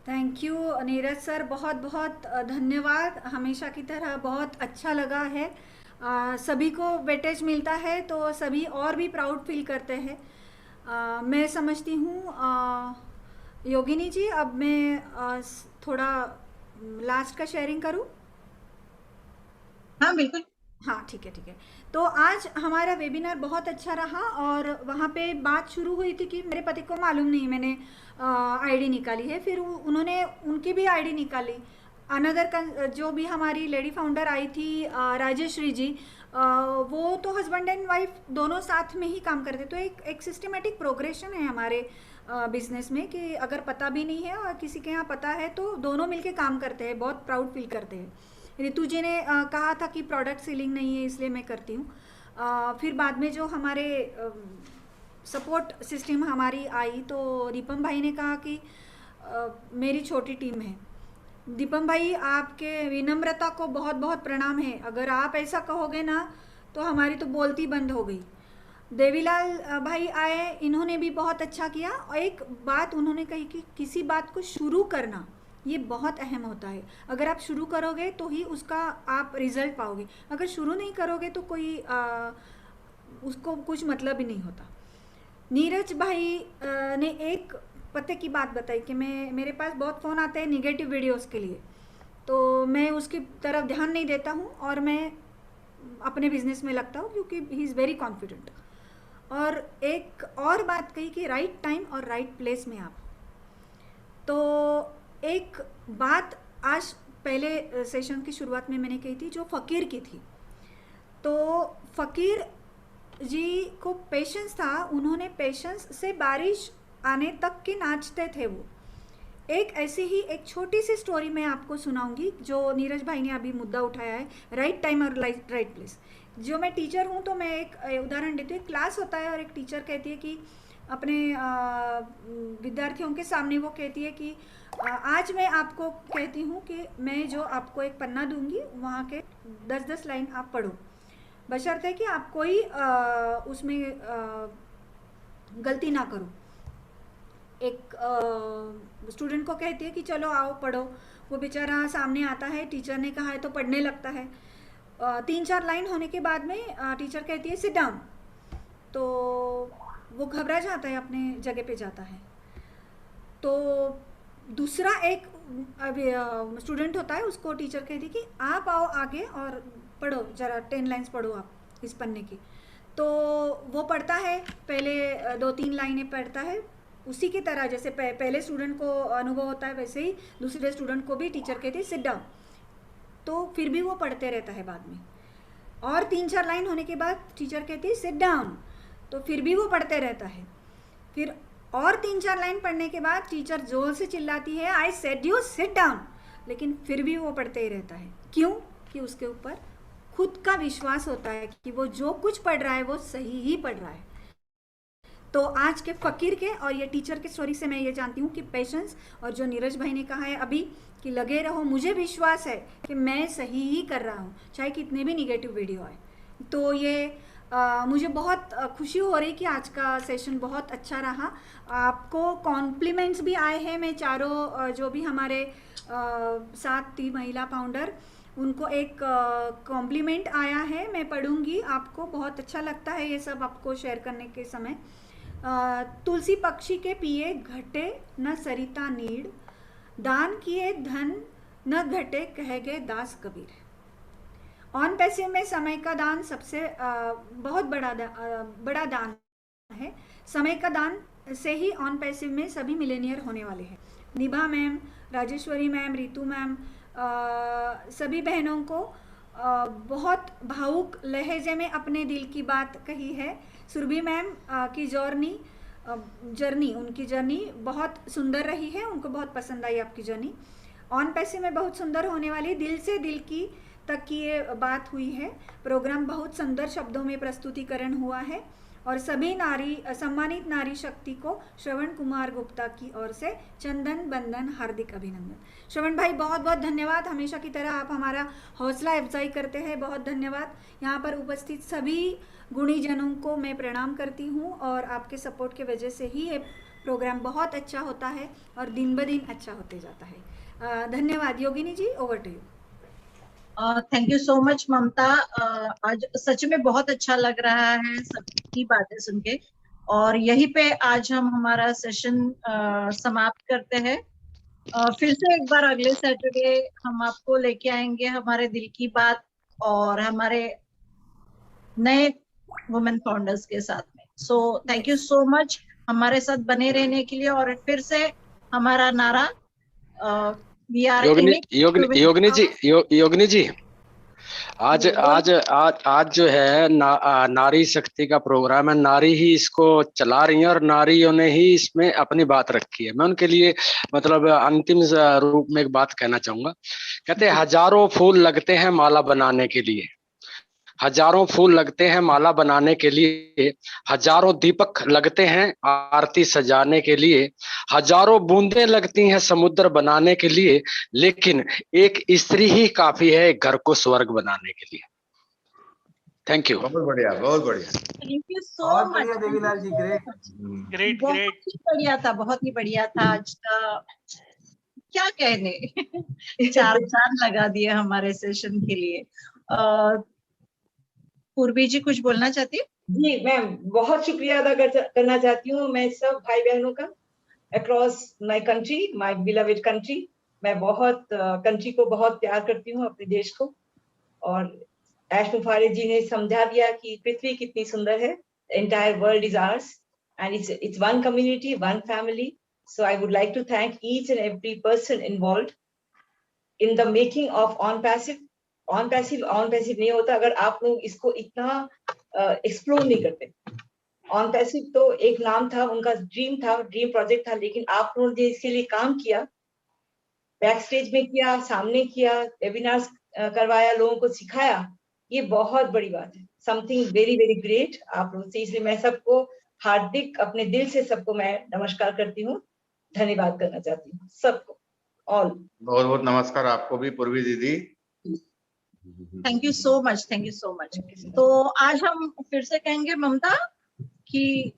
Thank you Neeraj sir, बहुत बहुत धन्यवाद। हमेशा की तरह बहुत अच्छा लगा है। सभी को वेटेज मिलता है तो सभी और भी प्राउड फील करते हैं। मैं समझती हूँ योगिनी जी, अब मैं थोड़ा लास्ट का शेयरिंग करूँ? हाँ बिल्कुल। हाँ ठीक है। तो आज हमारा वेबिनार बहुत अच्छा रहा और वहाँ पे बात शुरू हुई थी कि मेरे पति को मालूम नहीं मैंने आईडी निकाली है, फिर उन्होंने उनकी भी आईडी निकाली। अनदर जो भी हमारी लेडी फाउंडर आई थी राजेश्री जी, वो तो हस्बैंड एंड वाइफ दोनों साथ में ही काम करते। तो एक सिस्टमेटिक प्रोग्रेशन है हमारे बिजनेस में कि अगर पता भी नहीं है और किसी के यहाँ पता है तो दोनों मिलके काम करते हैं, बहुत प्राउड फील करते हैं। रितु जी ने कहा था कि प्रोडक्ट सेलिंग नहीं है इसलिए मैं करती हूँ। फिर बाद में जो हमारे सपोर्ट सिस्टम हमारी आई तो दीपम भाई ने कहा कि मेरी छोटी टीम है। दीपम भाई, आपके विनम्रता को बहुत बहुत प्रणाम है। अगर आप ऐसा कहोगे ना तो हमारी तो बोलती बंद हो गई। देवीलाल भाई आए, इन्होंने भी बहुत अच्छा किया। और एक बात उन्होंने कही कि किसी बात को शुरू करना ये बहुत अहम होता है। अगर आप शुरू करोगे तो ही उसका आप रिजल्ट पाओगे, अगर शुरू नहीं करोगे तो कोई उसको कुछ मतलब ही नहीं होता। नीरज भाई ने एक पते की बात बताई कि मेरे पास बहुत फ़ोन आते हैं निगेटिव वीडियोस के लिए, तो मैं उसकी तरफ ध्यान नहीं देता हूँ और मैं अपने बिजनेस में लगता हूँ क्योंकि ही इज़ वेरी कॉन्फिडेंट। और एक और बात कही कि राइट टाइम और राइट प्लेस में आप। तो एक बात आज पहले सेशन की शुरुआत में मैंने कही थी जो फ़कीर की थी। तो फ़कीर जी को पेशेंस था, उन्होंने पेशेंस से बारिश आने तक के नाचते थे वो। एक ऐसी ही एक छोटी सी स्टोरी मैं आपको सुनाऊंगी जो नीरज भाई ने अभी मुद्दा उठाया है, राइट टाइम और राइट प्लेस। जो मैं टीचर हूँ तो मैं एक उदाहरण देती हूँ। क्लास होता है और एक टीचर कहती है कि अपने विद्यार्थियों के सामने वो कहती है कि आज मैं आपको कहती हूँ कि मैं जो आपको एक पन्ना दूंगी वहाँ के 10-10 लाइन आप पढ़ो, बशर्ते कि आप कोई उसमें गलती ना करो। एक स्टूडेंट को कहती है कि चलो आओ पढ़ो। वो बेचारा सामने आता है, टीचर ने कहा है तो पढ़ने लगता है। 3-4 लाइन होने के बाद में टीचर कहती है सिट डाउन, तो वो घबरा जाता है, अपने जगह पे जाता है। तो दूसरा एक स्टूडेंट होता है, उसको टीचर कहती कि आप आओ आगे और पढ़ो, जरा 10 लाइन्स पढ़ो आप इस पन्ने की। तो वो पढ़ता है, पहले 2-3 लाइनें पढ़ता है, उसी की तरह जैसे पहले स्टूडेंट को अनुभव होता है वैसे ही दूसरे स्टूडेंट को भी टीचर कहती है सिट डाउन। तो फिर भी वो पढ़ते रहता है बाद में, और 3-4 लाइन होने के बाद टीचर कहती है सिट डाउन, तो फिर भी वो पढ़ते रहता है। फिर और 3-4 लाइन पढ़ने के बाद टीचर जोर से चिल्लाती है I said you sit down, लेकिन फिर भी वो पढ़ते ही रहता है। क्यों? कि उसके ऊपर खुद का विश्वास होता है कि वो जो कुछ पढ़ रहा है वो सही ही पढ़ रहा है। तो आज के फ़कीर के और ये टीचर के स्टोरी से मैं ये जानती हूँ कि पेशेंस, और जो नीरज भाई ने कहा है अभी कि लगे रहो, मुझे विश्वास है कि मैं सही ही कर रहा हूँ चाहे कितने भी निगेटिव वीडियो आए। तो ये मुझे बहुत खुशी हो रही कि आज का सेशन बहुत अच्छा रहा। आपको कॉम्प्लीमेंट्स भी आए हैं। मैं चारों जो भी हमारे साथ थी महिला फाउंडर, उनको एक कॉम्प्लीमेंट आया है, मैं पढ़ूंगी, आपको बहुत अच्छा लगता है ये सब आपको शेयर करने के समय। तुलसी पक्षी के पिए घटे न सरिता नीड़, दान किए धन न घटे कह गए दास कबीर। ऑन पैसिव में समय का दान सबसे बहुत बड़ा दान है। समय का दान से ही ऑन पैसिव में सभी मिलेनियर होने वाले हैं। निभा ma'am, Rajeshwari ma'am, Ritu ma'am, सभी बहनों को बहुत भावुक लहजे में अपने दिल की बात कही है। सुरभि मैम की जर्नी उनकी जर्नी बहुत सुंदर रही है, उनको बहुत पसंद आई आपकी जर्नी। ऑन पैसिव में बहुत सुंदर होने वाली दिल से दिल की तक की ये बात हुई है। प्रोग्राम बहुत सुंदर शब्दों में प्रस्तुतिकरण हुआ है, और सभी सम्मानित नारी शक्ति को श्रवण कुमार गुप्ता की ओर से चंदन बंदन हार्दिक अभिनंदन। श्रवण भाई बहुत बहुत धन्यवाद, हमेशा की तरह आप हमारा हौसला अफजाई करते हैं, बहुत धन्यवाद। यहाँ पर उपस्थित सभी गुणीजनों को मैं प्रणाम करती हूँ, और आपके सपोर्ट के वजह से ही ये प्रोग्राम बहुत अच्छा होता है और दिन ब दिन अच्छा होते जाता है। धन्यवाद। Yogini ji, over to you. Thank you so much Mamta. आज सच में बहुत अच्छा लग रहा है सबकी बातें सुन के, और यहीं पे आज हम हमारा सेशन समाप्त करते हैं। फिर से एक बार अगले सैटरडे हम आपको लेके आएंगे हमारे दिल की बात और हमारे नए वुमेन फाउंडर्स के साथ में। सो थैंक यू सो मच हमारे साथ बने रहने के लिए। और फिर से हमारा नारा योगिनी जी, आज जो है नारी शक्ति का प्रोग्राम है, नारी ही इसको चला रही है और नारियों ने ही इसमें अपनी बात रखी है। मैं उनके लिए मतलब अंतिम रूप में एक बात कहना चाहूंगा। कहते हैं हजारों फूल लगते हैं माला बनाने के लिए, हजारों फूल लगते हैं माला बनाने के लिए, हजारों दीपक लगते हैं आरती सजाने के लिए, हजारों बूंदें लगती हैं समुद्र बनाने के लिए, लेकिन एक स्त्री ही काफी है घर को स्वर्ग बनाने के लिए। Thank you. बहुत बढ़िया, बहुत बढ़िया। Thank you so much Devilal ji, great बहुत ही बढ़िया था, बहुत ही बढ़िया था आज का। क्या कहने 4 चांद लगा दिए हमारे सेशन के लिए। पूर्वी जी कुछ बोलना चाहती है? जी, मैं बहुत शुक्रिया अदा करना चाहती हूँ मैं सब भाई बहनों का across my country, my beloved country. मैं बहुत कंट्री को बहुत प्यार करती हूँ, अपने देश को। और एश मुफारे जी ने समझा दिया कि पृथ्वी कितनी सुंदर है। Entire world is ours and it's one community, one family. So I would like to thank each and every person involved in the making of Onpassive. Onpassive नहीं होता अगर आप लोग इसको इतना एक्सप्लोर नहीं करते। ऑन पैसिव तो एक नाम था, उनका ड्रीम प्रोजेक्ट था, लेकिन आप लोगों ने इसके लिए काम किया, बैक स्टेज में किया, सामने किया, वेबिनार्स करवाया, लोगों को सिखाया, ये बहुत बड़ी बात है। समथिंग वेरी वेरी ग्रेट आप लोगों से। इसलिए मैं सबको हार्दिक अपने दिल से सबको मैं नमस्कार करती हूँ, धन्यवाद करना चाहती हूँ सबको। ऑल बहुत बहुत नमस्कार आपको भी पूर्वी दीदी। Thank you so much, thank you so much. तो आज हम फिर से कहेंगे ममता कि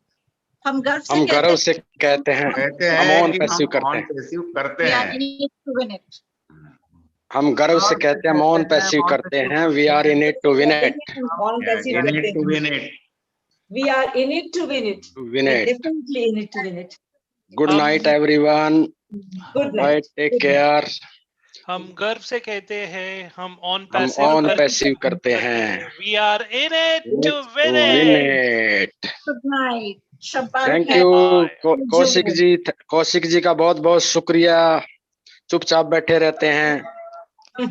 हम गर्व से कहते हैं हम ऑन पैसिव करते हैं। हम गर्व से कहते हैं हम ऑन पैसिव करते हैं। We are in it to win it. We are in it to win it. Win it. Definitely in it to win it. Good night everyone, goodbye, night. Take care. हम गर्व से कहते हैं हम on हम passive करते हैं, we are in it to win win it. It. Good night, शब्बा थैंक खैर। यू कौशिक जी का बहुत बहुत शुक्रिया, चुपचाप बैठे रहते हैं। अरे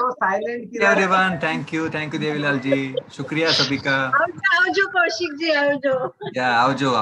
वो साइलेंट की everyone, thank you Devilal ji, शुक्रिया सभी का। आओ जो कौशिक जी, आओ जो। या आओ जो